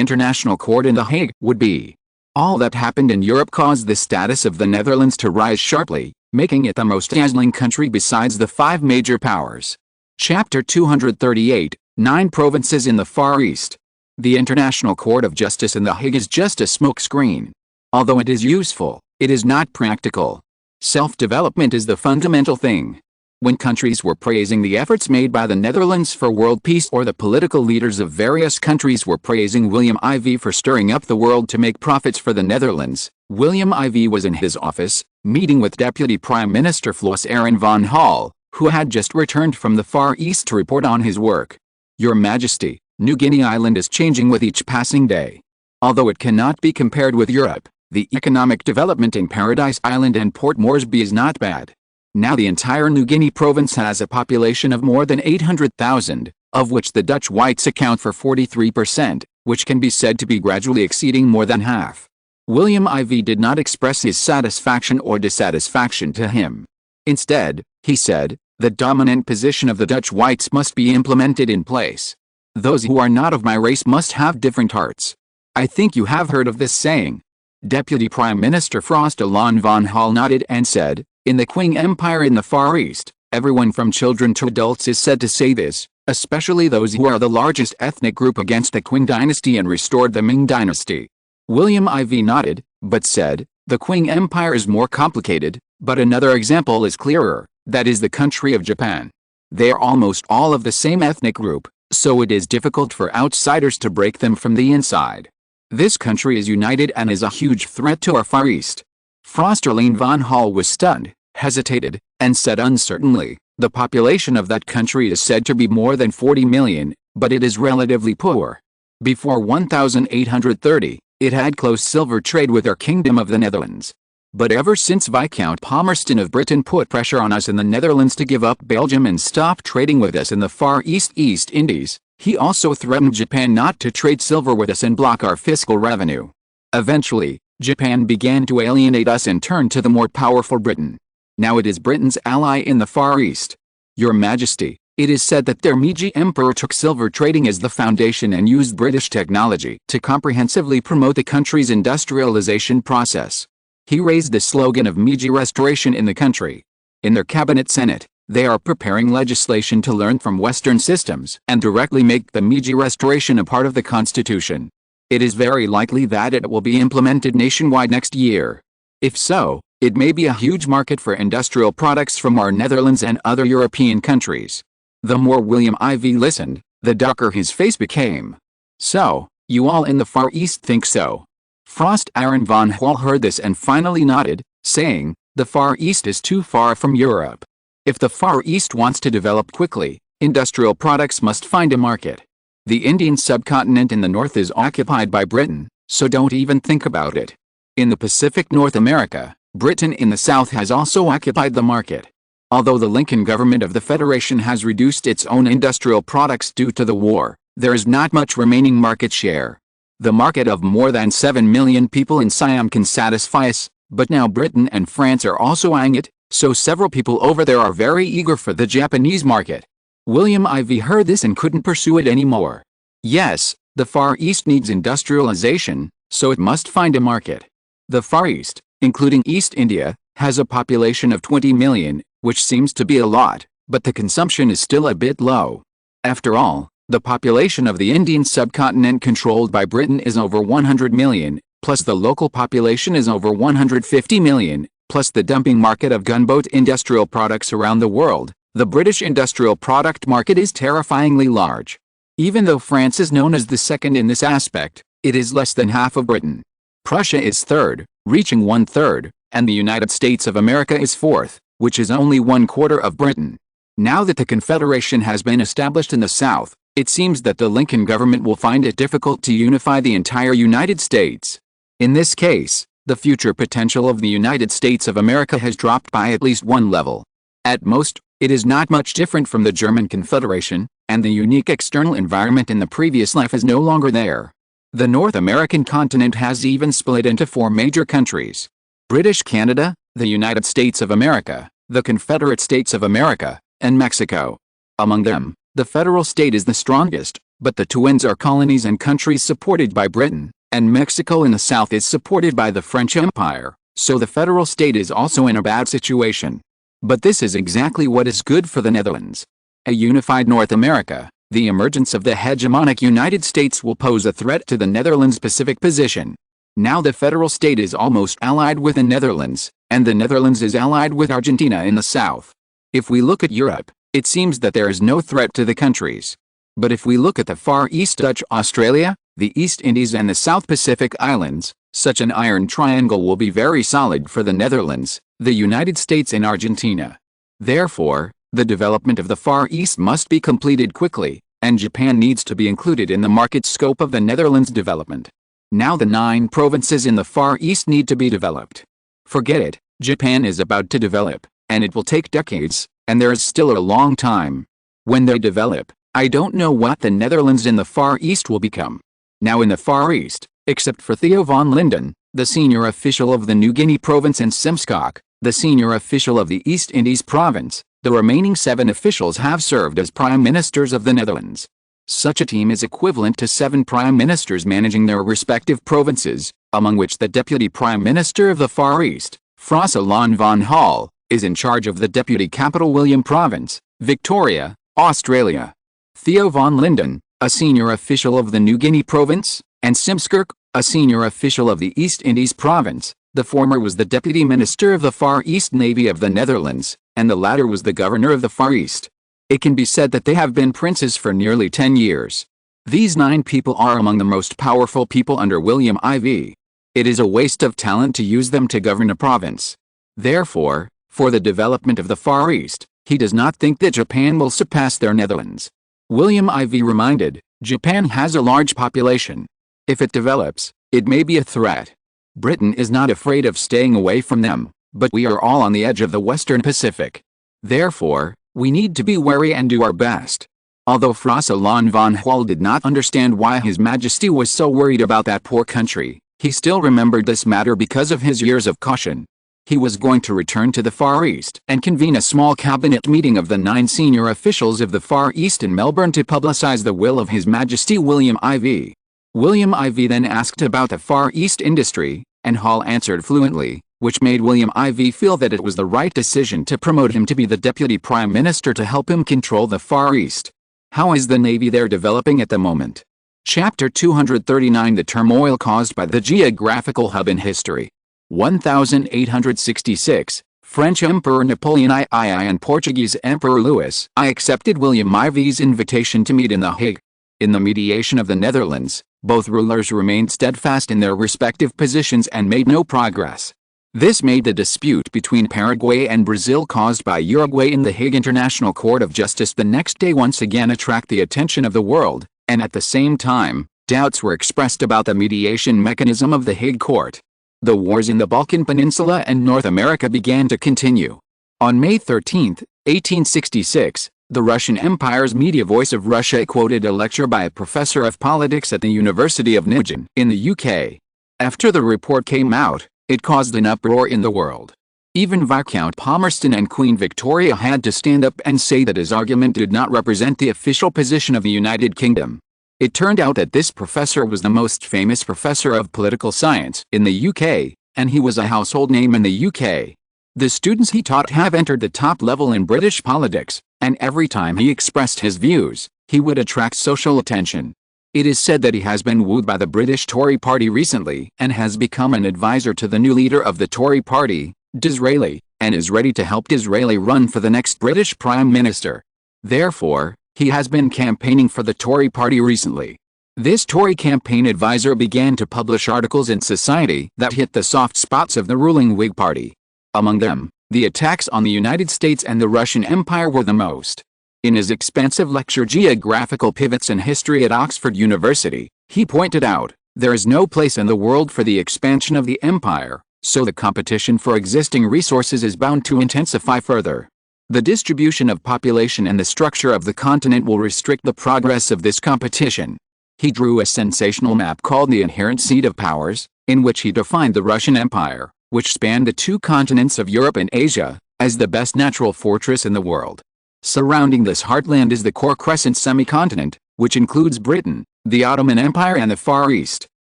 International Court in The Hague would be. All that happened in Europe caused the status of the Netherlands to rise sharply, making it the most dazzling country besides the 5 major powers. Chapter 238, 9 Provinces in the Far East. The International Court of Justice in The Hague is just a smokescreen. Although it is useful, it is not practical. Self-development is the fundamental thing. When countries were praising the efforts made by the Netherlands for world peace, or the political leaders of various countries were praising William Ivey for stirring up the world to make profits for the Netherlands, William Ivey was in his office, meeting with Deputy Prime Minister Chancellor Van Hall, who had just returned from the Far East to report on his work. Your Majesty, New Guinea Island is changing with each passing day. Although it cannot be compared with Europe, the economic development in Paradise Island and Port Moresby is not bad. Now the entire New Guinea province has a population of more than 800,000, of which the Dutch whites account for 43%, which can be said to be gradually exceeding more than half. William Ivey did not express his satisfaction or dissatisfaction to him. Instead, he said, the dominant position of the Dutch whites must be implemented in place. Those who are not of my race must have different hearts. I think you have heard of this saying. Deputy Prime Minister Chancellor Van Hall nodded and said, in the Qing Empire in the Far East, everyone from children to adults is said to say this, especially those who are the largest ethnic group against the Qing dynasty and restored the Ming dynasty. William Ivey nodded, but said, the Qing Empire is more complicated, but another example is clearer, that is the country of Japan. They are almost all of the same ethnic group, so it is difficult for outsiders to break them from the inside. This country is united and is a huge threat to our Far East. Chancellor Van Hall was stunned, hesitated, and said uncertainly, the population of that country is said to be more than 40 million, but it is relatively poor. Before 1830, it had close silver trade with our Kingdom of the Netherlands. But ever since Viscount Palmerston of Britain put pressure on us in the Netherlands to give up Belgium and stop trading with us in the Far East Indies, He also threatened Japan not to trade silver with us and block our fiscal revenue. Eventually, Japan began to alienate us and turn to the more powerful Britain. Now it is Britain's ally in the Far East. Your Majesty, it is said that their Meiji Emperor took silver trading as the foundation and used British technology to comprehensively promote the country's industrialization process. He raised the slogan of Meiji Restoration in the country. In their cabinet senate, they are preparing legislation to learn from Western systems and directly make the Meiji Restoration a part of the Constitution. It is very likely that it will be implemented nationwide next year. If so, it may be a huge market for industrial products from our Netherlands and other European countries. The more William IV listened, the darker his face became. So, you all in the Far East think so? Chancellor Van Hall heard this and finally nodded, saying, the Far East is too far from Europe. If the Far East wants to develop quickly, industrial products must find a market. The Indian subcontinent in the north is occupied by Britain, so don't even think about it. In the Pacific North America, Britain in the south has also occupied the market. Although the Lincoln government of the Federation has reduced its own industrial products due to the war, there is not much remaining market share. The market of more than 7 million people in Siam can satisfy us, but now Britain and France are also eyeing it, so several people over there are very eager for the Japanese market. William IV heard this and couldn't pursue it anymore. Yes, the Far East needs industrialization, so it must find a market. The Far East, including East India, has a population of 20 million, which seems to be a lot, but the consumption is still a bit low. After all, the population of the Indian subcontinent controlled by Britain is over 100 million, plus the local population is over 150 million, plus the dumping market of gunboat industrial products around the world. The British industrial product market is terrifyingly large. Even though France is known as the second in this aspect, it is less than half of Britain. Prussia is third, reaching 1/3, and the United States of America is fourth, which is only 1/4 of Britain. Now that the Confederation has been established in the South, it seems that the Lincoln government will find it difficult to unify the entire United States. In this case, the future potential of the United States of America has dropped by at least one level. At most, it is not much different from the German Confederation, and the unique external environment in the previous life is no longer there. The North American continent has even split into 4 major countries: British Canada, the United States of America, the Confederate States of America, and Mexico. Among them, the federal state is the strongest, but the twins are colonies and countries supported by Britain, and Mexico in the south is supported by the French Empire, so the federal state is also in a bad situation. But this is exactly what is good for the Netherlands. A unified North America, the emergence of the hegemonic United States will pose a threat to the Netherlands' Pacific position. Now the federal state is almost allied with the Netherlands, and the Netherlands is allied with Argentina in the south. If we look at Europe, it seems that there is no threat to the countries. But if we look at the Far East, Dutch Australia, the East Indies and the South Pacific Islands, such an iron triangle will be very solid for the Netherlands, the United States and Argentina. Therefore, the development of the Far East must be completed quickly, and Japan needs to be included in the market scope of the Netherlands' development. Now the 9 provinces in the Far East need to be developed. Forget it, Japan is about to develop, and it will take decades, and there is still a long time. When they develop, I don't know what the Netherlands in the Far East will become. Now in the Far East, except for Theo van Linden, the senior official of the New Guinea province, and Bismarck, the senior official of the East Indies province, the remaining 7 officials have served as prime ministers of the Netherlands. Such a team is equivalent to 7 prime ministers managing their respective provinces, among which the deputy prime minister of the Far East, Chancellor Van Hall, is in charge of the deputy capital William province, Victoria, Australia. Theo van Linden, a senior official of the New Guinea province, and Bismarck, a senior official of the East Indies province. The former was the deputy minister of the Far East Navy of the Netherlands, and the latter was the governor of the Far East. It can be said that they have been princes for nearly 10 years. These 9 people are among the most powerful people under William IV. It is a waste of talent to use them to govern a province. Therefore, for the development of the Far East, he does not think that Japan will surpass their Netherlands. William IV reminded, Japan has a large population. If it develops, it may be a threat. Britain is not afraid of staying away from them, but we are all on the edge of the Western Pacific. Therefore, we need to be wary and do our best. Although Chancellor Van Hall did not understand why His Majesty was so worried about that poor country, he still remembered this matter because of his years of caution. He was going to return to the Far East and convene a small cabinet meeting of the 9 senior officials of the Far East in Melbourne to publicize the will of His Majesty William IV. William IV then asked about the Far East industry, and Hall answered fluently, which made William IV feel that it was the right decision to promote him to be the Deputy Prime Minister to help him control the Far East. How is the Navy there developing at the moment? Chapter 239 The turmoil caused by the geographical hub in history. 1866, French Emperor Napoleon III and Portuguese Emperor Louis I accepted William IV's invitation to meet in The Hague. In the mediation of the Netherlands, both rulers remained steadfast in their respective positions and made no progress. This made the dispute between Paraguay and Brazil caused by Uruguay in the Hague International Court of Justice the next day once again attract the attention of the world, and at the same time, doubts were expressed about the mediation mechanism of the Hague Court. The wars in the Balkan Peninsula and North America began to continue. On May 13, 1866, the Russian Empire's media Voice of Russia quoted a lecture by a professor of politics at the University of Nijmegen in the UK. After the report came out, it caused an uproar in the world. Even Viscount Palmerston and Queen Victoria had to stand up and say that his argument did not represent the official position of the United Kingdom. It turned out that this professor was the most famous professor of political science in the UK, and he was a household name in the UK. The students he taught have entered the top level in British politics, and every time he expressed his views, he would attract social attention. It is said that he has been wooed by the British Tory party recently and has become an advisor to the new leader of the Tory party, Disraeli, and is ready to help Disraeli run for the next British Prime Minister. Therefore, he has been campaigning for the Tory party recently. This Tory campaign advisor began to publish articles in Society that hit the soft spots of the ruling Whig party. Among them, the attacks on the United States and the Russian Empire were the most. In his expansive lecture Geographical Pivots in History at Oxford University, he pointed out, there is no place in the world for the expansion of the empire, so the competition for existing resources is bound to intensify further. The distribution of population and the structure of the continent will restrict the progress of this competition. He drew a sensational map called the Inherent Seat of Powers, in which he defined the Russian Empire, which spanned the 2 continents of Europe and Asia, as the best natural fortress in the world. Surrounding this heartland is the core crescent semi-continent, which includes Britain, the Ottoman Empire and the Far East.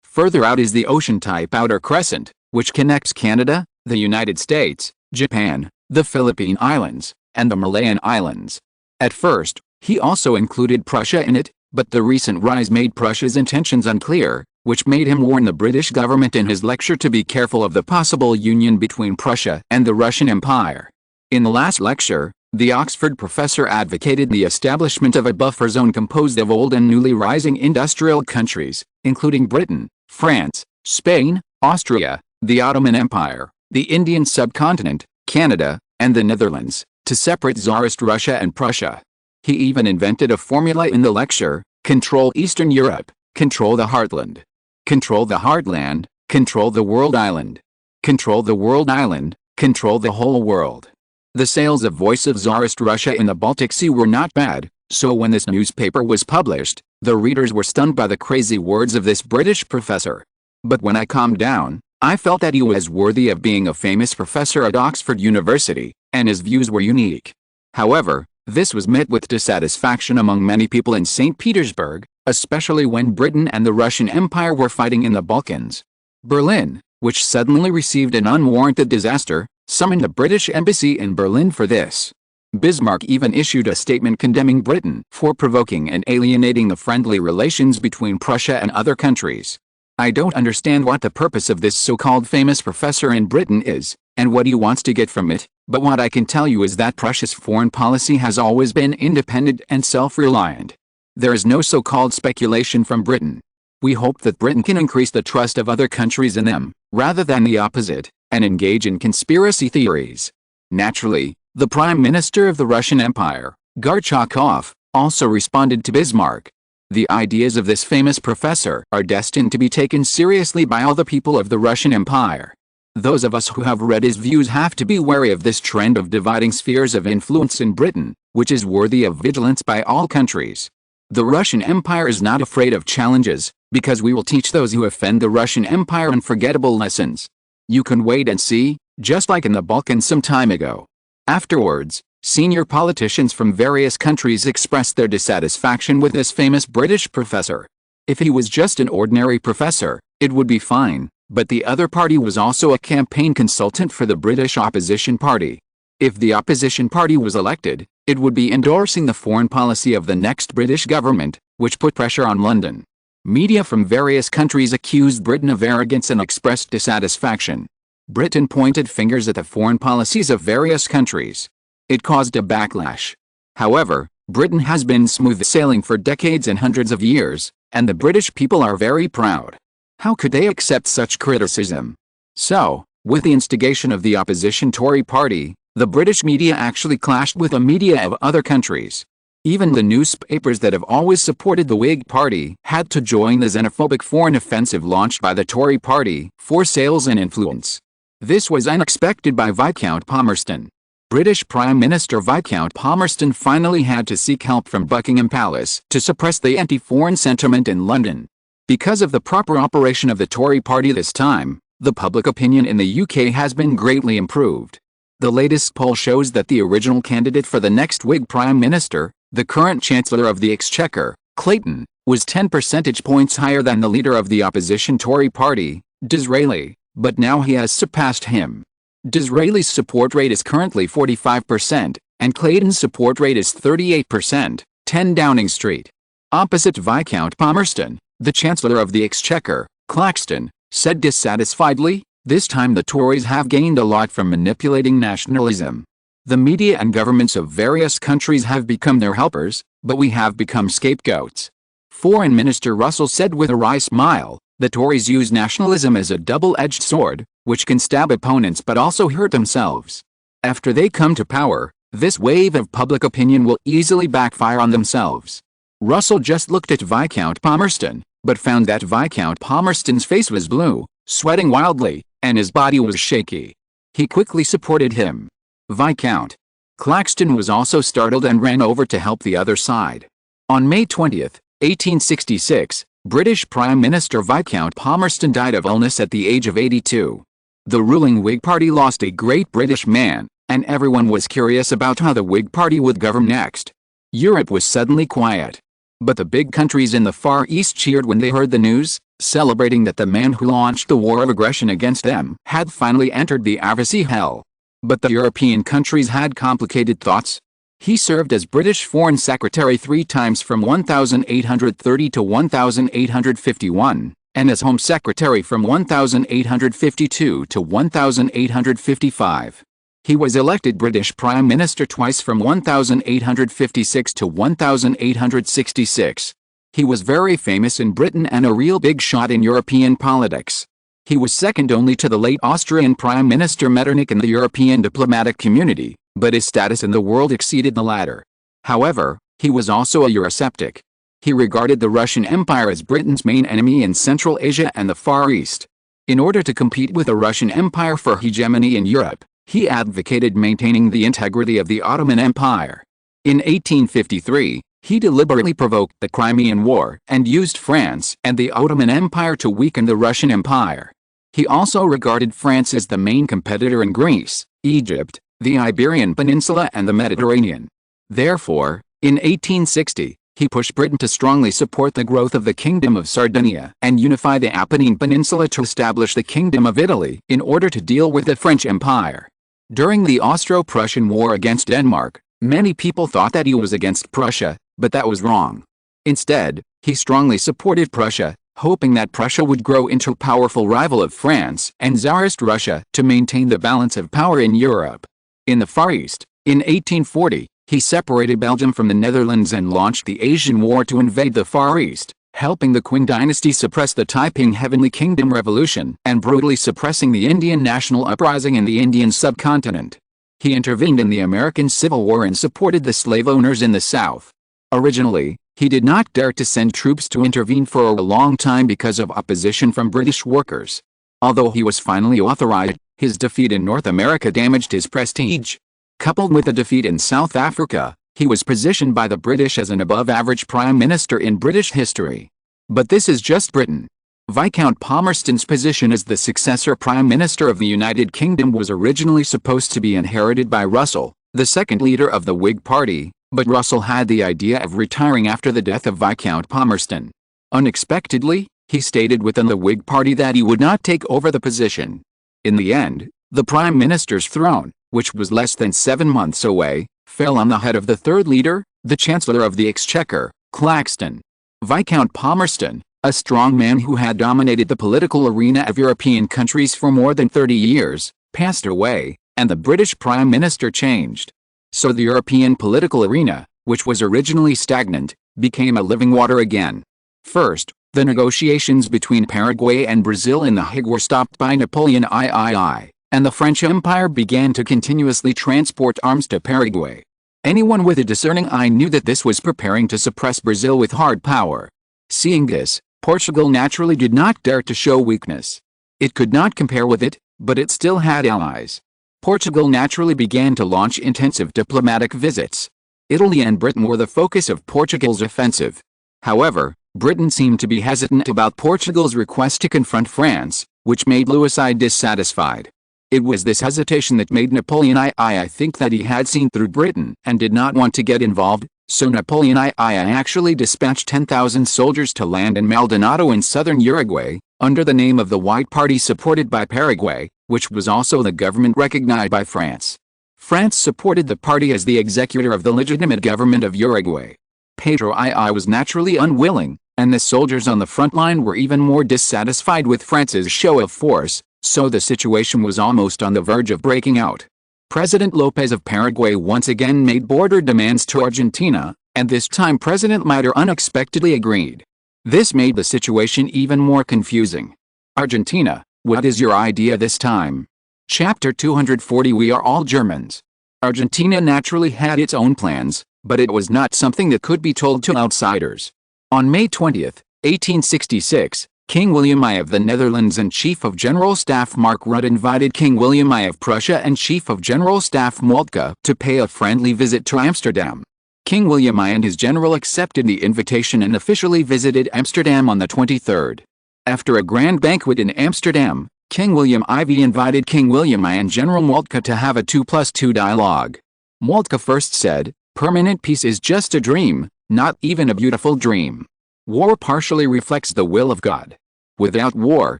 Further out is the ocean-type outer crescent, which connects Canada, the United States, Japan, the Philippine Islands, and the Malayan Islands. At first, he also included Prussia in it, but the recent rise made Prussia's intentions unclear, which made him warn the British government in his lecture to be careful of the possible union between Prussia and the Russian Empire. In the last lecture, the Oxford professor advocated the establishment of a buffer zone composed of old and newly rising industrial countries, including Britain, France, Spain, Austria, the Ottoman Empire, the Indian subcontinent, Canada, and the Netherlands, to separate Tsarist Russia and Prussia. He even invented a formula in the lecture: control Eastern Europe, control the heartland. Control the heartland, control the world island. Control the world island, control the whole world. The sales of Voice of Tsarist Russia in the Baltic Sea were not bad, so when this newspaper was published, the readers were stunned by the crazy words of this British professor. But when I calmed down, I felt that he was worthy of being a famous professor at Oxford University, and his views were unique. However, this was met with dissatisfaction among many people in St. Petersburg, especially when Britain and the Russian Empire were fighting in the Balkans. Berlin, which suddenly received an unwarranted disaster, summoned the British embassy in Berlin for this. Bismarck even issued a statement condemning Britain for provoking and alienating the friendly relations between Prussia and other countries. I don't understand what the purpose of this so-called famous professor in Britain is, and what he wants to get from it, but what I can tell you is that Prussia's foreign policy has always been independent and self-reliant. There is no so-called speculation from Britain. We hope that Britain can increase the trust of other countries in them, rather than the opposite, and engage in conspiracy theories. Naturally, the Prime Minister of the Russian Empire, Gorchakov, also responded to Bismarck. The ideas of this famous professor are destined to be taken seriously by all the people of the Russian Empire. Those of us who have read his views have to be wary of this trend of dividing spheres of influence in Britain, which is worthy of vigilance by all countries. The Russian Empire is not afraid of challenges, because we will teach those who offend the Russian Empire unforgettable lessons. You can wait and see, just like in the Balkans some time ago. Afterwards, senior politicians from various countries expressed their dissatisfaction with this famous British professor. If he was just an ordinary professor, it would be fine, but the other party was also a campaign consultant for the British opposition party. If the opposition party was elected, it would be endorsing the foreign policy of the next British government, which put pressure on London. Media from various countries accused Britain of arrogance and expressed dissatisfaction. Britain pointed fingers at the foreign policies of various countries. It caused a backlash. However, Britain has been smooth sailing for decades and hundreds of years, and the British people are very proud. How could they accept such criticism? So, with the instigation of the opposition Tory party, the British media actually clashed with the media of other countries. Even the newspapers that have always supported the Whig Party had to join the xenophobic foreign offensive launched by the Tory party for sales and influence. This was unexpected by Viscount Palmerston. British Prime Minister Viscount Palmerston finally had to seek help from Buckingham Palace to suppress the anti-foreign sentiment in London. Because of the proper operation of the Tory party this time, the public opinion in the UK has been greatly improved. The latest poll shows that the original candidate for the next Whig Prime Minister, the current Chancellor of the Exchequer, Clayton, was 10 percentage points higher than the leader of the opposition Tory party, Disraeli, but now he has surpassed him. Disraeli's support rate is currently 45%, and Clayton's support rate is 38%, 10 Downing Street. Opposite Viscount Palmerston, the Chancellor of the Exchequer, Claxton, said dissatisfiedly, "This time the Tories have gained a lot from manipulating nationalism. The media and governments of various countries have become their helpers, but we have become scapegoats." Foreign Minister Russell said with a wry smile, "The Tories use nationalism as a double-edged sword, which can stab opponents but also hurt themselves. After they come to power, this wave of public opinion will easily backfire on themselves." Russell just looked at Viscount Palmerston, but found that Viscount Palmerston's face was blue, sweating wildly, and his body was shaky. He quickly supported him. Viscount Claxton was also startled and ran over to help the other side. On May 20, 1866, British Prime Minister Viscount Palmerston died of illness at the age of 82. The ruling Whig Party lost a great British man, and everyone was curious about how the Whig Party would govern next. Europe was suddenly quiet. But the big countries in the Far East cheered when they heard the news, celebrating that the man who launched the war of aggression against them had finally entered the Avicii hell. But the European countries had complicated thoughts. He served as British Foreign Secretary 3 times from 1830 to 1851, and as Home Secretary from 1852 to 1855. He was elected British Prime Minister twice from 1856 to 1866. He was very famous in Britain and a real big shot in European politics. He was second only to the late Austrian Prime Minister Metternich in the European diplomatic community, but his status in the world exceeded the latter. However, he was also a Eurosceptic. He regarded the Russian Empire as Britain's main enemy in Central Asia and the Far East. In order to compete with the Russian Empire for hegemony in Europe, he advocated maintaining the integrity of the Ottoman Empire. In 1853, he deliberately provoked the Crimean War and used France and the Ottoman Empire to weaken the Russian Empire. He also regarded France as the main competitor in Greece, Egypt, the Iberian Peninsula and the Mediterranean. Therefore, in 1860, he pushed Britain to strongly support the growth of the Kingdom of Sardinia and unify the Apennine Peninsula to establish the Kingdom of Italy in order to deal with the French Empire. During the Austro-Prussian War against Denmark, many people thought that he was against Prussia, but that was wrong. Instead, he strongly supported Prussia, hoping that Prussia would grow into a powerful rival of France and Tsarist Russia to maintain the balance of power in Europe. In the Far East, in 1840, he separated Belgium from the Netherlands and launched the Asian War to invade the Far East, helping the Qing dynasty suppress the Taiping Heavenly Kingdom Revolution and brutally suppressing the Indian national uprising in the Indian subcontinent. He intervened in the American Civil War and supported the slave owners in the South. Originally, he did not dare to send troops to intervene for a long time because of opposition from British workers. Although he was finally authorized, his defeat in North America damaged his prestige. Coupled with a defeat in South Africa, He was positioned by the British as an above-average prime minister in British history. But this is just Britain. Viscount Palmerston's position as the successor Prime Minister of the United Kingdom was originally supposed to be inherited by Russell, the second leader of the Whig Party, but Russell had the idea of retiring after the death of Viscount Palmerston. Unexpectedly, he stated within the Whig Party that he would not take over the position. In the end, the Prime Minister's throne, which was less than 7 months away, fell on the head of the third leader, the Chancellor of the Exchequer, Claxton. Viscount Palmerston, a strong man who had dominated the political arena of European countries for more than 30 years, passed away, and the British Prime Minister changed. So the European political arena, which was originally stagnant, became a living water again. First, the negotiations between Paraguay and Brazil in The Hague were stopped by Napoleon III, and the French Empire began to continuously transport arms to Paraguay. Anyone with a discerning eye knew that this was preparing to suppress Brazil with hard power. Seeing this, Portugal naturally did not dare to show weakness. It could not compare with it, but it still had allies. Portugal naturally began to launch intensive diplomatic visits. Italy and Britain were the focus of Portugal's offensive. However, Britain seemed to be hesitant about Portugal's request to confront France, which made Louis I dissatisfied. It was this hesitation that made Napoleon I think that he had seen through Britain and did not want to get involved, so Napoleon I actually dispatched 10,000 soldiers to land in Maldonado in southern Uruguay, under the name of the White Party supported by Paraguay, which was also the government recognized by France. France supported the party as the executor of the legitimate government of Uruguay. Pedro I was naturally unwilling, and the soldiers on the front line were even more dissatisfied with France's show of force, so the situation was almost on the verge of breaking out. President Lopez of Paraguay once again made border demands to Argentina, and this time President Mitre unexpectedly agreed. This made the situation even more confusing. Argentina, what is your idea this time? Chapter 240 We are all Germans. Argentina naturally had its own plans, but it was not something that could be told to outsiders. On May 20, 1866, King William I of the Netherlands and Chief of General Staff Mark Rutte invited King William I of Prussia and Chief of General Staff Moltke to pay a friendly visit to Amsterdam. King William I and his general accepted the invitation and officially visited Amsterdam on the 23rd. After a grand banquet in Amsterdam, King William IV invited King William I and General Moltke to have a 2+2 dialogue. Moltke first said, "Permanent peace is just a dream, not even a beautiful dream. War partially reflects the will of God. Without war,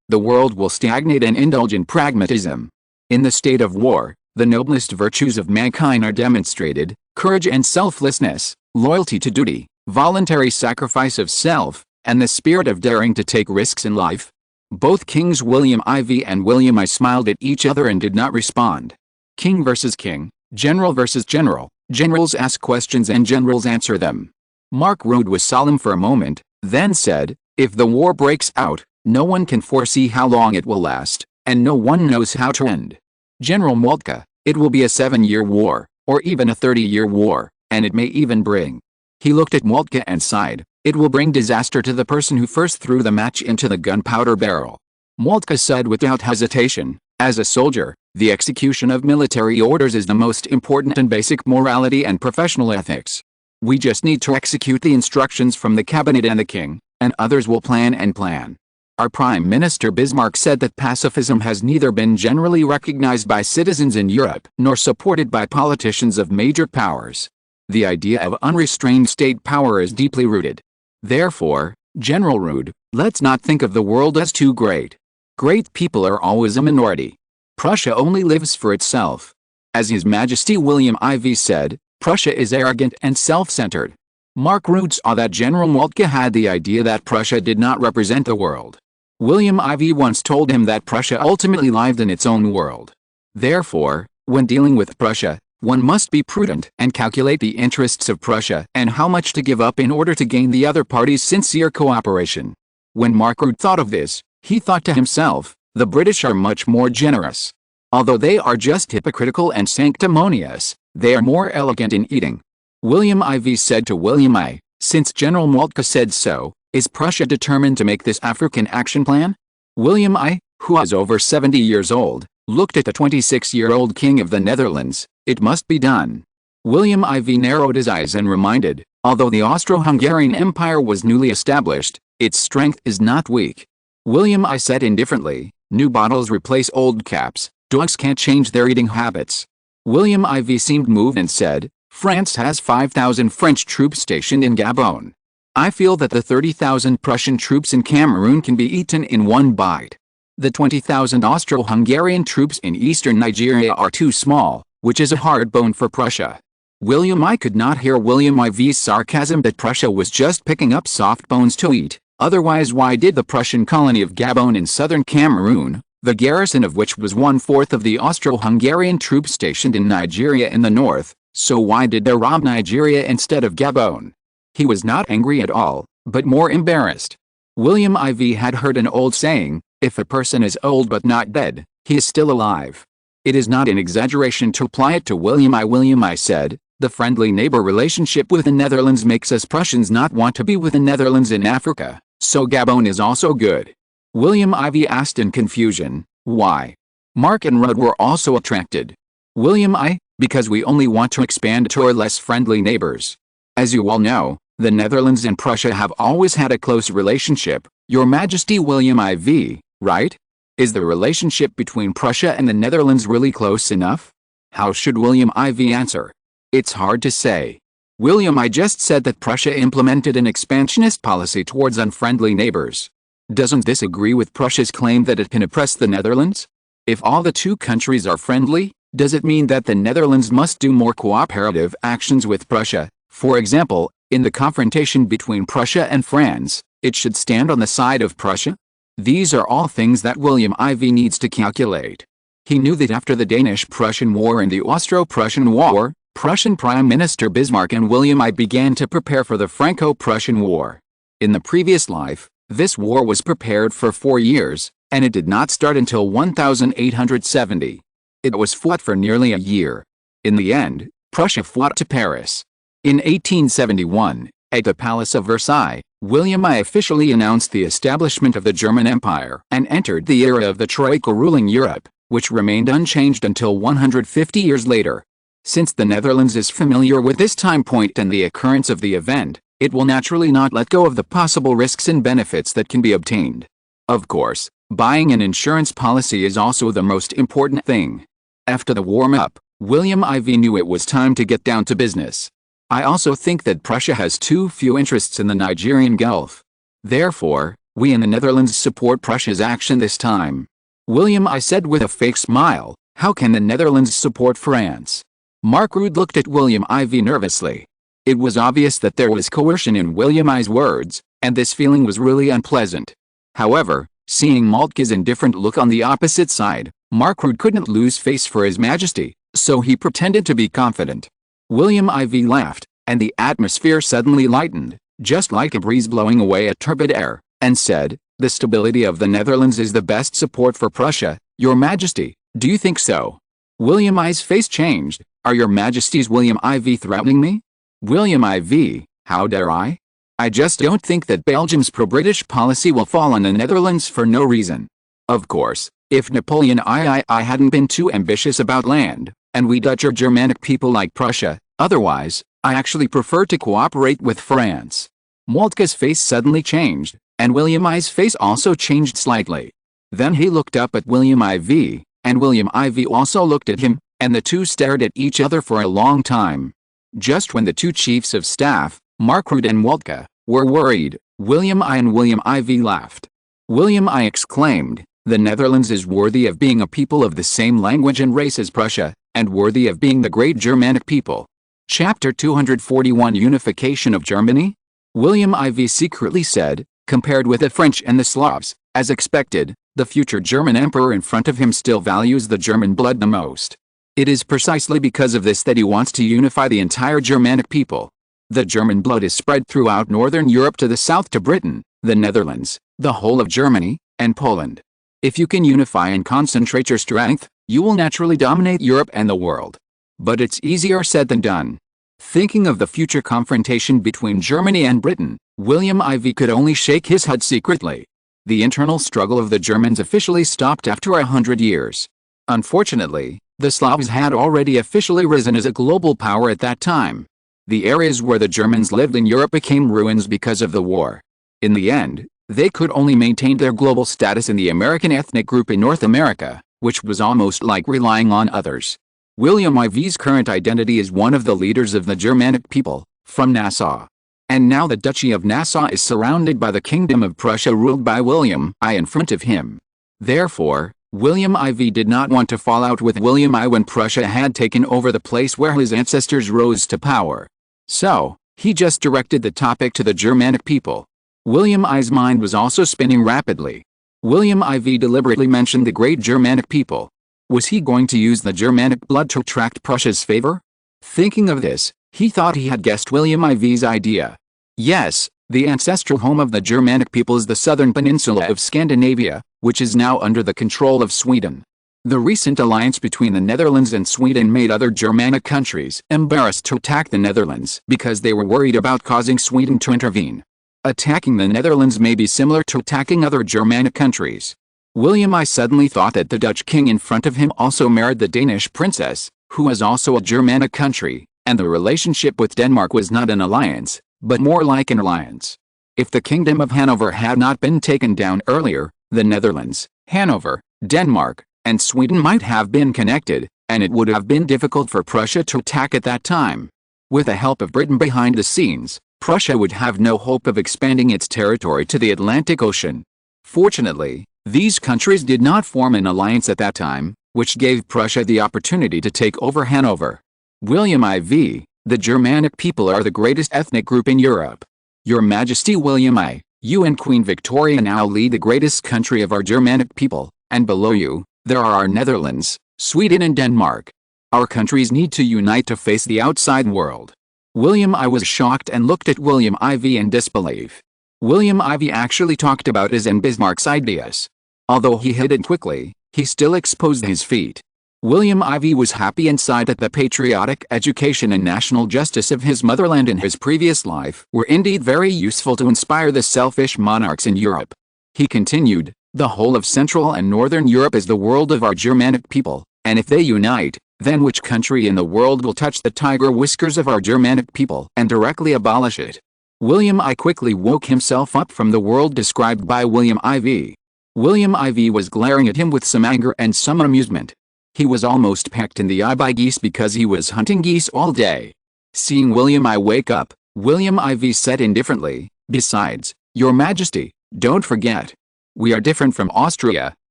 the world will stagnate and indulge in pragmatism. In the state of war, the noblest virtues of mankind are demonstrated: courage and selflessness, loyalty to duty, voluntary sacrifice of self, and the spirit of daring to take risks in life." Both Kings William IV and William I smiled at each other and did not respond. King versus king, general versus general, generals ask questions and generals answer them. Mark Rutte was solemn for a moment, then said, "If the war breaks out, no one can foresee how long it will last, and no one knows how to end. General Moltke, it will be a 7-year war, or even a 30-year war, and it may even bring—" He looked at Moltke and sighed, "It will bring disaster to the person who first threw the match into the gunpowder barrel." Moltke said without hesitation, "As a soldier, the execution of military orders is the most important and basic morality and professional ethics. We just need to execute the instructions from the cabinet and the king, and others will plan and plan." Our Prime Minister Bismarck said that pacifism has neither been generally recognized by citizens in Europe nor supported by politicians of major powers. The idea of unrestrained state power is deeply rooted. Therefore, General Rutte, let's not think of the world as too great. Great people are always a minority. Prussia only lives for itself. As His Majesty William IV said, Prussia is arrogant and self-centered. Mark Rutte saw that General Moltke had the idea that Prussia did not represent the world. William IV once told him that Prussia ultimately lived in its own world. Therefore, when dealing with Prussia, one must be prudent and calculate the interests of Prussia and how much to give up in order to gain the other party's sincere cooperation. When Mark Rutte thought of this, he thought to himself, the British are much more generous. Although they are just hypocritical and sanctimonious, they are more elegant in eating. William IV said to William I, "Since General Moltke said so, is Prussia determined to make this African action plan?" William I, who was over 70 years old, looked at the 26-year-old King of the Netherlands. "It must be done." William IV narrowed his eyes and reminded, although the Austro-Hungarian Empire was newly established, its strength is not weak. William I said indifferently, new bottles replace old caps, dogs can't change their eating habits. William IV seemed moved and said, France has 5,000 French troops stationed in Gabon. I feel that the 30,000 Prussian troops in Cameroon can be eaten in one bite. The 20,000 Austro-Hungarian troops in eastern Nigeria are too small, which is a hard bone for Prussia. William I could not hear William IV's sarcasm that Prussia was just picking up soft bones to eat, otherwise why did the Prussian colony of Gabon in southern Cameroon, the garrison of which was 1/4 of the Austro-Hungarian troops stationed in Nigeria in the north, so why did they rob Nigeria instead of Gabon? He was not angry at all, but more embarrassed. William IV had heard an old saying, if a person is old but not dead, he is still alive. It is not an exaggeration to apply it to William I. William I said, the friendly neighbor relationship with the Netherlands makes us Prussians not want to be with the Netherlands in Africa, so Gabon is also good. William IV asked in confusion, why? Mark and Rudd were also attracted. William I, because we only want to expand to our less friendly neighbors. As you all know, the Netherlands and Prussia have always had a close relationship, Your Majesty. William IV, right? Is the relationship between Prussia and the Netherlands really close enough? How should William IV answer? It's hard to say. William I just said that Prussia implemented an expansionist policy towards unfriendly neighbors. Doesn't this agree with Prussia's claim that it can oppress the Netherlands? If all the two countries are friendly, does it mean that the Netherlands must do more cooperative actions with Prussia? For example, in the confrontation between Prussia and France, it should stand on the side of Prussia? These are all things that William IV needs to calculate. He knew that after the Danish-Prussian War and the Austro-Prussian War, Prussian Prime Minister Bismarck and William I began to prepare for the Franco-Prussian War. In the previous life, this war was prepared for 4 years, and it did not start until 1870. It was fought for nearly a year. In the end, Prussia fought to Paris. In 1871, at the Palace of Versailles, William I officially announced the establishment of the German Empire and entered the era of the Troika ruling Europe, which remained unchanged until 150 years later. Since the Netherlands is familiar with this time point and the occurrence of the event, it will naturally not let go of the possible risks and benefits that can be obtained. Of course, buying an insurance policy is also the most important thing. After the warm-up, William IV knew it was time to get down to business. I also think that Prussia has too few interests in the Nigerian Gulf. Therefore, we in the Netherlands support Prussia's action this time. William I said with a fake smile, how can the Netherlands support France? Mark Rudd looked at William IV nervously. It was obvious that there was coercion in William I's words, and this feeling was really unpleasant. However, seeing Moltke's indifferent look on the opposite side, Mark Rudd couldn't lose face for His Majesty, so he pretended to be confident. William IV laughed, and the atmosphere suddenly lightened, just like a breeze blowing away a turbid air, and said, the stability of the Netherlands is the best support for Prussia, Your Majesty. Do you think so? William I's face changed. Are Your Majesties William IV threatening me? William IV, how dare I? I just don't think that Belgium's pro-British policy will fall on the Netherlands for no reason. Of course, if Napoleon III hadn't been too ambitious about land, and we Dutch or Germanic people like Prussia, otherwise, I actually prefer to cooperate with France. Moltke's face suddenly changed, and William I's face also changed slightly. Then he looked up at William IV, and William IV also looked at him, and the two stared at each other for a long time. Just when the two chiefs of staff, Mark Rudd and Moltke, were worried, William I and William IV laughed. William I exclaimed, the Netherlands is worthy of being a people of the same language and race as Prussia, and worthy of being the great Germanic people. Chapter 241 Unification of Germany? William IV secretly said, compared with the French and the Slavs, as expected, the future German emperor in front of him still values the German blood the most. It is precisely because of this that he wants to unify the entire Germanic people. The German blood is spread throughout northern Europe to the south to Britain, the Netherlands, the whole of Germany, and Poland. If you can unify and concentrate your strength, you will naturally dominate Europe and the world. But it's easier said than done. Thinking of the future confrontation between Germany and Britain, William IV could only shake his head secretly. The internal struggle of the Germans officially stopped after 100 years. Unfortunately, The Slavs had already officially risen as a global power at that time. The areas where the Germans lived in Europe became ruins because of the war. In the end, they could only maintain their global status in the American ethnic group in North America, which was almost like relying on others. William IV's current identity is one of the leaders of the Germanic people, from Nassau. And now the Duchy of Nassau is surrounded by the Kingdom of Prussia ruled by William I in front of him. Therefore, William IV did not want to fall out with William I when Prussia had taken over the place where his ancestors rose to power. So, he just directed the topic to the Germanic people. William I's mind was also spinning rapidly. William IV deliberately mentioned the great Germanic people. Was he going to use the Germanic blood to attract Prussia's favor? Thinking of this, he thought he had guessed William IV's idea. Yes, the ancestral home of the Germanic people is the southern peninsula of Scandinavia, which is now under the control of Sweden. The recent alliance between the Netherlands and Sweden made other Germanic countries embarrassed to attack the Netherlands because they were worried about causing Sweden to intervene. Attacking the Netherlands may be similar to attacking other Germanic countries. William I suddenly thought that the Dutch king in front of him also married the Danish princess, who was also a Germanic country, and the relationship with Denmark was not an alliance, but more like an alliance. If the Kingdom of Hanover had not been taken down earlier, the Netherlands, Hanover, Denmark, and Sweden might have been connected, and it would have been difficult for Prussia to attack at that time. With the help of Britain behind the scenes, Prussia would have no hope of expanding its territory to the Atlantic Ocean. Fortunately, these countries did not form an alliance at that time, which gave Prussia the opportunity to take over Hanover. William IV, the Germanic people are the greatest ethnic group in Europe. Your Majesty William I, you and Queen Victoria now lead the greatest country of our Germanic people, and below you, there are our Netherlands, Sweden and Denmark. Our countries need to unite to face the outside world. William I was shocked and looked at William IV in disbelief. William IV actually talked about his and Bismarck's ideas. Although he hid it quickly, he still exposed his feet. William IV was happy inside that the patriotic education and national justice of his motherland in his previous life were indeed very useful to inspire the selfish monarchs in Europe. He continued, the whole of Central and Northern Europe is the world of our Germanic people, and if they unite, then which country in the world will touch the tiger whiskers of our Germanic people and directly abolish it? William I quickly woke himself up from the world described by William IV. William IV was glaring at him with some anger and some amusement. He was almost pecked in the eye by geese because he was hunting geese all day. Seeing William I wake up, William IV said indifferently, besides, Your Majesty, don't forget. We are different from Austria,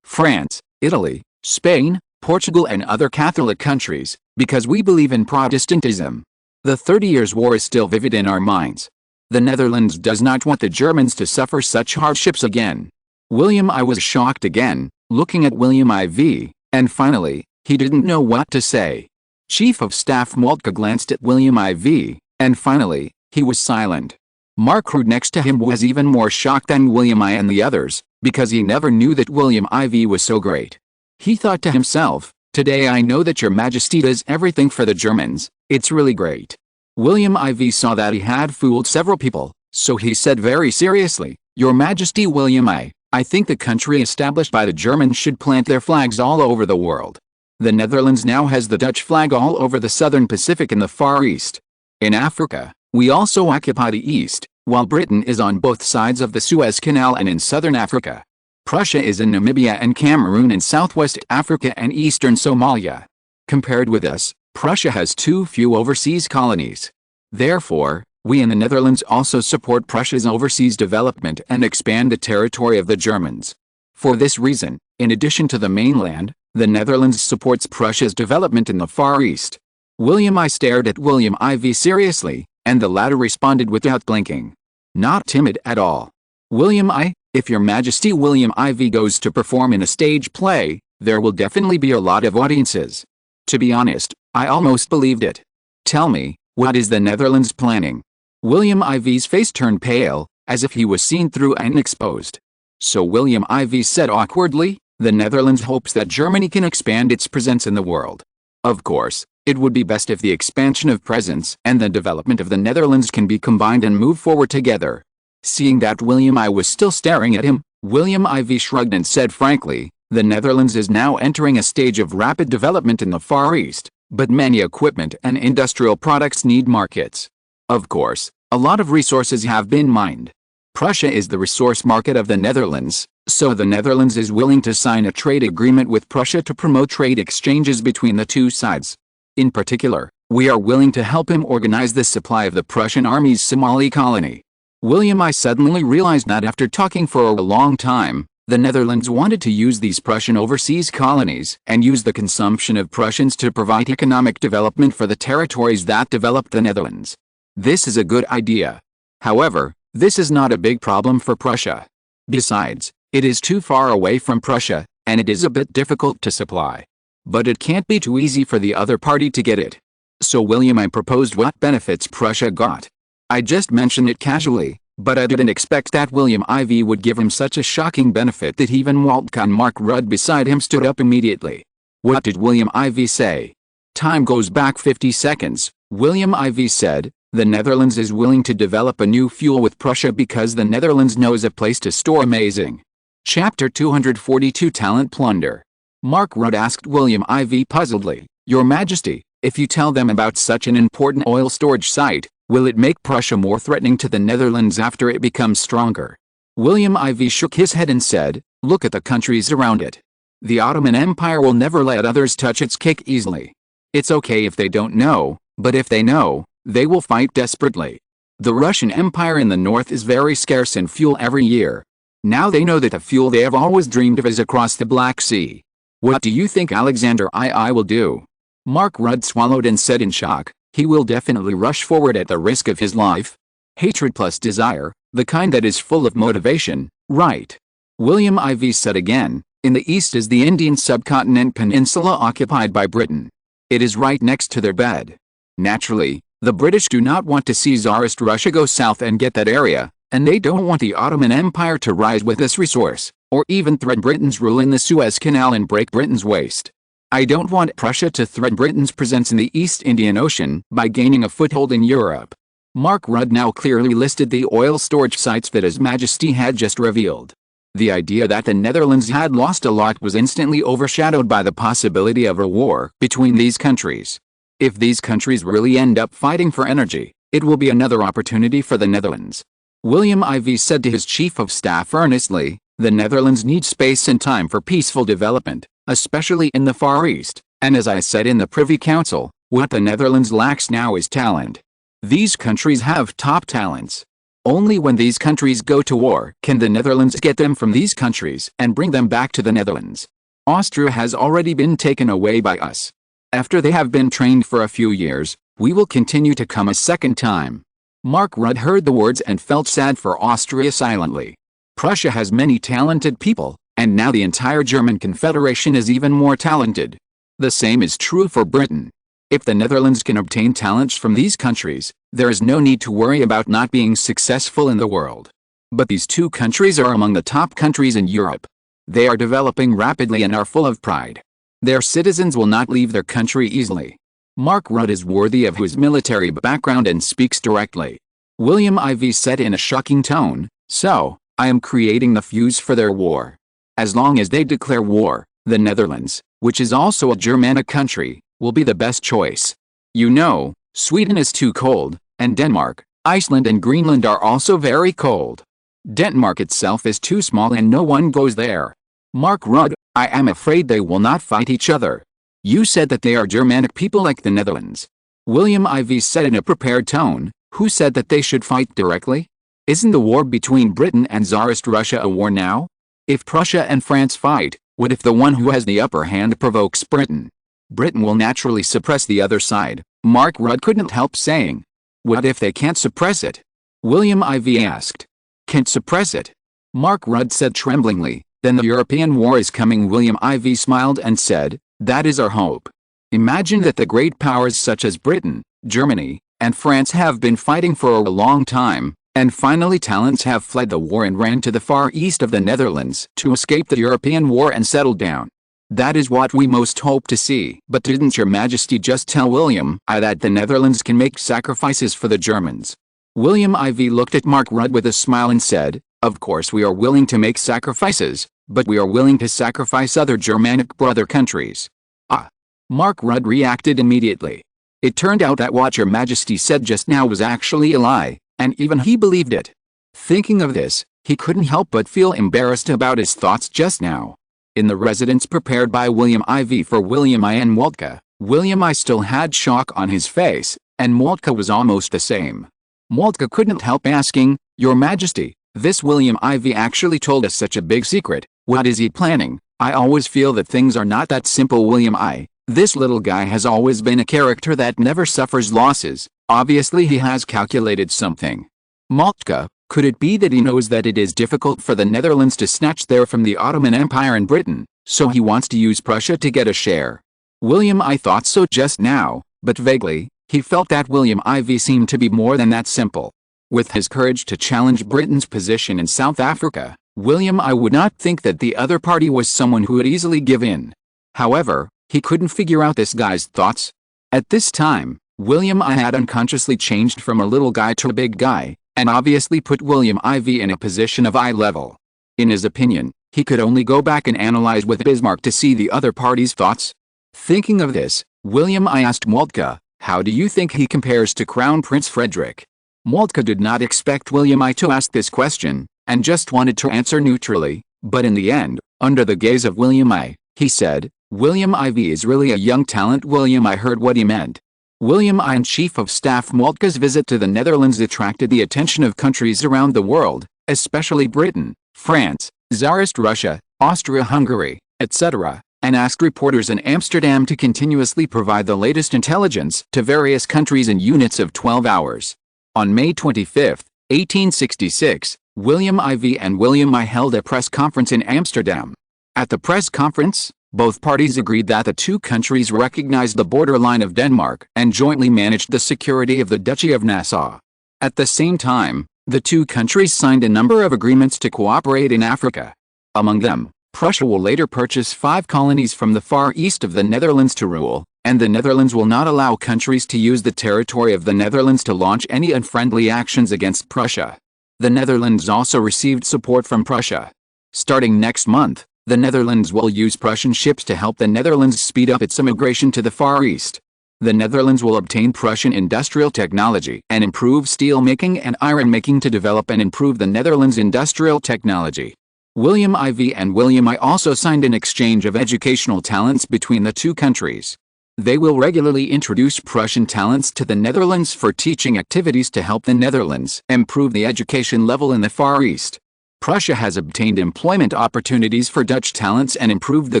France, Italy, Spain, Portugal and other Catholic countries, because we believe in Protestantism. The 30 Years' War is still vivid in our minds. The Netherlands does not want the Germans to suffer such hardships again. William I was shocked again, looking at William IV, and finally, he didn't know what to say. Chief of Staff Moltke glanced at William IV, and finally, he was silent. Mark Rude next to him was even more shocked than William I and the others, because he never knew that William IV was so great. He thought to himself, today I know that your Majesty does everything for the Germans, it's really great. William IV saw that he had fooled several people, so he said very seriously, Your Majesty William I think the country established by the Germans should plant their flags all over the world. The Netherlands now has the Dutch flag all over the southern Pacific and the Far East. In Africa, we also occupy the East, while Britain is on both sides of the Suez Canal and in southern Africa. Prussia is in Namibia and Cameroon in southwest Africa and eastern Somalia. Compared with us, Prussia has too few overseas colonies. Therefore, we in the Netherlands also support Prussia's overseas development and expand the territory of the Germans. For this reason, in addition to the mainland, the Netherlands supports Prussia's development in the Far East. William I stared at William IV seriously, and the latter responded without blinking. Not timid at all. William I, if your Majesty William IV goes to perform in a stage play, there will definitely be a lot of audiences. To be honest, I almost believed it. Tell me, what is the Netherlands planning? William IV's face turned pale, as if he was seen through and exposed. So William IV said awkwardly, the Netherlands hopes that Germany can expand its presence in the world. Of course, it would be best if the expansion of presence and the development of the Netherlands can be combined and move forward together. Seeing that William I was still staring at him, William IV shrugged and said frankly, The Netherlands is now entering a stage of rapid development in the Far East, but many equipment and industrial products need markets. Of course, a lot of resources have been mined. Prussia is the resource market of the Netherlands, so the Netherlands is willing to sign a trade agreement with Prussia to promote trade exchanges between the two sides. In particular, we are willing to help him organize the supply of the Prussian army's Somali colony. William, I suddenly realized that after talking for a long time, the Netherlands wanted to use these Prussian overseas colonies and use the consumption of Prussians to provide economic development for the territories that developed the Netherlands. This is a good idea. However, this is not a big problem for Prussia. Besides, it is too far away from Prussia, and it is a bit difficult to supply. But it can't be too easy for the other party to get it. So William, I proposed what benefits Prussia got. I just mentioned it casually, but I didn't expect that William IV would give him such a shocking benefit that even Waltcon Mark Rudd beside him stood up immediately. What did William IV say? Time goes back 50 seconds. William IV said, the Netherlands is willing to develop a new fuel with Prussia because the Netherlands knows a place to store amazing. Chapter 242 Talent Plunder. Mark Rudd asked William IV puzzledly, Your Majesty, if you tell them about such an important oil storage site, will it make Prussia more threatening to the Netherlands after it becomes stronger? William IV shook his head and said, Look at the countries around it. The Ottoman Empire will never let others touch its cake easily. It's okay if they don't know, but if they know, they will fight desperately. The Russian Empire in the north is very scarce in fuel every year. Now they know that the fuel they have always dreamed of is across the Black Sea. What do you think Alexander II will do? Mark Rudd swallowed and said in shock, He will definitely rush forward at the risk of his life. Hatred plus desire, the kind that is full of motivation, right? William IV said again, In the east is the Indian subcontinent peninsula occupied by Britain. It is right next to their bed. Naturally, the British do not want to see Tsarist Russia go south and get that area, and they don't want the Ottoman Empire to rise with this resource, or even threaten Britain's rule in the Suez Canal and break Britain's waist. I don't want Prussia to threaten Britain's presence in the East Indian Ocean by gaining a foothold in Europe. Mark Rudd now clearly listed the oil storage sites that His Majesty had just revealed. The idea that the Netherlands had lost a lot was instantly overshadowed by the possibility of a war between these countries. If these countries really end up fighting for energy, it will be another opportunity for the Netherlands. William IV said to his chief of staff earnestly, The Netherlands needs space and time for peaceful development, especially in the Far East, and as I said in the Privy Council, what the Netherlands lacks now is talent. These countries have top talents. Only when these countries go to war can the Netherlands get them from these countries and bring them back to the Netherlands. Austria has already been taken away by us. After they have been trained for a few years, we will continue to come a second time. Mark Rudd heard the words and felt sad for Austria silently. Prussia has many talented people, and now the entire German Confederation is even more talented. The same is true for Britain. If the Netherlands can obtain talents from these countries, there is no need to worry about not being successful in the world. But these two countries are among the top countries in Europe. They are developing rapidly and are full of pride. Their citizens will not leave their country easily. Mark Rudd is worthy of his military background and speaks directly. William IV said in a shocking tone, So, I am creating the fuse for their war. As long as they declare war, the Netherlands, which is also a Germanic country, will be the best choice. You know, Sweden is too cold, and Denmark, Iceland and Greenland are also very cold. Denmark itself is too small and no one goes there. Mark Rudd, I am afraid they will not fight each other. You said that they are Germanic people like the Netherlands. William IV said in a prepared tone, Who said that they should fight directly? Isn't the war between Britain and Tsarist Russia a war now? If Prussia and France fight, what if the one who has the upper hand provokes Britain? Britain will naturally suppress the other side, Mark Rudd couldn't help saying. What if they can't suppress it? William IV asked. Can't suppress it? Mark Rudd said tremblingly, Then the European war is coming. William IV smiled and said, That is our hope. Imagine that the great powers such as Britain, Germany, and France have been fighting for a long time, and finally talents have fled the war and ran to the far east of the Netherlands to escape the European war and settle down. That is what we most hope to see. But didn't Your Majesty just tell William I that the Netherlands can make sacrifices for the Germans? William IV looked at Mark Rudd with a smile and said, Of course we are willing to make sacrifices, but we are willing to sacrifice other Germanic brother countries. Ah! Mark Rudd reacted immediately. It turned out that what Your Majesty said just now was actually a lie, and even he believed it. Thinking of this, he couldn't help but feel embarrassed about his thoughts just now. In the residence prepared by William IV for William I and Moltke, William I still had shock on his face, and Moltke was almost the same. Moltke couldn't help asking, "Your Majesty, this William IV actually told us such a big secret. What is he planning? I always feel that things are not that simple, William I. This little guy has always been a character that never suffers losses. Obviously he has calculated something." Moltke, could it be that he knows that it is difficult for the Netherlands to snatch there from the Ottoman Empire and Britain, so he wants to use Prussia to get a share? William I thought so just now, but vaguely, he felt that William IV seemed to be more than that simple. With his courage to challenge Britain's position in South Africa, William I would not think that the other party was someone who would easily give in. However, he couldn't figure out this guy's thoughts. At this time, William I had unconsciously changed from a little guy to a big guy, and obviously put William IV in a position of eye level. In his opinion, he could only go back and analyze with Bismarck to see the other party's thoughts. Thinking of this, William I asked Moltke, "How do you think he compares to Crown Prince Frederick?" Moltke did not expect William I to ask this question, and just wanted to answer neutrally, but in the end, under the gaze of William I, he said, "William IV is really a young talent." William I heard what he meant. William I and Chief of Staff Moltke's visit to the Netherlands attracted the attention of countries around the world, especially Britain, France, Tsarist Russia, Austria-Hungary, etc., and asked reporters in Amsterdam to continuously provide the latest intelligence to various countries in units of 12 hours. On May 25, 1866, William IV and William I held a press conference in Amsterdam. At the press conference, both parties agreed that the two countries recognized the borderline of Denmark and jointly managed the security of the Duchy of Nassau. At the same time, the two countries signed a number of agreements to cooperate in Africa. Among them, Prussia will later purchase 5 colonies from the far east of the Netherlands to rule, and the Netherlands will not allow countries to use the territory of the Netherlands to launch any unfriendly actions against Prussia. The Netherlands also received support from Prussia. Starting next month, the Netherlands will use Prussian ships to help the Netherlands speed up its immigration to the Far East. The Netherlands will obtain Prussian industrial technology and improve steel making and iron making to develop and improve the Netherlands' industrial technology. William IV and William I also signed an exchange of educational talents between the two countries. They will regularly introduce Prussian talents to the Netherlands for teaching activities to help the Netherlands improve the education level in the Far East. Prussia has obtained employment opportunities for Dutch talents and improved the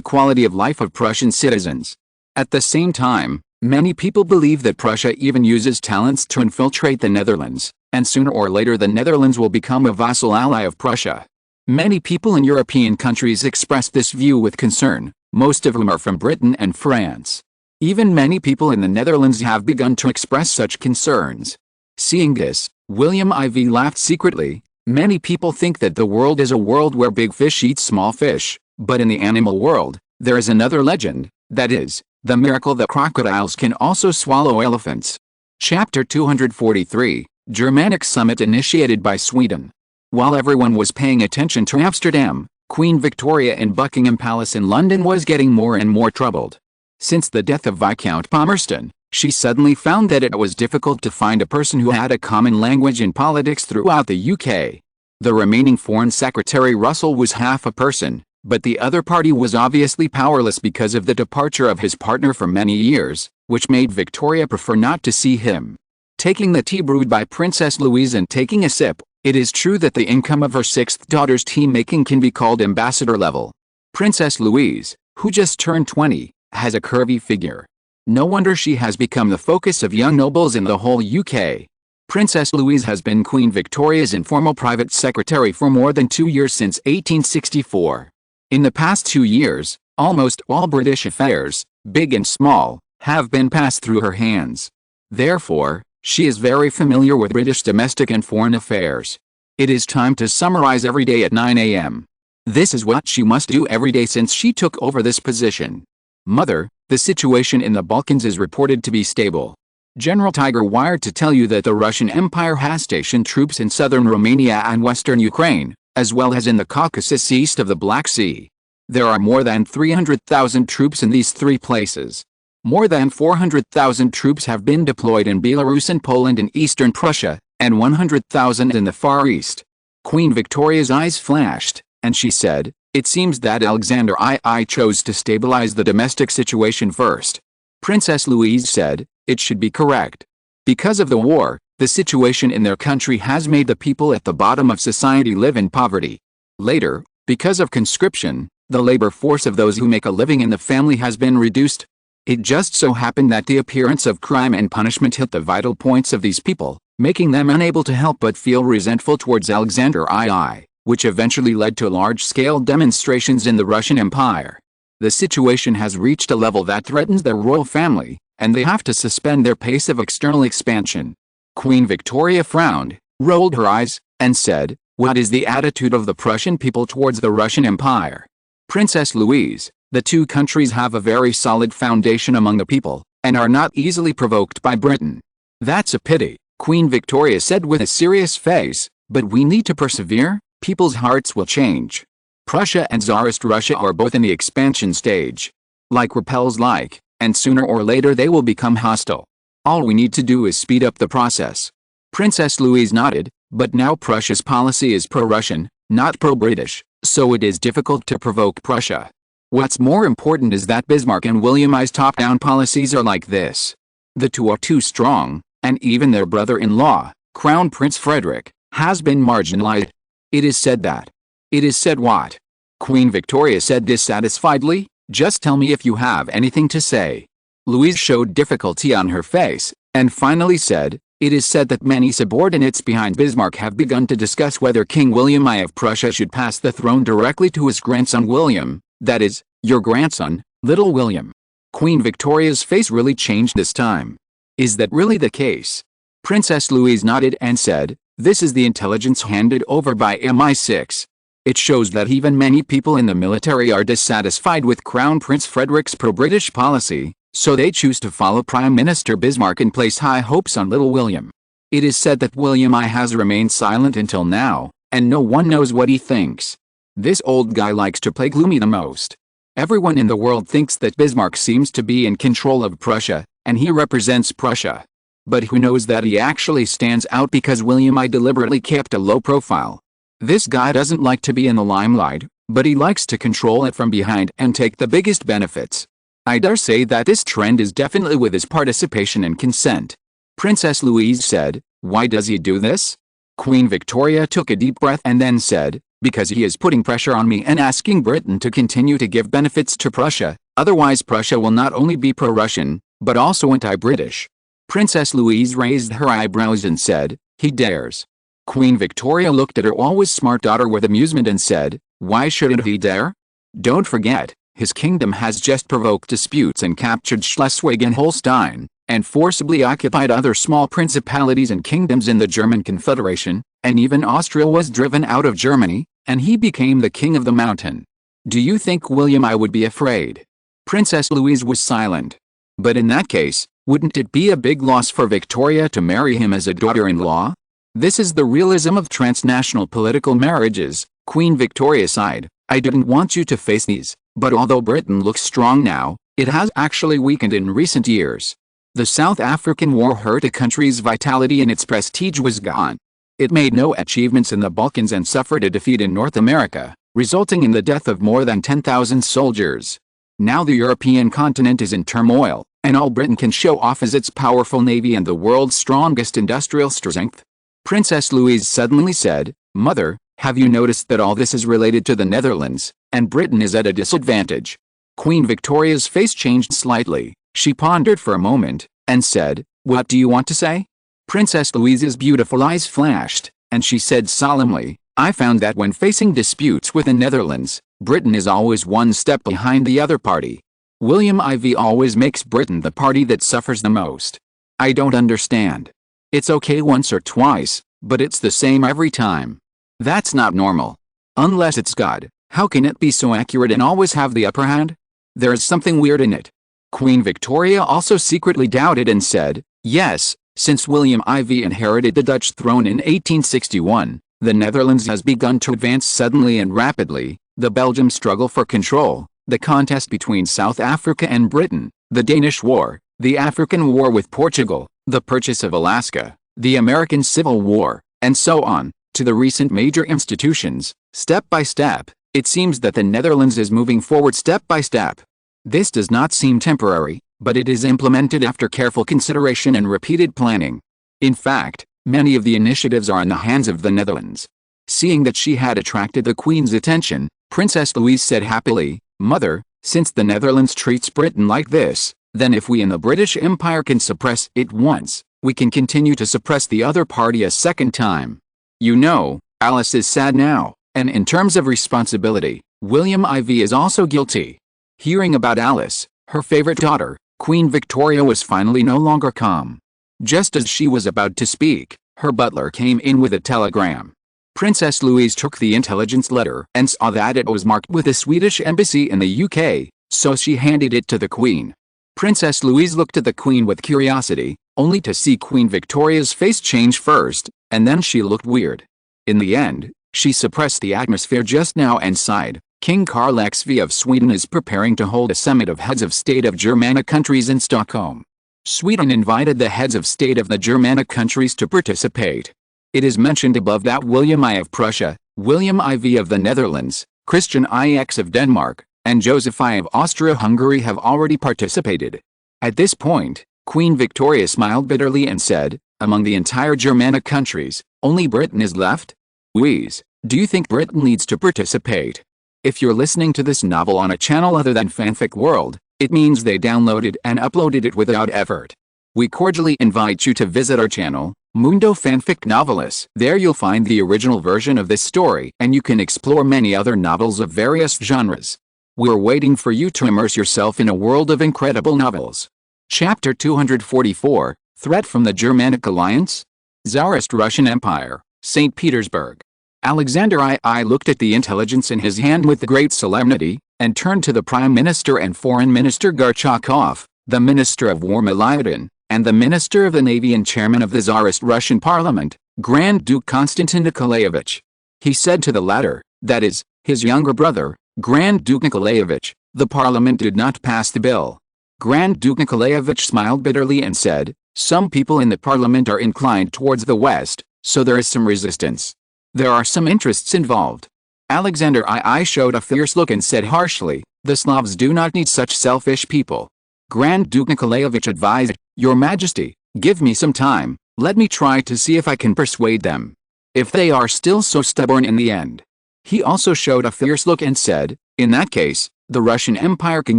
quality of life of Prussian citizens. At the same time, many people believe that Prussia even uses talents to infiltrate the Netherlands, and sooner or later the Netherlands will become a vassal ally of Prussia. Many people in European countries express this view with concern, most of whom are from Britain and France. Even many people in the Netherlands have begun to express such concerns. Seeing this, William IV laughed secretly. Many people think that the world is a world where big fish eat small fish, but in the animal world, there is another legend, that is, the miracle that crocodiles can also swallow elephants. Chapter 243, Germanic Summit initiated by Sweden. While everyone was paying attention to Amsterdam, Queen Victoria in Buckingham Palace in London was getting more and more troubled. Since the death of Viscount Palmerston, she suddenly found that it was difficult to find a person who had a common language in politics throughout the UK. The remaining Foreign Secretary Russell was half a person, but the other party was obviously powerless because of the departure of his partner for many years, which made Victoria prefer not to see him. Taking the tea brewed by Princess Louise and taking a sip, it is true that the income of her 6th daughter's tea making can be called ambassador level. Princess Louise, who just turned 20, has a curvy figure. No wonder she has become the focus of young nobles in the whole UK. Princess Louise has been Queen Victoria's informal private secretary for more than 2 years since 1864. In the past 2 years, almost all British affairs, big and small, have been passed through her hands. Therefore, she is very familiar with British domestic and foreign affairs. It is time to summarize every day at 9 a.m. This is what she must do every day since she took over this position. Mother, the situation in the Balkans is reported to be stable. General Tiger wired to tell you that the Russian Empire has stationed troops in southern Romania and western Ukraine, as well as in the Caucasus east of the Black Sea. There are more than 300,000 troops in these three places. More than 400,000 troops have been deployed in Belarus and Poland and eastern Prussia, and 100,000 in the Far East. Queen Victoria's eyes flashed, and she said, "It seems that Alexander II chose to stabilize the domestic situation first." Princess Louise said, "It should be correct. Because of the war, the situation in their country has made the people at the bottom of society live in poverty. Later, because of conscription, the labor force of those who make a living in the family has been reduced. It just so happened that the appearance of crime and punishment hit the vital points of these people, making them unable to help but feel resentful towards Alexander II, which eventually led to large-scale demonstrations in the Russian Empire. The situation has reached a level that threatens their royal family, and they have to suspend their pace of external expansion." Queen Victoria frowned, rolled her eyes, and said, "What is the attitude of the Prussian people towards the Russian Empire?" Princess Louise, "The two countries have a very solid foundation among the people, and are not easily provoked by Britain." "That's a pity," Queen Victoria said with a serious face, "but we need to persevere. People's hearts will change. Prussia and Tsarist Russia are both in the expansion stage. Like repels like, and sooner or later they will become hostile. All we need to do is speed up the process." Princess Louise nodded, "But now Prussia's policy is pro-Russian, not pro-British, so it is difficult to provoke Prussia. What's more important is that Bismarck and William I's top-down policies are like this. The two are too strong, and even their brother-in-law, Crown Prince Frederick, has been marginalized. It is said that." "It is said what?" Queen Victoria said dissatisfiedly, "Just tell me if you have anything to say." Louise showed difficulty on her face, and finally said, "It is said that many subordinates behind Bismarck have begun to discuss whether King William I of Prussia should pass the throne directly to his grandson William, that is, your grandson, little William." Queen Victoria's face really changed this time. "Is that really the case?" Princess Louise nodded and said, "This is the intelligence handed over by MI6. It shows that even many people in the military are dissatisfied with Crown Prince Frederick's pro-British policy, so they choose to follow Prime Minister Bismarck and place high hopes on little William. It is said that William I has remained silent until now, and no one knows what he thinks. This old guy likes to play gloomy the most. Everyone in the world thinks that Bismarck seems to be in control of Prussia, and he represents Prussia. But who knows that he actually stands out because William I deliberately kept a low profile. This guy doesn't like to be in the limelight, but he likes to control it from behind and take the biggest benefits. I dare say that this trend is definitely with his participation and consent." Princess Louise said, "Why does he do this?" Queen Victoria took a deep breath and then said, "Because he is putting pressure on me and asking Britain to continue to give benefits to Prussia, otherwise Prussia will not only be pro-Russian, but also anti-British." Princess Louise raised her eyebrows and said, "He dares." Queen Victoria looked at her always smart daughter with amusement and said, "Why shouldn't he dare? Don't forget, his kingdom has just provoked disputes and captured Schleswig and Holstein, and forcibly occupied other small principalities and kingdoms in the German Confederation, and even Austria was driven out of Germany, and he became the king of the mountain. Do you think William I would be afraid?" Princess Louise was silent. "But in that case, wouldn't it be a big loss for Victoria to marry him as a daughter-in-law? This is the realism of transnational political marriages." Queen Victoria sighed, "I didn't want you to face these, but although Britain looks strong now, it has actually weakened in recent years. The South African War hurt a country's vitality and its prestige was gone. It made no achievements in the Balkans and suffered a defeat in North America, resulting in the death of more than 10,000 soldiers. Now the European continent is in turmoil, and all Britain can show off is its powerful navy and the world's strongest industrial strength." Princess Louise suddenly said, "Mother, have you noticed that all this is related to the Netherlands, and Britain is at a disadvantage?" Queen Victoria's face changed slightly. She pondered for a moment, and said, "What do you want to say?" Princess Louise's beautiful eyes flashed, and she said solemnly, "I found that when facing disputes with the Netherlands, Britain is always one step behind the other party. William IV always makes Britain the party that suffers the most. I don't understand. It's okay once or twice, but it's the same every time. That's not normal. Unless it's God, how can it be so accurate and always have the upper hand? There's something weird in it." Queen Victoria also secretly doubted and said, "Yes, since William IV inherited the Dutch throne in 1861, The Netherlands has begun to advance suddenly and rapidly, the Belgium struggle for control, the contest between South Africa and Britain, the Danish War, the African War with Portugal, the purchase of Alaska, the American Civil War, and so on, to the recent major institutions. Step by step, it seems that the Netherlands is moving forward step by step. This does not seem temporary, but it is implemented after careful consideration and repeated planning. In fact, many of the initiatives are in the hands of the Netherlands. Seeing that she had attracted the Queen's attention, Princess Louise said happily, "Mother, since the Netherlands treats Britain like this, then if we in the British Empire can suppress it once, we can continue to suppress the other party a second time. You know, Alice is sad now, and in terms of responsibility, William IV is also guilty." Hearing about Alice, her favorite daughter, Queen Victoria was finally no longer calm. Just as she was about to speak, her butler came in with a telegram. Princess Louise took the intelligence letter and saw that it was marked with the Swedish embassy in the UK, so she handed it to the Queen. Princess Louise looked at the Queen with curiosity, only to see Queen Victoria's face change first, and then she looked weird. In the end, she suppressed the atmosphere just now and sighed. King Carl XV of Sweden is preparing to hold a summit of heads of state of Germanic countries in Stockholm. Sweden invited the heads of state of the Germanic countries to participate. It is mentioned above that William I of Prussia, William IV of the Netherlands, Christian IX of Denmark, and Joseph I of Austria-Hungary have already participated. At this point, Queen Victoria smiled bitterly and said, "Among the entire Germanic countries, only Britain is left? Louise, do you think Britain needs to participate?" If you're listening to this novel on a channel other than Fanfic World, it means they downloaded and uploaded it without effort. We cordially invite you to visit our channel, Mundo Fanfic Novelis. There you'll find the original version of this story and you can explore many other novels of various genres. We're waiting for you to immerse yourself in a world of incredible novels. Chapter 244, Threat from the Germanic Alliance? Tsarist Russian Empire, St. Petersburg. Alexander I looked at the intelligence in his hand with great solemnity, and turned to the Prime Minister and Foreign Minister Gorchakov, the Minister of War Milyadin, and the Minister of the Navy and Chairman of the Tsarist Russian Parliament, Grand Duke Konstantin Nikolaevich. He said to the latter, that is, his younger brother, Grand Duke Nikolaevich, "The Parliament did not pass the bill." Grand Duke Nikolaevich smiled bitterly and said, "Some people in the Parliament are inclined towards the West, so there is some resistance. There are some interests involved." Alexander I showed a fierce look and said harshly, "The Slavs do not need such selfish people." Grand Duke Nikolaevich advised, "Your Majesty, give me some time, let me try to see if I can persuade them. If they are still so stubborn in the end." He also showed a fierce look and said, "In that case, the Russian Empire can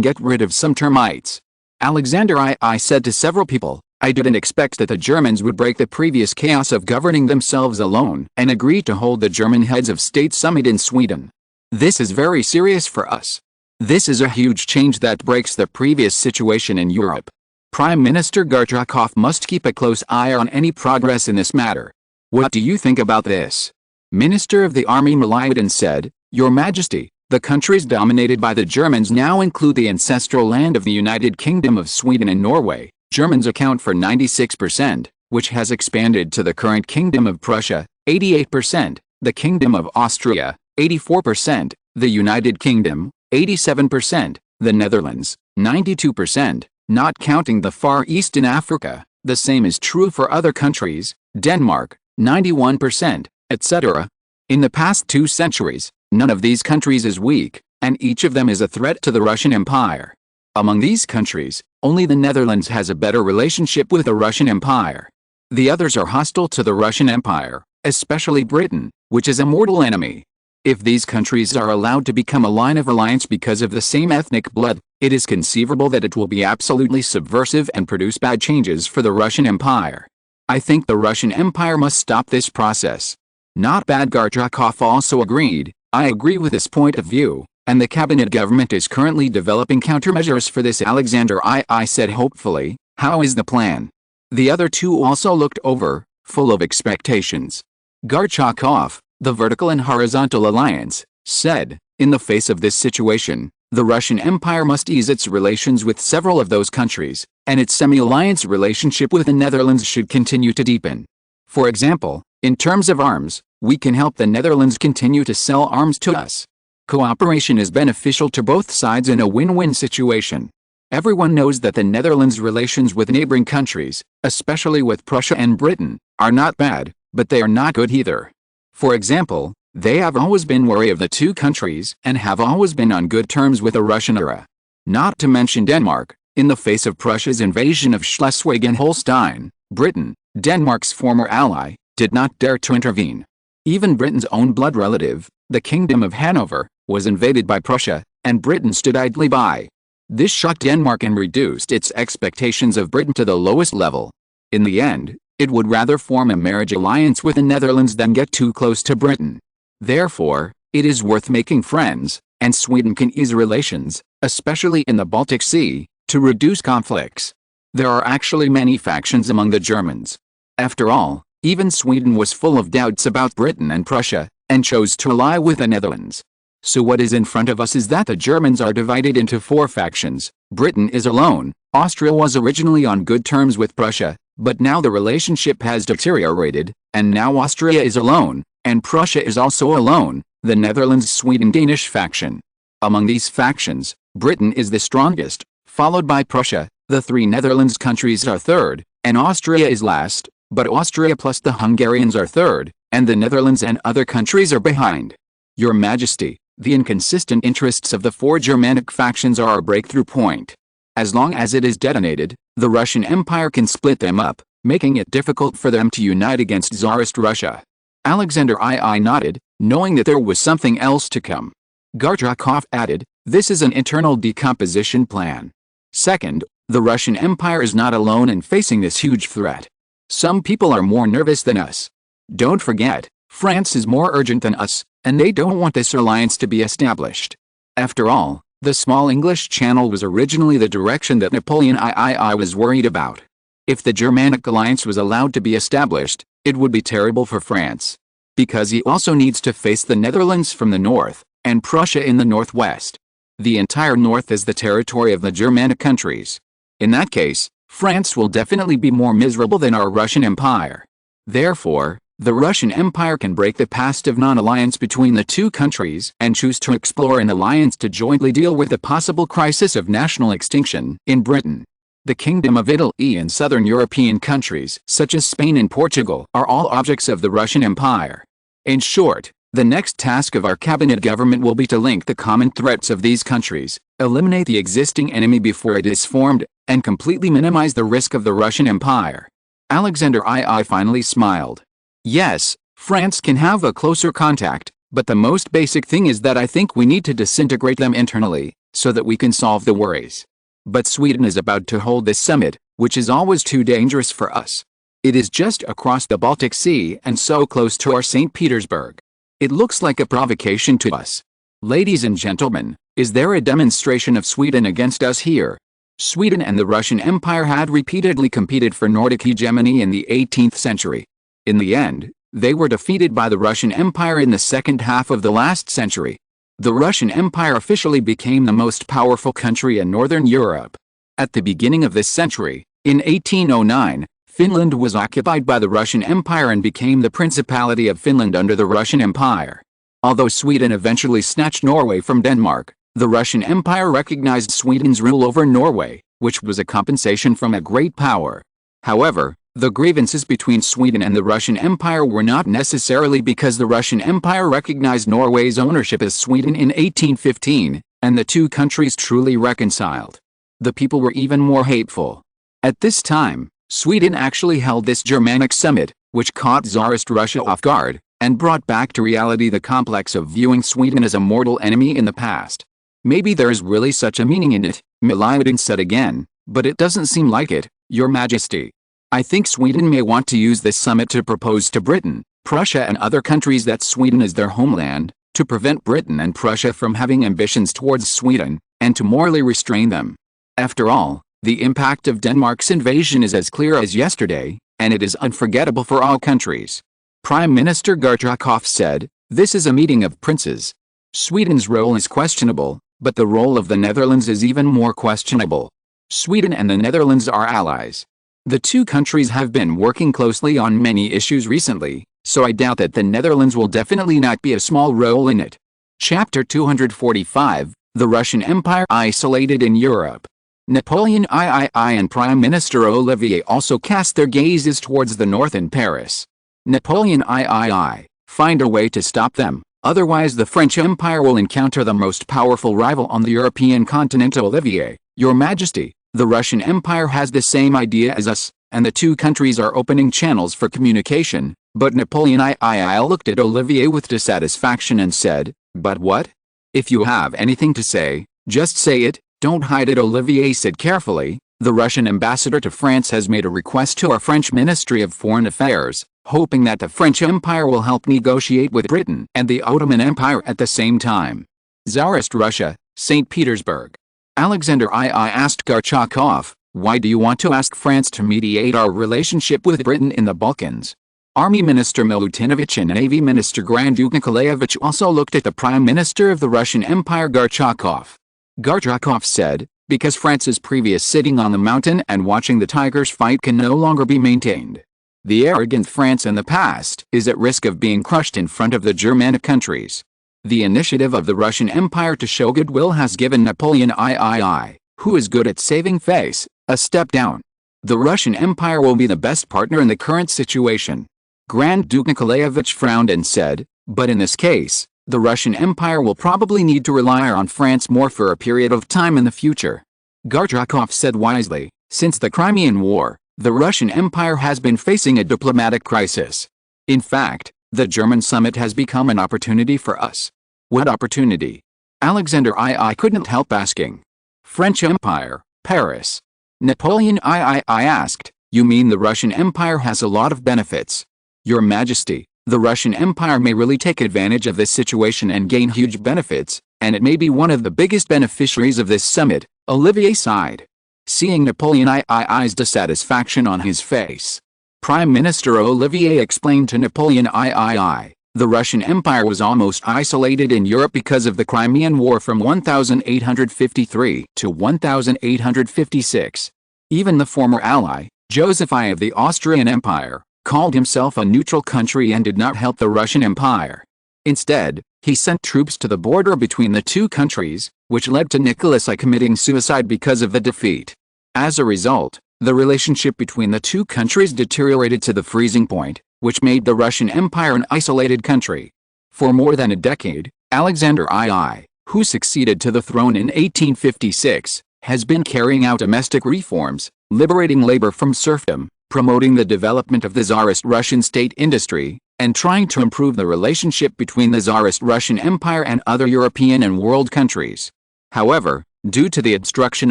get rid of some termites." Alexander I said to several people, "I didn't expect that the Germans would break the previous chaos of governing themselves alone and agree to hold the German Heads of State Summit in Sweden. This is very serious for us. This is a huge change that breaks the previous situation in Europe. Prime Minister Gorchakov must keep a close eye on any progress in this matter. What do you think about this?" Minister of the Army Milyadin said, "Your Majesty, the countries dominated by the Germans now include the ancestral land of the United Kingdom of Sweden and Norway. Germans account for 96%, which has expanded to the current Kingdom of Prussia, 88%, the Kingdom of Austria, 84%, the United Kingdom, 87%, the Netherlands, 92%, not counting the Far East in Africa. The same is true for other countries, Denmark, 91%, etc. In the past 2 centuries, none of these countries is weak, and each of them is a threat to the Russian Empire. Among these countries, only the Netherlands has a better relationship with the Russian Empire. The others are hostile to the Russian Empire, especially Britain, which is a mortal enemy. If these countries are allowed to become a line of alliance because of the same ethnic blood, it is conceivable that it will be absolutely subversive and produce bad changes for the Russian Empire. I think the Russian Empire must stop this process. Not bad. Gorchakov also agreed, "I agree with this point of view, and the cabinet government is currently developing countermeasures for this." Alexander I said hopefully, "How is the plan?" The other two also looked over, full of expectations. Gorchakov, the vertical and horizontal alliance, said, "In the face of this situation, the Russian Empire must ease its relations with several of those countries, and its semi-alliance relationship with the Netherlands should continue to deepen. For example, In terms of arms, we can help the Netherlands continue to sell arms to us. Cooperation is beneficial to both sides in a win-win situation. Everyone knows that the Netherlands' relations with neighboring countries, especially with Prussia and Britain, are not bad, but they are not good either. For example, they have always been wary of the two countries and have always been on good terms with the Russian era. Not to mention Denmark, in the face of Prussia's invasion of Schleswig and Holstein, Britain, Denmark's former ally, did not dare to intervene. Even Britain's own blood relative, the Kingdom of Hanover, was invaded by Prussia, and Britain stood idly by. This shocked Denmark and reduced its expectations of Britain to the lowest level. In the end, it would rather form a marriage alliance with the Netherlands than get too close to Britain. Therefore, it is worth making friends, and Sweden can ease relations, especially in the Baltic Sea, to reduce conflicts. There are actually many factions among the Germans. After all, even Sweden was full of doubts about Britain and Prussia, and chose to ally with the Netherlands. So what is in front of us is that the Germans are divided into 4 factions. Britain is alone. Austria was originally on good terms with Prussia, but now the relationship has deteriorated, and now Austria is alone, and Prussia is also alone, the Netherlands-Sweden-Danish faction. Among these factions, Britain is the strongest, followed by Prussia, the 3 Netherlands countries are third, and Austria is last, but Austria plus the Hungarians are third, and the Netherlands and other countries are behind. Your Majesty, the inconsistent interests of the 4 Germanic factions are our breakthrough point. As long as it is detonated, the Russian Empire can split them up, making it difficult for them to unite against Tsarist Russia. Alexander II nodded, knowing that there was something else to come. Gorchakov added, this is an internal decomposition plan. Second, the Russian Empire is not alone in facing this huge threat. Some people are more nervous than us. Don't forget, France is more urgent than us, and they don't want this alliance to be established. After all, the small English Channel was originally the direction that Napoleon III was worried about. If the Germanic alliance was allowed to be established, it would be terrible for France. Because he also needs to face the Netherlands from the north, and Prussia in the northwest. The entire north is the territory of the Germanic countries. In that case, France will definitely be more miserable than our Russian Empire. Therefore, the Russian Empire can break the past of non-alliance between the 2 countries and choose to explore an alliance to jointly deal with the possible crisis of national extinction in Britain. The Kingdom of Italy and southern European countries, such as Spain and Portugal, are all objects of the Russian Empire. In short, the next task of our cabinet government will be to link the common threats of these countries, eliminate the existing enemy before it is formed, and completely minimize the risk of the Russian Empire. Alexander II finally smiled. Yes, France can have a closer contact, but the most basic thing is that I think we need to disintegrate them internally, so that we can solve the worries. But Sweden is about to hold this summit, which is always too dangerous for us. It is just across the Baltic Sea and so close to our St. Petersburg. It looks like a provocation to us. Ladies and gentlemen, is there a demonstration of Sweden against us here? Sweden and the Russian Empire had repeatedly competed for Nordic hegemony in the 18th century. In the end, they were defeated by the Russian Empire in the second half of the last century. The Russian Empire officially became the most powerful country in Northern Europe. At the beginning of this century, in 1809, Finland was occupied by the Russian Empire and became the Principality of Finland under the Russian Empire. Although Sweden eventually snatched Norway from Denmark, the Russian Empire recognized Sweden's rule over Norway, which was a compensation from a great power. However, the grievances between Sweden and the Russian Empire were not necessarily because the Russian Empire recognized Norway's ownership as Sweden in 1815, and the 2 countries truly reconciled. The people were even more hateful. At this time, Sweden actually held this Germanic summit, which caught Tsarist Russia off guard, and brought back to reality the complex of viewing Sweden as a mortal enemy in the past. Maybe there's really such a meaning in it, Milyadin said again, but it doesn't seem like it, Your Majesty. I think Sweden may want to use this summit to propose to Britain, Prussia and other countries that Sweden is their homeland, to prevent Britain and Prussia from having ambitions towards Sweden, and to morally restrain them. After all, the impact of Denmark's invasion is as clear as yesterday, and it is unforgettable for all countries. Prime Minister Gorchakov said, this is a meeting of princes. Sweden's role is questionable, but the role of the Netherlands is even more questionable. Sweden and the Netherlands are allies. The 2 countries have been working closely on many issues recently, so I doubt that the Netherlands will definitely not be a small role in it. Chapter 245, The Russian Empire Isolated in Europe. Napoleon III and Prime Minister Olivier also cast their gazes towards the north in Paris. Napoleon III, find a way to stop them, otherwise the French Empire will encounter the most powerful rival on the European continent. Olivier, Your Majesty, the Russian Empire has the same idea as us, and the two countries are opening channels for communication. But Napoleon III looked at Olivier with dissatisfaction and said, "But what? If you have anything to say, just say it, don't hide it." Olivier said carefully, "The Russian ambassador to France has made a request to our French Ministry of Foreign Affairs, hoping that the French Empire will help negotiate with Britain and the Ottoman Empire at the same time." Tsarist Russia, St. Petersburg. Alexander II asked Gorchakov, "Why do you want to ask France to mediate our relationship with Britain in the Balkans?" Army Minister Milutinovich and Navy Minister Grand Duke Nikolaevich also looked at the Prime Minister of the Russian Empire Gorchakov. Gorchakov said, "Because France's previous sitting on the mountain and watching the tigers fight can no longer be maintained. The arrogant France in the past is at risk of being crushed in front of the Germanic countries. The initiative of the Russian Empire to show goodwill has given Napoleon III, who is good at saving face, a step down. The Russian Empire will be the best partner in the current situation." Grand Duke Nikolaevich frowned and said, "But in this case, the Russian Empire will probably need to rely on France more for a period of time in the future." Gorchakov said wisely, "Since the Crimean War, the Russian Empire has been facing a diplomatic crisis. In fact, the German summit has become an opportunity for us." "What opportunity?" Alexander II couldn't help asking. "French Empire, Paris." Napoleon III asked, "You mean the Russian Empire has a lot of benefits?" "Your Majesty, the Russian Empire may really take advantage of this situation and gain huge benefits, and it may be one of the biggest beneficiaries of this summit," Olivier sighed. Seeing Napoleon II's dissatisfaction on his face, Prime Minister Olivier explained to Napoleon III, "The Russian Empire was almost isolated in Europe because of the Crimean War from 1853 to 1856. Even the former ally, Joseph I of the Austrian Empire, called himself a neutral country and did not help the Russian Empire. Instead, he sent troops to the border between the two countries, which led to Nicholas I committing suicide because of the defeat. As a result, the relationship between the two countries deteriorated to the freezing point, which made the Russian Empire an isolated country. For more than a decade, Alexander II, who succeeded to the throne in 1856, has been carrying out domestic reforms, liberating labor from serfdom, promoting the development of the Tsarist Russian state industry, and trying to improve the relationship between the Tsarist Russian Empire and other European and world countries. However, due to the obstruction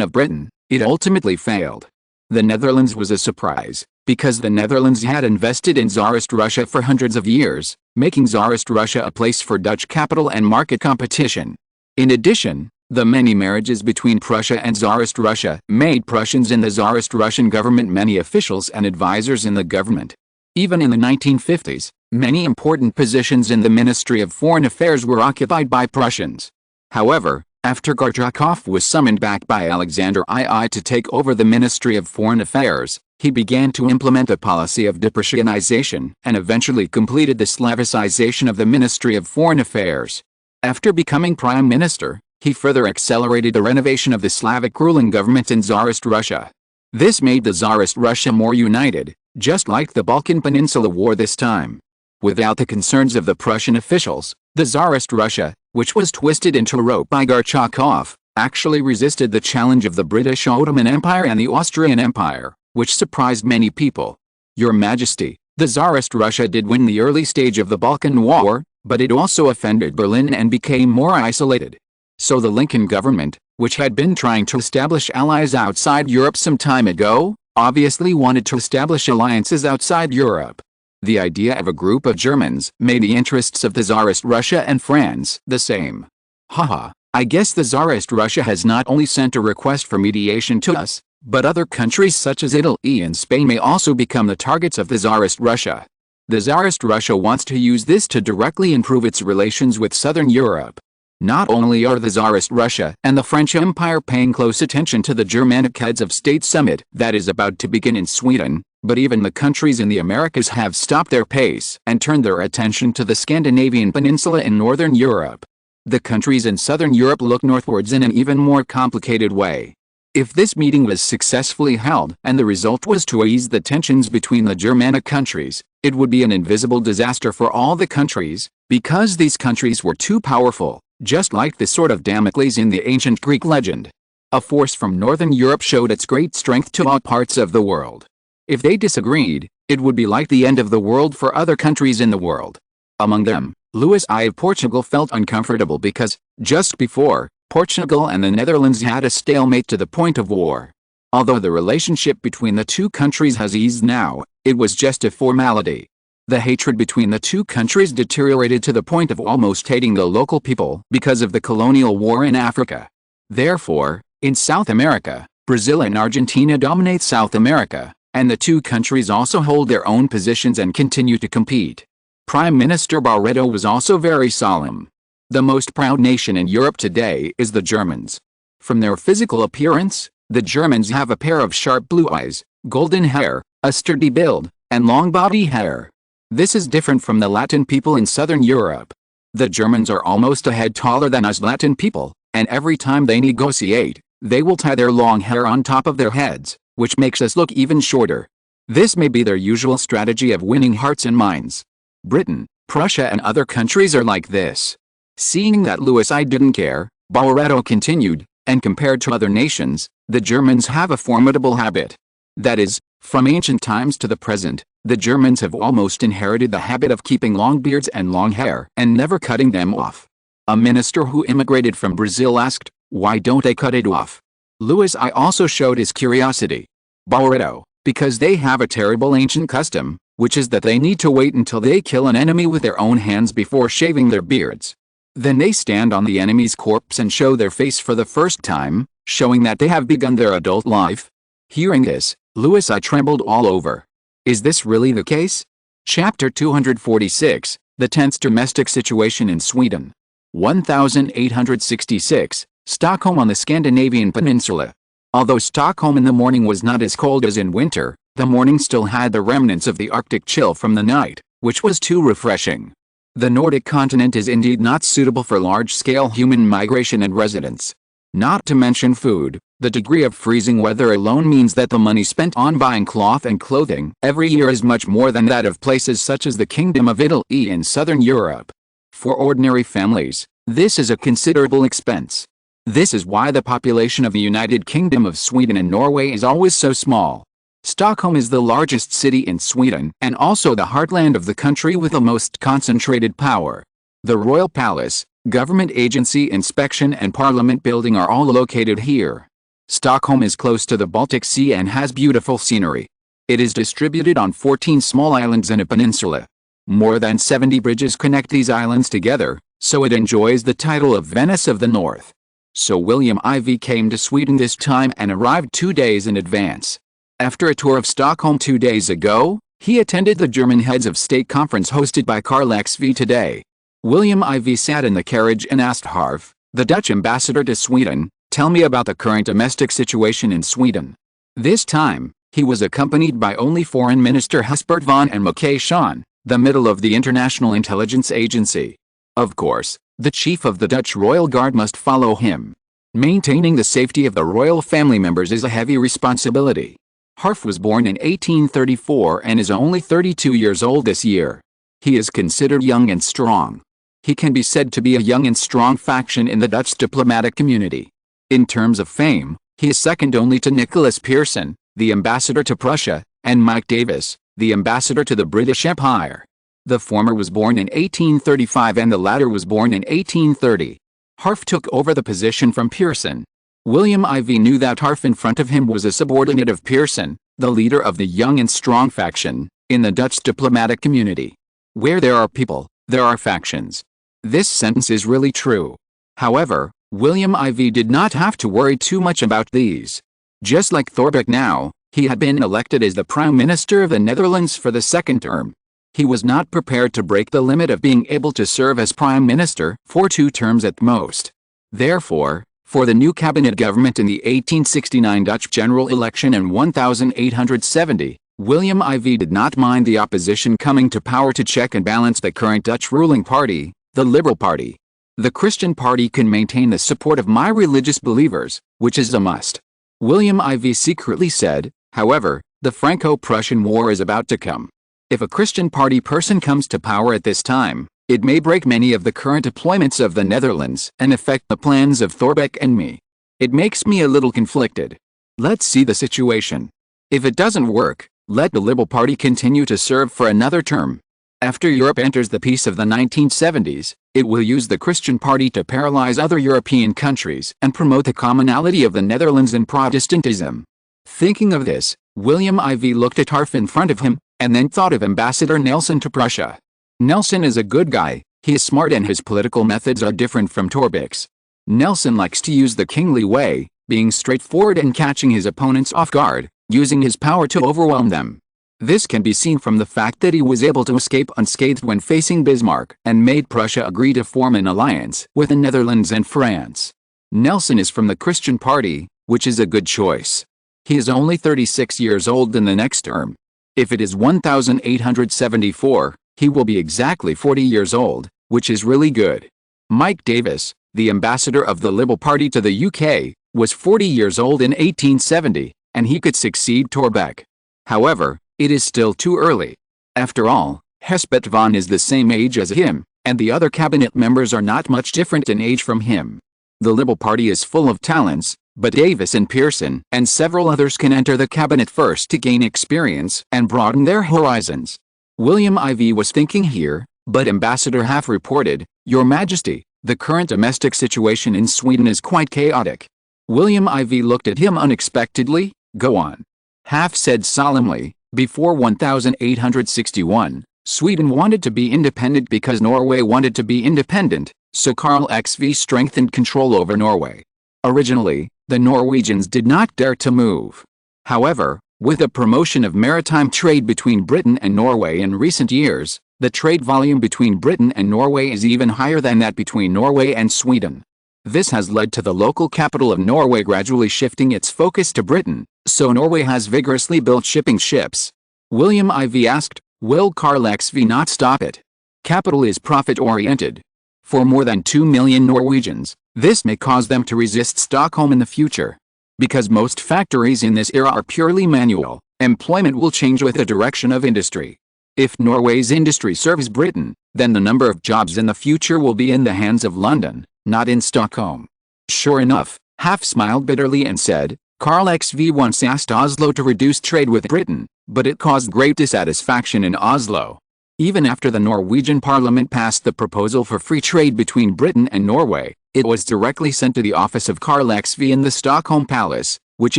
of Britain, it ultimately failed. The Netherlands was a surprise, because the Netherlands had invested in Tsarist Russia for hundreds of years, making Tsarist Russia a place for Dutch capital and market competition. In addition, the many marriages between Prussia and Tsarist Russia made Prussians in the Tsarist Russian government many officials and advisors in the government. Even in the 1950s, many important positions in the Ministry of Foreign Affairs were occupied by Prussians. However, after Gorchakov was summoned back by Alexander II to take over the Ministry of Foreign Affairs, he began to implement a policy of deprussionization and eventually completed the Slavicization of the Ministry of Foreign Affairs. After becoming Prime Minister, he further accelerated the renovation of the Slavic ruling government in Tsarist Russia. This made the Tsarist Russia more united, just like the Balkan Peninsula War this time. Without the concerns of the Prussian officials, the Tsarist Russia, which was twisted into a rope by Gorchakov, actually resisted the challenge of the British Ottoman Empire and the Austrian Empire, which surprised many people. Your Majesty, the Tsarist Russia did win the early stage of the Balkan War, but it also offended Berlin and became more isolated. So the Lincoln government, which had been trying to establish allies outside Europe some time ago, obviously wanted to establish alliances outside Europe. The idea of a group of Germans made the interests of the Tsarist Russia and France the same. Haha, I guess the Tsarist Russia has not only sent a request for mediation to us, but other countries such as Italy and Spain may also become the targets of the Tsarist Russia. The Tsarist Russia wants to use this to directly improve its relations with Southern Europe. Not only are the Tsarist Russia and the French Empire paying close attention to the Germanic Heads of State Summit that is about to begin in Sweden, But even the countries in the Americas have stopped their pace and turned their attention to the Scandinavian peninsula in northern Europe. The countries in southern Europe look northwards in an even more complicated way. If this meeting was successfully held and the result was to ease the tensions between the Germanic countries, it would be an invisible disaster for all the countries, because these countries were too powerful, just like the sword of Damocles in the ancient Greek legend. A force from northern Europe showed its great strength to all parts of the world. If they disagreed, it would be like the end of the world for other countries in the world. Among them, Louis I of Portugal felt uncomfortable because, just before, Portugal and the Netherlands had a stalemate to the point of war. Although the relationship between the two countries has eased now, it was just a formality. The hatred between the two countries deteriorated to the point of almost hating the local people because of the colonial war in Africa. Therefore, in South America, Brazil and Argentina dominate South America, and the two countries also hold their own positions and continue to compete. Prime Minister Barreto was also very solemn. The most proud nation in Europe today is the Germans. From their physical appearance, the Germans have a pair of sharp blue eyes, golden hair, a sturdy build, and long body hair. This is different from the Latin people in southern Europe. The Germans are almost a head taller than us Latin people, and every time they negotiate, they will tie their long hair on top of their heads, which makes us look even shorter. This may be their usual strategy of winning hearts and minds. Britain, Prussia and other countries are like this. Seeing that Louis I didn't care, Barreto continued, and compared to other nations, the Germans have a formidable habit. That is, from ancient times to the present, the Germans have almost inherited the habit of keeping long beards and long hair and never cutting them off. A minister who immigrated from Brazil asked, "Why don't they cut it off?" Louis I also showed his curiosity. Barreto, because they have a terrible ancient custom, which is that they need to wait until they kill an enemy with their own hands before shaving their beards. Then they stand on the enemy's corpse and show their face for the first time, showing that they have begun their adult life. Hearing this, Louis I trembled all over. Is this really the case? Chapter 246, The Tense Domestic Situation in Sweden. 1866, Stockholm on the Scandinavian Peninsula. Although Stockholm in the morning was not as cold as in winter, the morning still had the remnants of the Arctic chill from the night, which was too refreshing. The Nordic continent is indeed not suitable for large-scale human migration and residence. Not to mention food, the degree of freezing weather alone means that the money spent on buying cloth and clothing every year is much more than that of places such as the Kingdom of Italy in southern Europe. For ordinary families, this is a considerable expense. This is why the population of the United Kingdom of Sweden and Norway is always so small. Stockholm is the largest city in Sweden and also the heartland of the country with the most concentrated power. The Royal Palace, government agency inspection and parliament building are all located here. Stockholm is close to the Baltic Sea and has beautiful scenery. It is distributed on 14 small islands in a peninsula. More than 70 bridges connect these islands together, so it enjoys the title of Venice of the North. So William IV came to Sweden this time and arrived 2 days in advance. After a tour of Stockholm 2 days ago, he attended the German Heads of State conference hosted by Karl XV today. William IV sat in the carriage and asked Harf, the Dutch ambassador to Sweden, "Tell me about the current domestic situation in Sweden." This time, he was accompanied by only Foreign Minister Husbert van and Mukashan, the middle of the International Intelligence Agency. Of course, the chief of the Dutch Royal Guard must follow him. Maintaining the safety of the royal family members is a heavy responsibility. Harf was born in 1834 and is only 32 years old this year. He is considered young and strong. He can be said to be a young and strong faction in the Dutch diplomatic community. In terms of fame, he is second only to Nicholas Pearson, the ambassador to Prussia, and Mike Davis, the ambassador to the British Empire. The former was born in 1835 and the latter was born in 1830. Harf took over the position from Pearson. William IV knew that Harf in front of him was a subordinate of Pearson, the leader of the young and strong faction, in the Dutch diplomatic community. Where there are people, there are factions. This sentence is really true. However, William IV did not have to worry too much about these. Just like Thorbecke now, he had been elected as the Prime Minister of the Netherlands for the second term. He was not prepared to break the limit of being able to serve as Prime Minister for 2 terms at most. Therefore, for the new cabinet government in the 1869 Dutch general election in 1870, William IV did not mind the opposition coming to power to check and balance the current Dutch ruling party, the Liberal Party. The Christian Party can maintain the support of my religious believers, which is a must. William IV secretly said, however, the Franco-Prussian War is about to come. If a Christian Party person comes to power at this time, it may break many of the current deployments of the Netherlands and affect the plans of Thorbecke and me. It makes me a little conflicted. Let's see the situation. If it doesn't work, let the Liberal Party continue to serve for another term. After Europe enters the peace of the 1970s, it will use the Christian Party to paralyze other European countries and promote the commonality of the Netherlands and Protestantism. Thinking of this, William IV looked at Harf in front of him, and then thought of Ambassador Nelson to Prussia. Nelson is a good guy, he is smart and his political methods are different from Thorbecke's. Nelson likes to use the kingly way, being straightforward and catching his opponents off guard, using his power to overwhelm them. This can be seen from the fact that he was able to escape unscathed when facing Bismarck and made Prussia agree to form an alliance with the Netherlands and France. Nelson is from the Christian Party, which is a good choice. He is only 36 years old in the next term. If it is 1874, he will be exactly 40 years old, which is really good. Mike Davis, the ambassador of the Liberal Party to the UK, was 40 years old in 1870, and he could succeed Thorbecke. However, it is still too early. After all, Hespet van is the same age as him, and the other cabinet members are not much different in age from him. The Liberal Party is full of talents, but Davis and Pearson and several others can enter the cabinet first to gain experience and broaden their horizons. William IV was thinking here, but Ambassador Half reported, "Your Majesty, the current domestic situation in Sweden is quite chaotic." William IV looked at him unexpectedly. "Go on." Half said solemnly, "Before 1861, Sweden wanted to be independent because Norway wanted to be independent, so Karl XV strengthened control over Norway. Originally, the Norwegians did not dare to move. However, with the promotion of maritime trade between Britain and Norway in recent years, the trade volume between Britain and Norway is even higher than that between Norway and Sweden. This has led to the local capital of Norway gradually shifting its focus to Britain, so Norway has vigorously built shipping ships." William IV asked, "Will Karl XV not stop it? Capital is profit-oriented. For more than 2 million Norwegians, this may cause them to resist Stockholm in the future. Because most factories in this era are purely manual, employment will change with the direction of industry. If Norway's industry serves Britain, then the number of jobs in the future will be in the hands of London, not in Stockholm." Sure enough, Half smiled bitterly and said, "Karl XV once asked Oslo to reduce trade with Britain, but it caused great dissatisfaction in Oslo. Even after the Norwegian parliament passed the proposal for free trade between Britain and Norway, it was directly sent to the office of Karl XV in the Stockholm Palace, which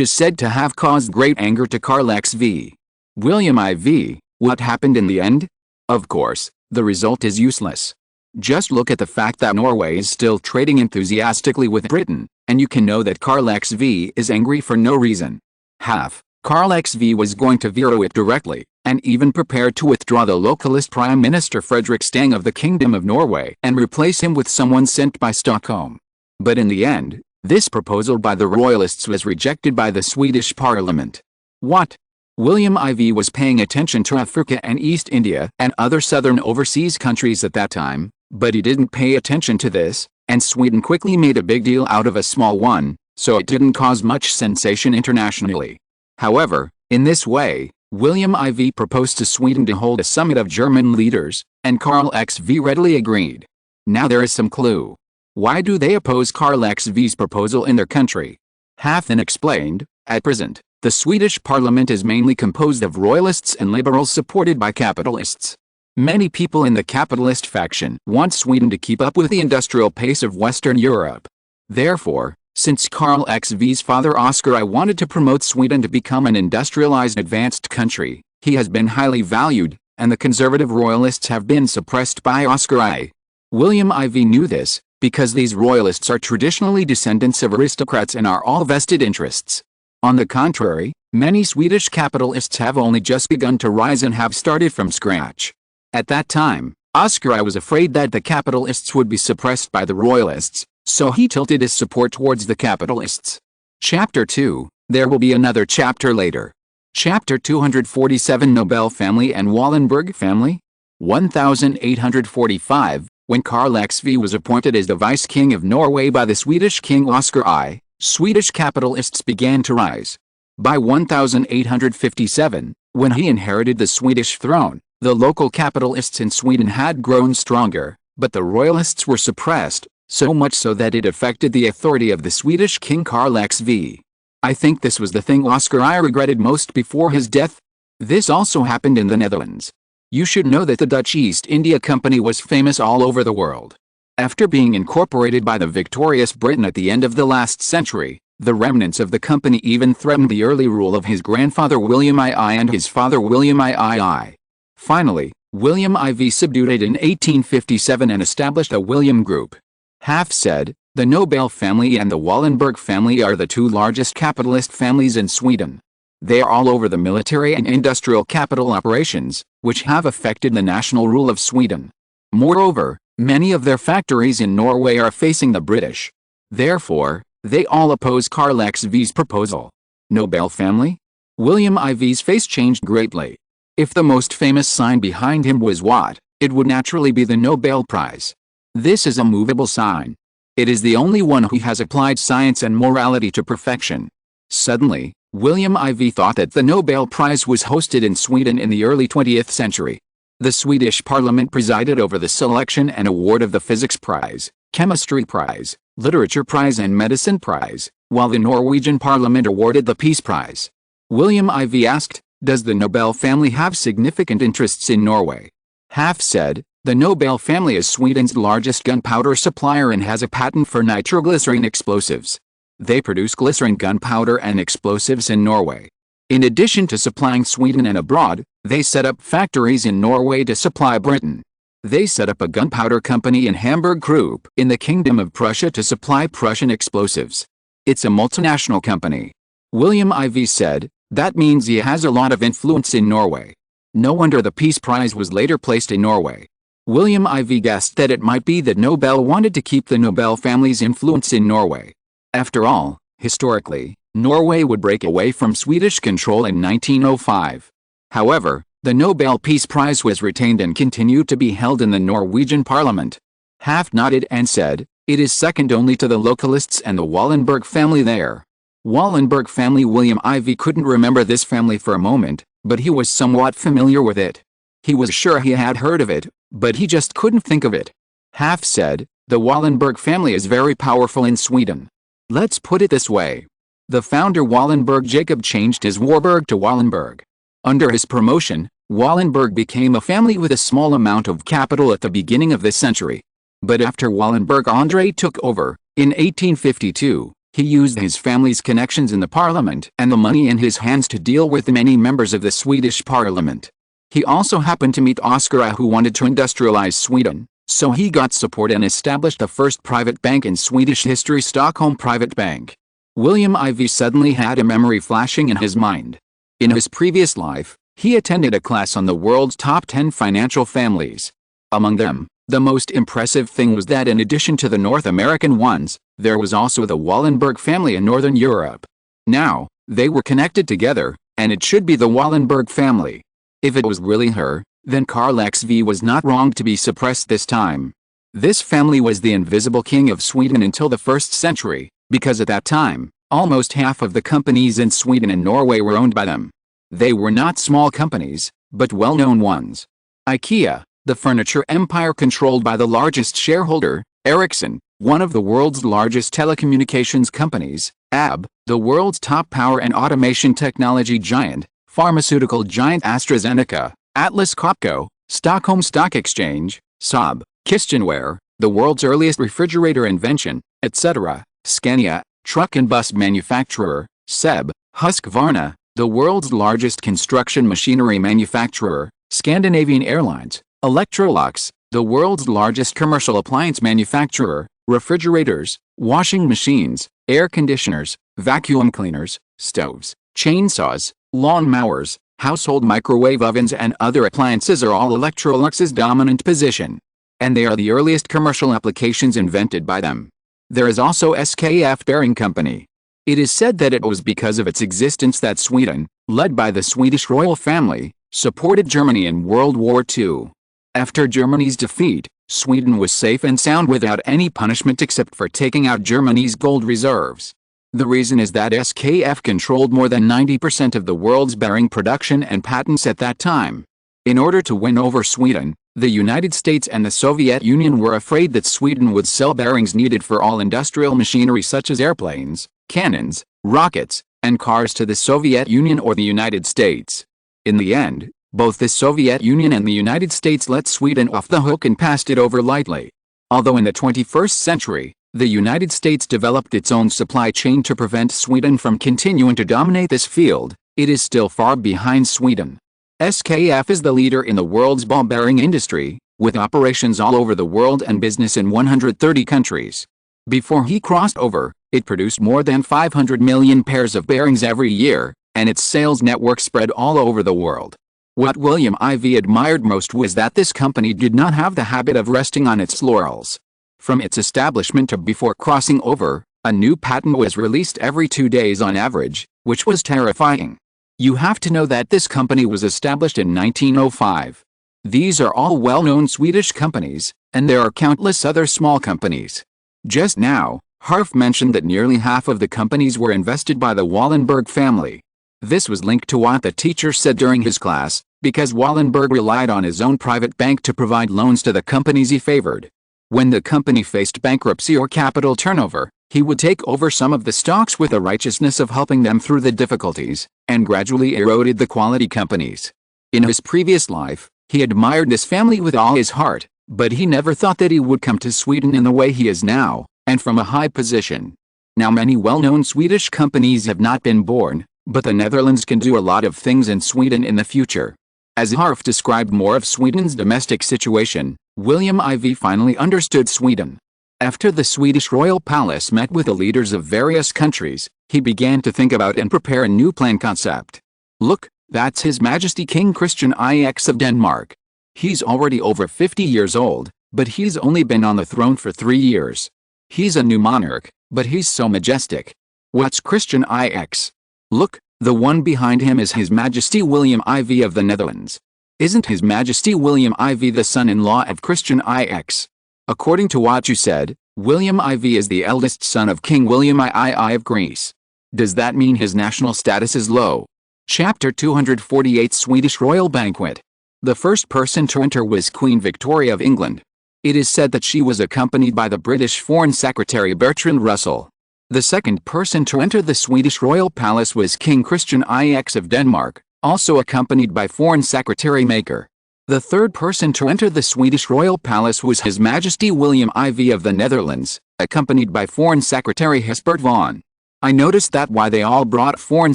is said to have caused great anger to Karl XV. William IV, what happened in the end? Of course, the result is useless. Just look at the fact that Norway is still trading enthusiastically with Britain, and you can know that Karl XV is angry for no reason. Karl XV was going to veto it directly, and even prepared to withdraw the localist Prime Minister Fredrik Stang of the Kingdom of Norway and replace him with someone sent by Stockholm. But in the end, this proposal by the Royalists was rejected by the Swedish Parliament. What? William IV was paying attention to Africa and East India and other southern overseas countries at that time, but he didn't pay attention to this, and Sweden quickly made a big deal out of a small one, so it didn't cause much sensation internationally. However, in this way, William IV proposed to Sweden to hold a summit of German leaders, and Karl XV readily agreed. Now there is some clue. Why do they oppose Karl XV's proposal in their country? Half then explained, at present, the Swedish parliament is mainly composed of royalists and liberals supported by capitalists. Many people in the capitalist faction want Sweden to keep up with the industrial pace of Western Europe. Therefore, since Karl XV's father Oscar I wanted to promote Sweden to become an industrialized advanced country, he has been highly valued, and the conservative royalists have been suppressed by Oscar I. William IV knew this, because these royalists are traditionally descendants of aristocrats and are all vested interests. On the contrary, many Swedish capitalists have only just begun to rise and have started from scratch. At that time, Oscar I was afraid that the capitalists would be suppressed by the royalists, so he tilted his support towards the capitalists. Chapter 2, there will be another chapter later. Chapter 247 Nobel Family and Wallenberg Family. 1845, when Karl XV was appointed as the Vice King of Norway by the Swedish King Oscar I, Swedish capitalists began to rise. By 1857, when he inherited the Swedish throne, the local capitalists in Sweden had grown stronger, but the royalists were suppressed, so much so that it affected the authority of the Swedish King Karl XV. I think this was the thing Oscar I regretted most before his death. This also happened in the Netherlands. You should know that the Dutch East India Company was famous all over the world. After being incorporated by the victorious Britain at the end of the last century, the remnants of the company even threatened the early rule of his grandfather William II and his father William II. Finally, William IV subdued it in 1857 and established a William Group. Half said, the Nobel family and the Wallenberg family are the two largest capitalist families in Sweden. They are all over the military and industrial capital operations, which have affected the national rule of Sweden. Moreover, many of their factories in Norway are facing the British. Therefore, they all oppose Karl XV's proposal. Nobel family? William IV's face changed greatly. If the most famous sign behind him was what, it would naturally be the Nobel Prize. This is a movable sign. It is the only one who has applied science and morality to perfection. Suddenly, William IV thought that the Nobel Prize was hosted in Sweden in the early 20th century. The Swedish Parliament presided over the selection and award of the Physics Prize, Chemistry Prize, Literature Prize and Medicine Prize, while the Norwegian Parliament awarded the Peace Prize. William IV asked, does the Nobel family have significant interests in Norway? Half said, the Nobel family is Sweden's largest gunpowder supplier and has a patent for nitroglycerin explosives. They produce glycerin gunpowder and explosives in Norway. In addition to supplying Sweden and abroad, they set up factories in Norway to supply Britain. They set up a gunpowder company in Hamburg Krupp in the Kingdom of Prussia to supply Prussian explosives. It's a multinational company. William IV said, that means he has a lot of influence in Norway. No wonder the Peace Prize was later placed in Norway. William IV guessed that it might be that Nobel wanted to keep the Nobel family's influence in Norway. After all, historically, Norway would break away from Swedish control in 1905. However, the Nobel Peace Prize was retained and continued to be held in the Norwegian Parliament. Half nodded and said, it is second only to the localists and the Wallenberg family there. Wallenberg family. William IV couldn't remember this family for a moment, but he was somewhat familiar with it. He was sure he had heard of it, but he just couldn't think of it. Half said, the Wallenberg family is very powerful in Sweden. Let's put it this way. The founder Wallenberg Jacob changed his Warburg to Wallenberg. Under his promotion, Wallenberg became a family with a small amount of capital at the beginning of this century. But after Wallenberg Andre took over, in 1852, he used his family's connections in the parliament and the money in his hands to deal with many members of the Swedish parliament. He also happened to meet Oscar I, who wanted to industrialize Sweden. So he got support and established the first private bank in Swedish history, Stockholm Private Bank. William IV suddenly had a memory flashing in his mind. In his previous life, he attended a class on the world's top 10 financial families. Among them, the most impressive thing was that in addition to the North American ones, there was also the Wallenberg family in Northern Europe. Now, they were connected together, and it should be the Wallenberg family. If it was really her, then Karl XV was not wrong to be suppressed this time. This family was the invisible king of Sweden until the 1st century, because at that time, almost half of the companies in Sweden and Norway were owned by them. They were not small companies, but well-known ones. IKEA, the furniture empire controlled by the largest shareholder, Ericsson, one of the world's largest telecommunications companies, AB, the world's top power and automation technology giant, pharmaceutical giant AstraZeneca, Atlas Copco, Stockholm Stock Exchange, Saab, Kitchenware, the world's earliest refrigerator invention, etc., Scania, truck and bus manufacturer, SEB, Husqvarna, the world's largest construction machinery manufacturer, Scandinavian Airlines, Electrolux, the world's largest commercial appliance manufacturer, refrigerators, washing machines, air conditioners, vacuum cleaners, stoves, chainsaws, lawn mowers, household microwave ovens and other appliances are all Electrolux's dominant position. And they are the earliest commercial applications invented by them. There is also SKF Bearing Company. It is said that it was because of its existence that Sweden, led by the Swedish royal family, supported Germany in World War II. After Germany's defeat, Sweden was safe and sound without any punishment except for taking out Germany's gold reserves. The reason is that SKF controlled more than 90% of the world's bearing production and patents at that time. In order to win over Sweden, the United States and the Soviet Union were afraid that Sweden would sell bearings needed for all industrial machinery such as airplanes, cannons, rockets, and cars to the Soviet Union or the United States. In the end, both the Soviet Union and the United States let Sweden off the hook and passed it over lightly. Although in the 21st century, the United States developed its own supply chain to prevent Sweden from continuing to dominate this field, it is still far behind Sweden. SKF is the leader in the world's ball bearing industry, with operations all over the world and business in 130 countries. Before he crossed over, it produced more than 500 million pairs of bearings every year, and its sales network spread all over the world. What William IV admired most was that this company did not have the habit of resting on its laurels. From its establishment to before crossing over, a new patent was released every 2 days on average, which was terrifying. You have to know that this company was established in 1905. These are all well-known Swedish companies, and there are countless other small companies. Just now, Harf mentioned that nearly half of the companies were invested by the Wallenberg family. This was linked to what the teacher said during his class, because Wallenberg relied on his own private bank to provide loans to the companies he favored. When the company faced bankruptcy or capital turnover, he would take over some of the stocks with the righteousness of helping them through the difficulties, and gradually eroded the quality companies. In his previous life, he admired this family with all his heart, but he never thought that he would come to Sweden in the way he is now, and from a high position. Now many well-known Swedish companies have not been born, but the Netherlands can do a lot of things in Sweden in the future. As Harf described more of Sweden's domestic situation, William IV finally understood Sweden. After the Swedish royal palace met with the leaders of various countries, he began to think about and prepare a new plan concept. Look, that's His Majesty King Christian IX of Denmark. He's already over 50 years old, but he's only been on the throne for 3 years. He's a new monarch, but he's so majestic. What's Christian IX? Look, the one behind him is His Majesty William IV of the Netherlands. Isn't His Majesty William IV the son-in-law of Christian IX? According to what you said, William IV is the eldest son of King William II of Greece. Does that mean his national status is low? Chapter 248 Swedish Royal Banquet. The first person to enter was Queen Victoria of England. It is said that she was accompanied by the British Foreign Secretary Bertrand Russell. The second person to enter the Swedish royal palace was King Christian IX of Denmark, also accompanied by Foreign Secretary Maker. The third person to enter the Swedish royal palace was His Majesty William IV of the Netherlands, accompanied by Foreign Secretary Hesbert von. I noticed that why they all brought foreign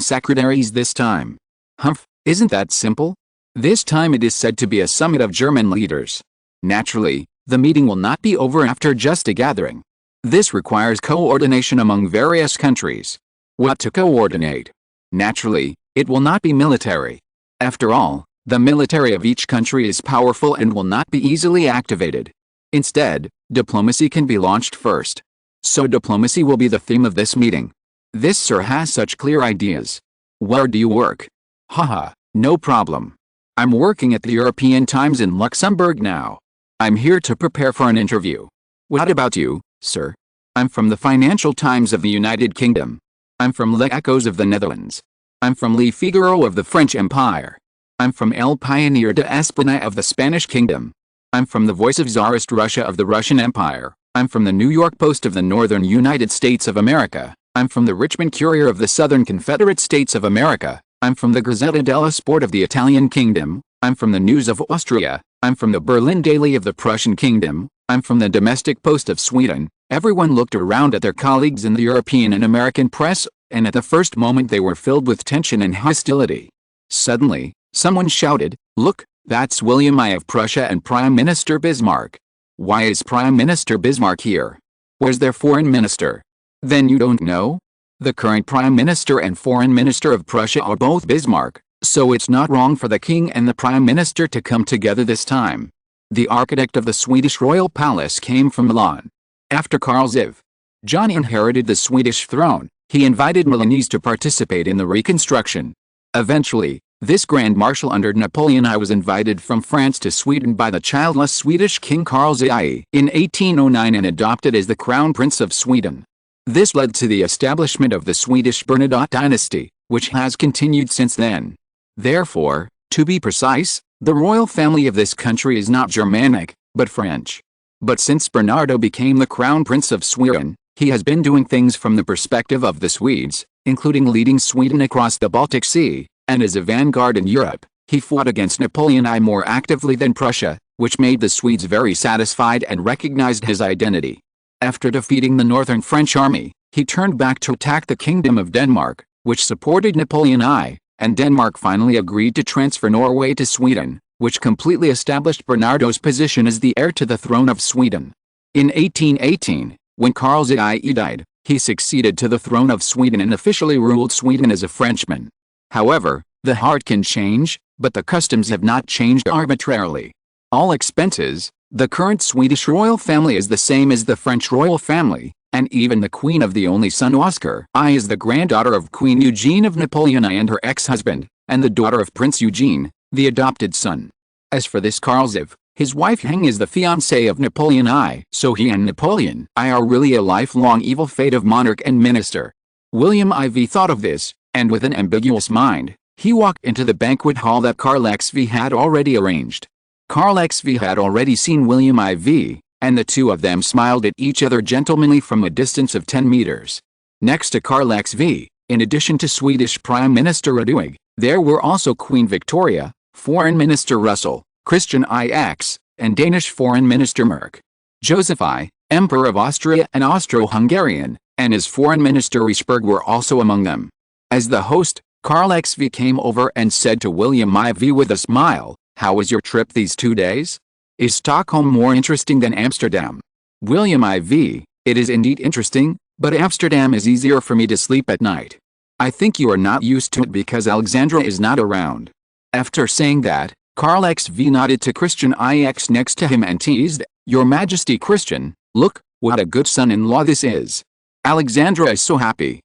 secretaries this time. Humph, isn't that simple? This time it is said to be a summit of German leaders. Naturally, the meeting will not be over after just a gathering. This requires coordination among various countries. What to coordinate? Naturally, it will not be military. After all, the military of each country is powerful and will not be easily activated. Instead, diplomacy can be launched first. So diplomacy will be the theme of this meeting. This sir has such clear ideas. Where do you work? Haha, no problem. I'm working at the European Times in Luxembourg now. I'm here to prepare for an interview. What about you, sir? I'm from the Financial Times of the United Kingdom. I'm from Le Echoes of the Netherlands. I'm from Le Figaro of the French Empire. I'm from El Pioneer de España of the Spanish Kingdom. I'm from the Voice of Tsarist Russia of the Russian Empire. I'm from the New York Post of the Northern United States of America. I'm from the Richmond Courier of the Southern Confederate States of America. I'm from the Gazzetta dello Sport of the Italian Kingdom. I'm from the News of Austria. I'm from the Berlin Daily of the Prussian Kingdom. I'm from the Domestic Post of Sweden. Everyone looked around at their colleagues in the European and American press, and at the first moment they were filled with tension and hostility. Suddenly, someone shouted, "Look, that's William I of Prussia and Prime Minister Bismarck." Why is Prime Minister Bismarck here? Where's their foreign minister? Then you don't know? The current Prime Minister and Foreign Minister of Prussia are both Bismarck, so it's not wrong for the King and the Prime Minister to come together this time. The architect of the Swedish royal palace came from Milan. After Karl Ziv. John inherited the Swedish throne. He invited Milanese to participate in the reconstruction. Eventually, this Grand Marshal under Napoleon I was invited from France to Sweden by the childless Swedish King Karl II in 1809 and adopted as the Crown Prince of Sweden. This led to the establishment of the Swedish Bernadotte dynasty, which has continued since then. Therefore, to be precise, the royal family of this country is not Germanic, but French. But since Bernardo became the Crown Prince of Sweden, he has been doing things from the perspective of the Swedes, including leading Sweden across the Baltic Sea, and as a vanguard in Europe, he fought against Napoleon I more actively than Prussia, which made the Swedes very satisfied and recognized his identity. After defeating the northern French army, he turned back to attack the Kingdom of Denmark, which supported Napoleon I, and Denmark finally agreed to transfer Norway to Sweden, which completely established Bernardo's position as the heir to the throne of Sweden. In 1818, when Karl II died, he succeeded to the throne of Sweden and officially ruled Sweden as a Frenchman. However, the heart can change, but the customs have not changed arbitrarily. All expenses, the current Swedish royal family is the same as the French royal family, and even the queen of the only son Oscar I is the granddaughter of Queen Eugenie of Napoleon I and her ex-husband, and the daughter of Prince Eugene, the adopted son. As for this Karl Ziv, his wife Heng is the fiancée of Napoleon I, so he and Napoleon I are really a lifelong evil fate of monarch and minister. William IV thought of this, and with an ambiguous mind, he walked into the banquet hall that Karl XV had already arranged. Karl XV had already seen William IV, and the two of them smiled at each other gentlemanly from a distance of 10 meters. Next to Karl XV, in addition to Swedish Prime Minister Ludwig, there were also Queen Victoria, Foreign Minister Russell, Christian IX, and Danish Foreign Minister Merk. Joseph I, Emperor of Austria and Austro-Hungarian, and his Foreign Minister Riesberg were also among them. As the host, Karl XV came over and said to William IV with a smile, "How was your trip these 2 days? Is Stockholm more interesting than Amsterdam?" William IV, "It is indeed interesting, but Amsterdam is easier for me to sleep at night. I think you are not used to it because Alexandra is not around." After saying that, Karl XV nodded to Christian IX next to him and teased, "Your Majesty Christian, look, what a good son-in-law this is. Alexandra is so happy."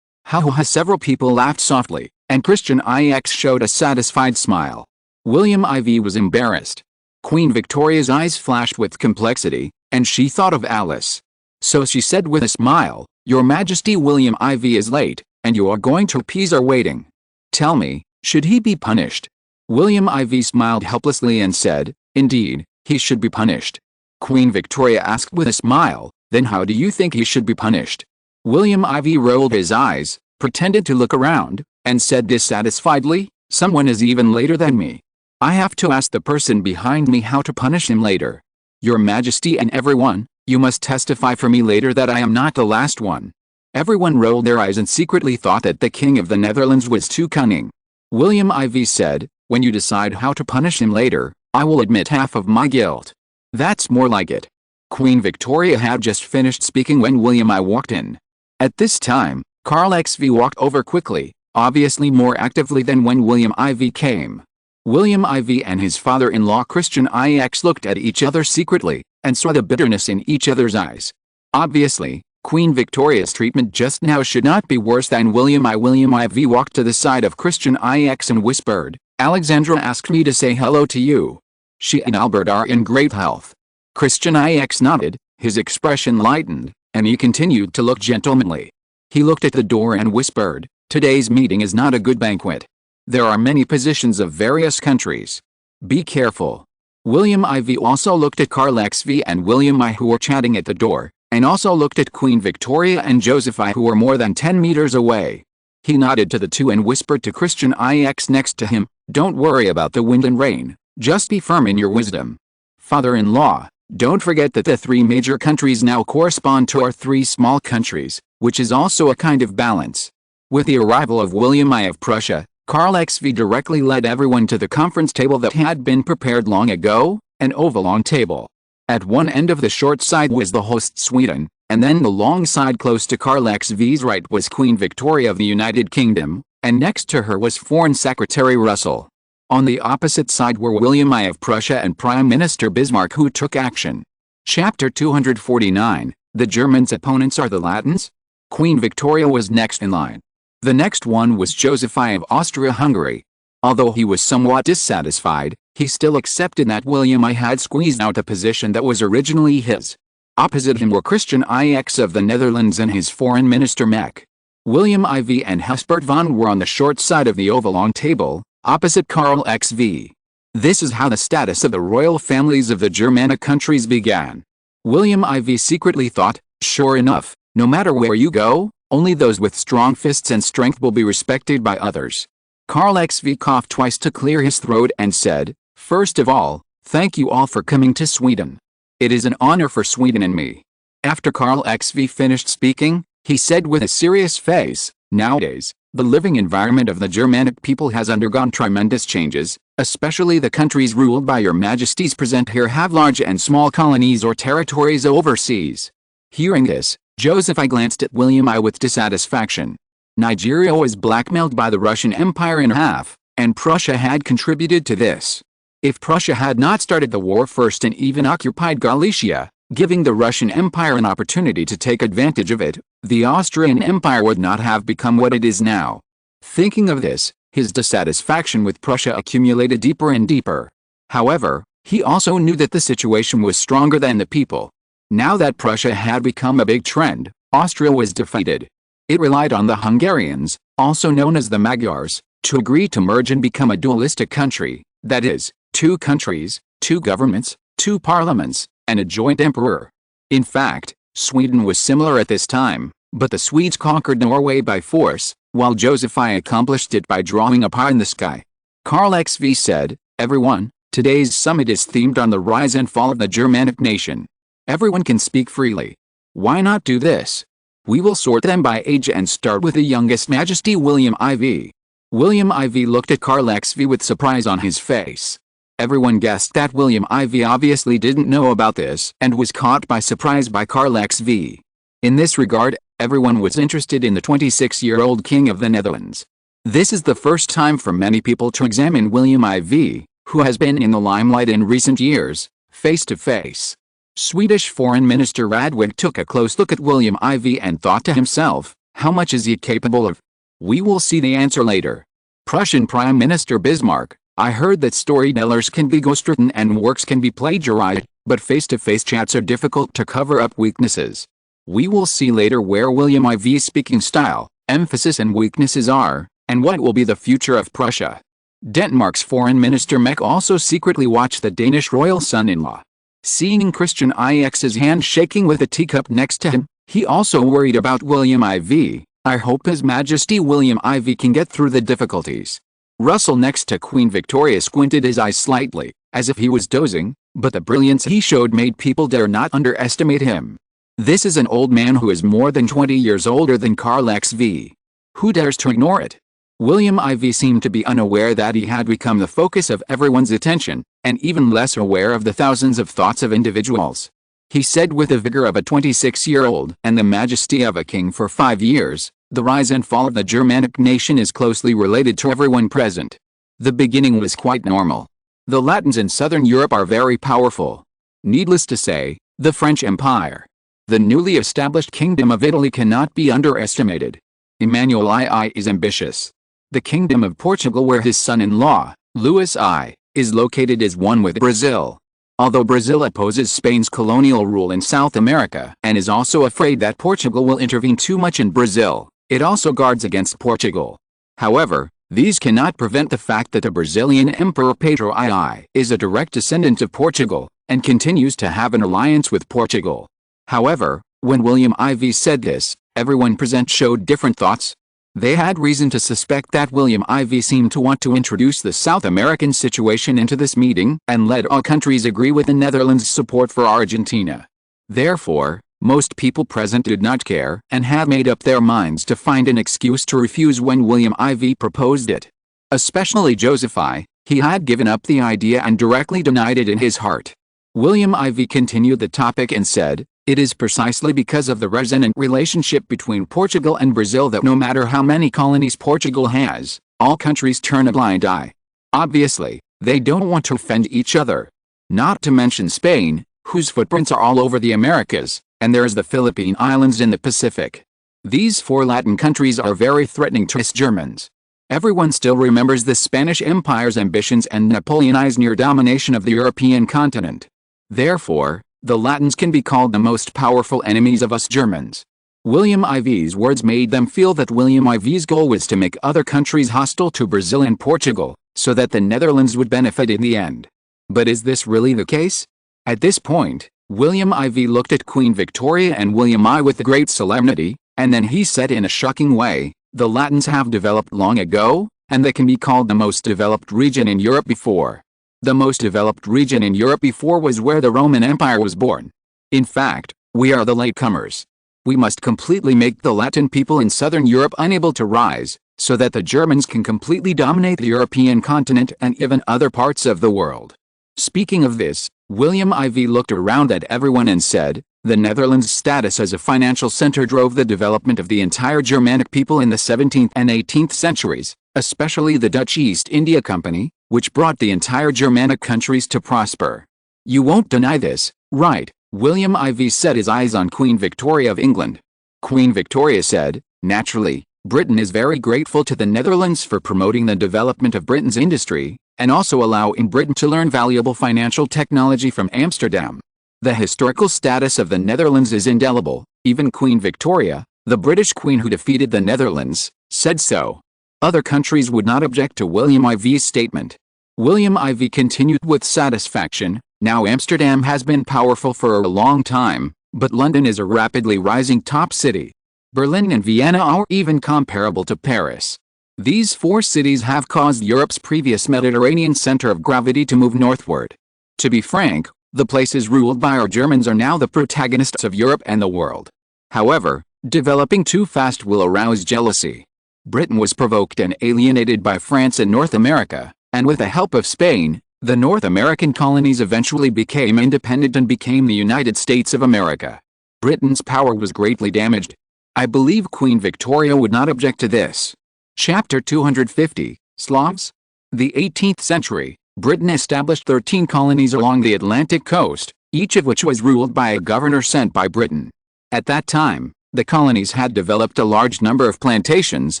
Several people laughed softly, and Christian IX showed a satisfied smile. William IV was embarrassed. Queen Victoria's eyes flashed with complexity, and she thought of Alice. So she said with a smile, "Your Majesty, William IV is late, and you are going to appease our waiting. Tell me, should he be punished?" William IV smiled helplessly and said, "Indeed, he should be punished." Queen Victoria asked with a smile, "Then how do you think he should be punished?" William IV rolled his eyes, pretended to look around, and said dissatisfiedly, "Someone is even later than me. I have to ask the person behind me how to punish him later. Your Majesty and everyone, you must testify for me later that I am not the last one." Everyone rolled their eyes and secretly thought that the King of the Netherlands was too cunning. William IV said, "When you decide how to punish him later, I will admit half of my guilt." "That's more like it." Queen Victoria had just finished speaking when William I walked in. At this time, Karl XV walked over quickly, obviously more actively than when William IV came. William IV and his father-in-law Christian IX looked at each other secretly, and saw the bitterness in each other's eyes. Obviously, Queen Victoria's treatment just now should not be worse than William I. William IV walked to the side of Christian IX and whispered, "Alexandra asked me to say hello to you. She and Albert are in great health." Christian IX nodded, his expression lightened, and he continued to look gentlemanly. He looked at the door and whispered, "Today's meeting is not a good banquet. There are many positions of various countries. Be careful." William IV also looked at Karl XV and William I, who were chatting at the door, and also looked at Queen Victoria and Joseph I, who were more than 10 meters away. He nodded to the two and whispered to Christian IX next to him, "Don't worry about the wind and rain, just be firm in your wisdom. Father-in-law, don't forget that the 3 major countries now correspond to our 3 small countries, which is also a kind of balance." With the arrival of William I of Prussia, Karl XV directly led everyone to the conference table that had been prepared long ago, an oblong table. At one end of the short side was the host Sweden, and then the long side close to Karl XV's right was Queen Victoria of the United Kingdom, and next to her was Foreign Secretary Russell. On the opposite side were William I of Prussia and Prime Minister Bismarck, who took action. Chapter 249, The Germans' opponents are the Latins? Queen Victoria was next in line. The next one was Joseph I of Austria-Hungary. Although he was somewhat dissatisfied, he still accepted that William I had squeezed out a position that was originally his. Opposite him were Christian IX of the Netherlands and his foreign minister Mek. William IV and Hesbert von were on the short side of the oval-long table, opposite Karl XV. This is how the status of the royal families of the Germanic countries began. William IV secretly thought, sure enough, no matter where you go, only those with strong fists and strength will be respected by others. Karl XV coughed twice to clear his throat and said, first of all, thank you all for coming to Sweden. It is an honor for Sweden and me. After Karl XV finished speaking, he said with a serious face, nowadays, the living environment of the Germanic people has undergone tremendous changes, especially the countries ruled by your majesties present here have large and small colonies or territories overseas. Hearing this, Joseph I glanced at William I with dissatisfaction. Nigeria was blackmailed by the Russian Empire in half, and Prussia had contributed to this. If Prussia had not started the war first and even occupied Galicia, giving the Russian Empire an opportunity to take advantage of it, the Austrian Empire would not have become what it is now. Thinking of this, his dissatisfaction with Prussia accumulated deeper and deeper. However, he also knew that the situation was stronger than the people. Now that Prussia had become a big trend, Austria was defeated. It relied on the Hungarians, also known as the Magyars, to agree to merge and become a dualistic country, that is, 2 countries, 2 governments, 2 parliaments, and a joint emperor. In fact, Sweden was similar at this time, but the Swedes conquered Norway by force, while Joseph I accomplished it by drawing a pie in the sky. Karl XV said, everyone, today's summit is themed on the rise and fall of the Germanic nation. Everyone can speak freely. Why not do this? We will sort them by age and start with the youngest Majesty William IV. William IV looked at Karl XV with surprise on his face. Everyone guessed that William IV obviously didn't know about this and was caught by surprise by Karl XV. In this regard, everyone was interested in the 26-year-old King of the Netherlands. This is the first time for many people to examine William IV, who has been in the limelight in recent years, face to face. Swedish Foreign Minister Radwig took a close look at William IV and thought to himself, how much is he capable of? We will see the answer later. Prussian Prime Minister Bismarck, I heard that storytellers can be ghostwritten and works can be plagiarized, but face-to-face chats are difficult to cover up weaknesses. We will see later where William IV's speaking style, emphasis and weaknesses are, and what will be the future of Prussia. Denmark's Foreign Minister Mek also secretly watched the Danish royal son-in-law. Seeing Christian IX's hand shaking with a teacup next to him, he also worried about William IV. I hope His Majesty William IV can get through the difficulties. Russell next to Queen Victoria squinted his eyes slightly, as if he was dozing, but the brilliance he showed made people dare not underestimate him. This is an old man who is more than 20 years older than Karl XV. Who dares to ignore it? William IV seemed to be unaware that he had become the focus of everyone's attention, and even less aware of the thousands of thoughts of individuals. He said with the vigor of a 26-year-old and the majesty of a king for 5 years, the rise and fall of the Germanic nation is closely related to everyone present. The beginning was quite normal. The Latins in southern Europe are very powerful. Needless to say, the French Empire. The newly established Kingdom of Italy cannot be underestimated. Emmanuel II is ambitious. The Kingdom of Portugal, where his son-in-law, Louis I, is located, is one with Brazil. Although Brazil opposes Spain's colonial rule in South America and is also afraid that Portugal will intervene too much in Brazil, it also guards against Portugal. However, these cannot prevent the fact that the Brazilian Emperor Pedro II is a direct descendant of Portugal, and continues to have an alliance with Portugal. However, when William IV said this, everyone present showed different thoughts. They had reason to suspect that William IV seemed to want to introduce the South American situation into this meeting, and let all countries agree with the Netherlands' support for Argentina. Therefore, most people present did not care, and had made up their minds to find an excuse to refuse when William IV proposed it. Especially Joseph I, he had given up the idea and directly denied it in his heart. William IV continued the topic and said, it is precisely because of the resonant relationship between Portugal and Brazil that no matter how many colonies Portugal has, all countries turn a blind eye. Obviously, they don't want to offend each other. Not to mention Spain, whose footprints are all over the Americas, and there is the Philippine Islands in the Pacific. These 4 Latin countries are very threatening to us Germans. Everyone still remembers the Spanish Empire's ambitions and Napoleon's near domination of the European continent. Therefore, the Latins can be called the most powerful enemies of us Germans. William Iv's words made them feel that William Iv's goal was to make other countries hostile to Brazil and Portugal, so that the Netherlands would benefit in the end. But is this really the case? At this point, William IV looked at Queen Victoria and William I with great solemnity, and then he said in a shocking way, "The Latins have developed long ago, and they can be called the most developed region in Europe before. The most developed region in Europe before was where the Roman Empire was born. In fact, we are the latecomers. We must completely make the Latin people in southern Europe unable to rise, so that the Germans can completely dominate the European continent and even other parts of the world." Speaking of this, William IV looked around at everyone and said, "The Netherlands' status as a financial center drove the development of the entire Germanic people in the 17th and 18th centuries, especially the Dutch East India Company, which brought the entire Germanic countries to prosper. You won't deny this, right?" William IV set his eyes on Queen Victoria of England. Queen Victoria said, "Naturally, Britain is very grateful to the Netherlands for promoting the development of Britain's industry, and also allowing Britain to learn valuable financial technology from Amsterdam. The historical status of the Netherlands is indelible. Even Queen Victoria, the British queen who defeated the Netherlands, said so." Other countries would not object to William IV's statement. William IV continued with satisfaction, "Now Amsterdam has been powerful for a long time, but London is a rapidly rising top city. Berlin and Vienna are even comparable to Paris. These 4 cities have caused Europe's previous Mediterranean center of gravity to move northward. To be frank, the places ruled by our Germans are now the protagonists of Europe and the world. However, developing too fast will arouse jealousy. Britain was provoked and alienated by France in North America, and with the help of Spain, the North American colonies eventually became independent and became the United States of America. Britain's power was greatly damaged. I believe Queen Victoria would not object to this." Chapter 250, Slavs. The 18th century, Britain established 13 colonies along the Atlantic coast, each of which was ruled by a governor sent by Britain. At that time, the colonies had developed a large number of plantations,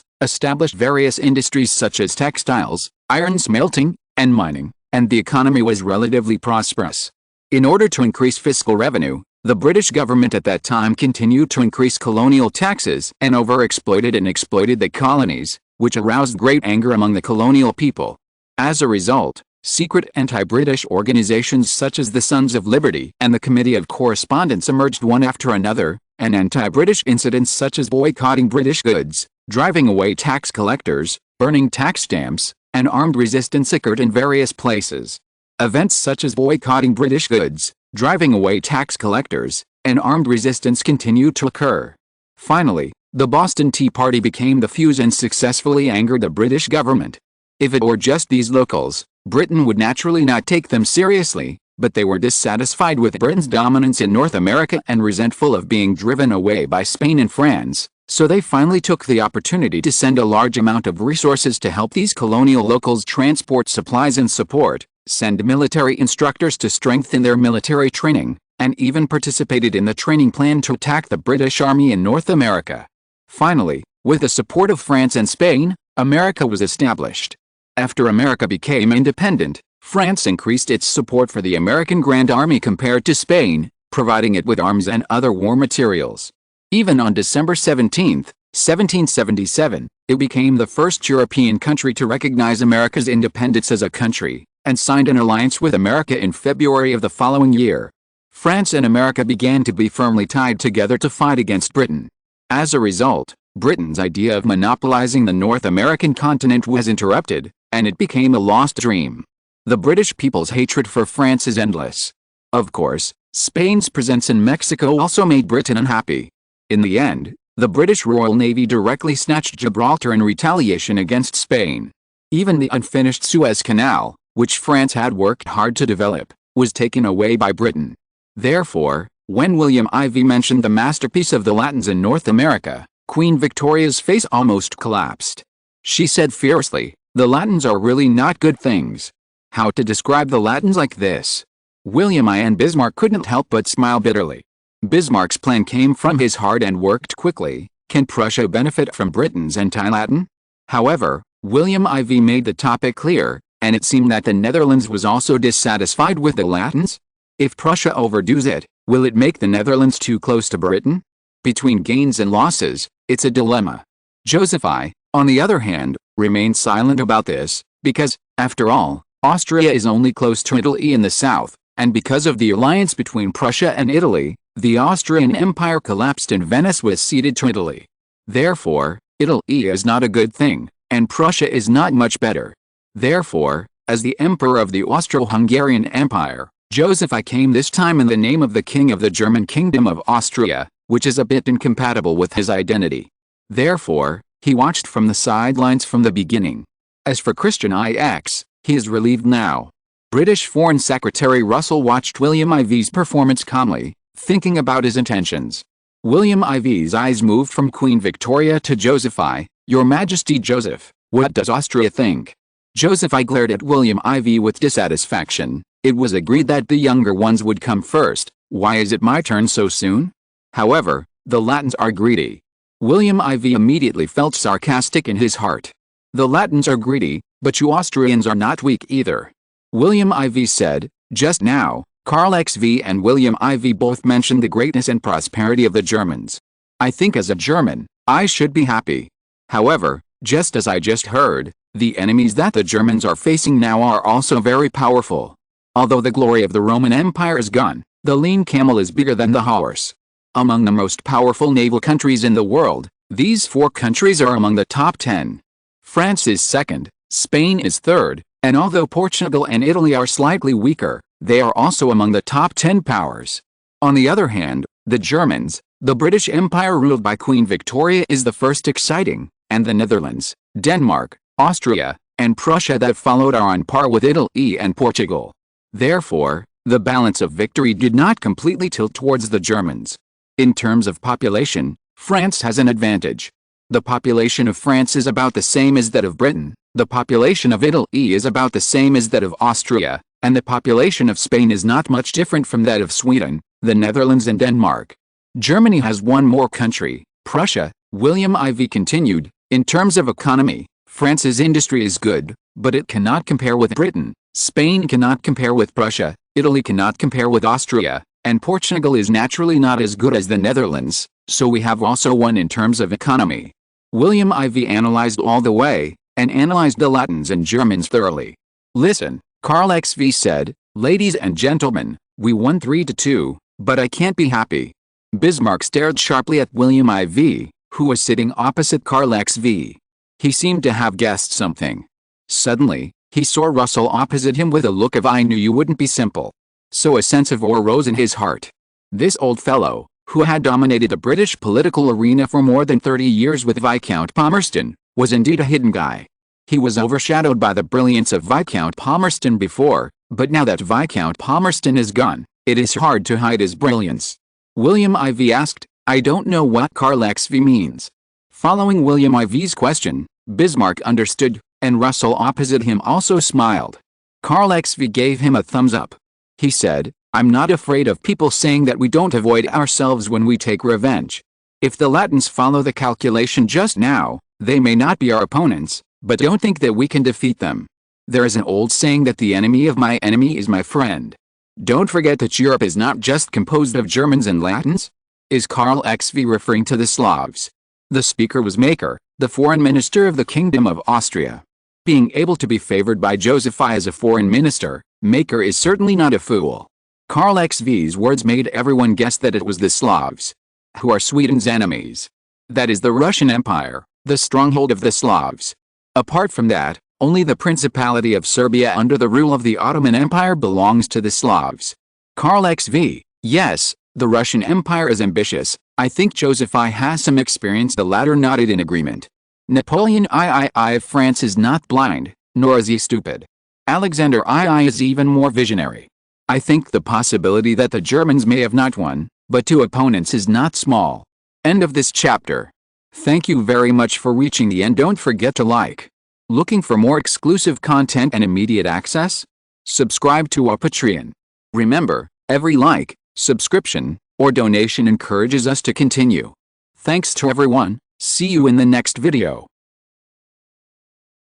established various industries such as textiles, iron smelting, and mining, and the economy was relatively prosperous. In order to increase fiscal revenue, the British government at that time continued to increase colonial taxes and overexploited and exploited the colonies, which aroused great anger among the colonial people. As a result, secret anti-British organizations such as the Sons of Liberty and the Committee of Correspondence emerged one after another, and anti-British incidents such as boycotting British goods, driving away tax collectors, burning tax stamps, and armed resistance occurred in various places. Events such as boycotting British goods, driving away tax collectors, and armed resistance continued to occur. Finally, the Boston Tea Party became the fuse and successfully angered the British government. If it were just these locals, Britain would naturally not take them seriously, but they were dissatisfied with Britain's dominance in North America and resentful of being driven away by Spain and France, so they finally took the opportunity to send a large amount of resources to help these colonial locals transport supplies and support, send military instructors to strengthen their military training, and even participated in the training plan to attack the British Army in North America. Finally, with the support of France and Spain, America was established. After America became independent, France increased its support for the American Grand Army compared to Spain, providing it with arms and other war materials. Even on December 17, 1777, it became the first European country to recognize America's independence as a country, and signed an alliance with America in February of the following year. France and America began to be firmly tied together to fight against Britain. As a result, Britain's idea of monopolizing the North American continent was interrupted, and it became a lost dream. The British people's hatred for France is endless. Of course, Spain's presence in Mexico also made Britain unhappy. In the end, the British Royal Navy directly snatched Gibraltar in retaliation against Spain. Even the unfinished Suez Canal, which France had worked hard to develop, was taken away by Britain. Therefore, when William IV mentioned the masterpiece of the Latins in North America, Queen Victoria's face almost collapsed. She said fiercely, "The Latins are really not good things." How to describe the Latins like this? William I and Bismarck couldn't help but smile bitterly. Bismarck's plan came from his heart and worked quickly. Can Prussia benefit from Britain's anti-Latin? However, William IV made the topic clear, and it seemed that the Netherlands was also dissatisfied with the Latins. If Prussia overdoes it, will it make the Netherlands too close to Britain? Between gains and losses, it's a dilemma. Joseph I, on the other hand, remained silent about this, because, after all, Austria is only close to Italy in the south, and because of the alliance between Prussia and Italy, the Austrian Empire collapsed and Venice was ceded to Italy. Therefore, Italy is not a good thing, and Prussia is not much better. Therefore, as the Emperor of the Austro-Hungarian Empire, Joseph I came this time in the name of the King of the German Kingdom of Austria, which is a bit incompatible with his identity. Therefore, he watched from the sidelines from the beginning. As for Christian IX, he is relieved now. British Foreign Secretary Russell watched William IV's performance calmly, thinking about his intentions. William IV's eyes moved from Queen Victoria to Joseph I. Your Majesty Joseph, what does Austria think? Joseph I glared at William IV with dissatisfaction. It was agreed that the younger ones would come first. Why is it my turn so soon? However, the Latins are greedy. William IV immediately felt sarcastic in his heart. The Latins are greedy, but you Austrians are not weak either. William IV said, just now, Karl XV and William IV both mentioned the greatness and prosperity of the Germans. I think as a German, I should be happy. However, just as I just heard, the enemies that the Germans are facing now are also very powerful. Although the glory of the Roman Empire is gone, the lean camel is bigger than the horse. Among the most powerful naval countries in the world, these 4 countries are among the top 10. France is second, Spain is third, and although Portugal and Italy are slightly weaker, they are also among the top 10 powers. On the other hand, the Germans, the British Empire ruled by Queen Victoria is the first exciting, and the Netherlands, Denmark, Austria, and Prussia that followed are on par with Italy and Portugal. Therefore, the balance of victory did not completely tilt towards the Germans. In terms of population, France has an advantage. The population of France is about the same as that of Britain, the population of Italy is about the same as that of Austria, and the population of Spain is not much different from that of Sweden, the Netherlands and Denmark. Germany has one more country, Prussia. William IV continued, in terms of economy, France's industry is good, but it cannot compare with Britain, Spain cannot compare with Prussia, Italy cannot compare with Austria, and Portugal is naturally not as good as the Netherlands, so we have also won in terms of economy. William IV analyzed all the way, and analyzed the Latins and Germans thoroughly. Listen, Karl XV said, ladies and gentlemen, we won 3-2, but I can't be happy. Bismarck stared sharply at William IV, who was sitting opposite Karl XV. He seemed to have guessed something. Suddenly, he saw Russell opposite him with a look of I knew you wouldn't be simple. So a sense of awe rose in his heart. This old fellow, who had dominated the British political arena for more than 30 years with Viscount Palmerston, was indeed a hidden guy. He was overshadowed by the brilliance of Viscount Palmerston before, but now that Viscount Palmerston is gone, it is hard to hide his brilliance. William IV asked, I don't know what Karl XV means. Following William IV's question, Bismarck understood, and Russell opposite him also smiled. Karl XV gave him a thumbs up. He said, I'm not afraid of people saying that we don't avoid ourselves when we take revenge. If the Latins follow the calculation just now, they may not be our opponents, but don't think that we can defeat them. There is an old saying that the enemy of my enemy is my friend. Don't forget that Europe is not just composed of Germans and Latins. Is Karl XV referring to the Slavs? The speaker was Maker, the foreign minister of the Kingdom of Austria. Being able to be favored by Joseph I as a foreign minister, Maker is certainly not a fool. Karl XV's words made everyone guess that it was the Slavs, who are Sweden's enemies. That is the Russian Empire, the stronghold of the Slavs. Apart from that, only the Principality of Serbia under the rule of the Ottoman Empire belongs to the Slavs. Karl XV, yes, the Russian Empire is ambitious. I think Joseph I has some experience. The latter nodded in agreement. Napoleon III of France is not blind, nor is he stupid. Alexander II is even more visionary. I think the possibility that the Germans may have not won, but 2 opponents is not small. End of this chapter. Thank you very much for reaching the end. Don't forget to like. Looking for more exclusive content and immediate access? Subscribe to our Patreon. Remember, every like, subscription, or donation encourages us to continue. Thanks to everyone. See you in the next video.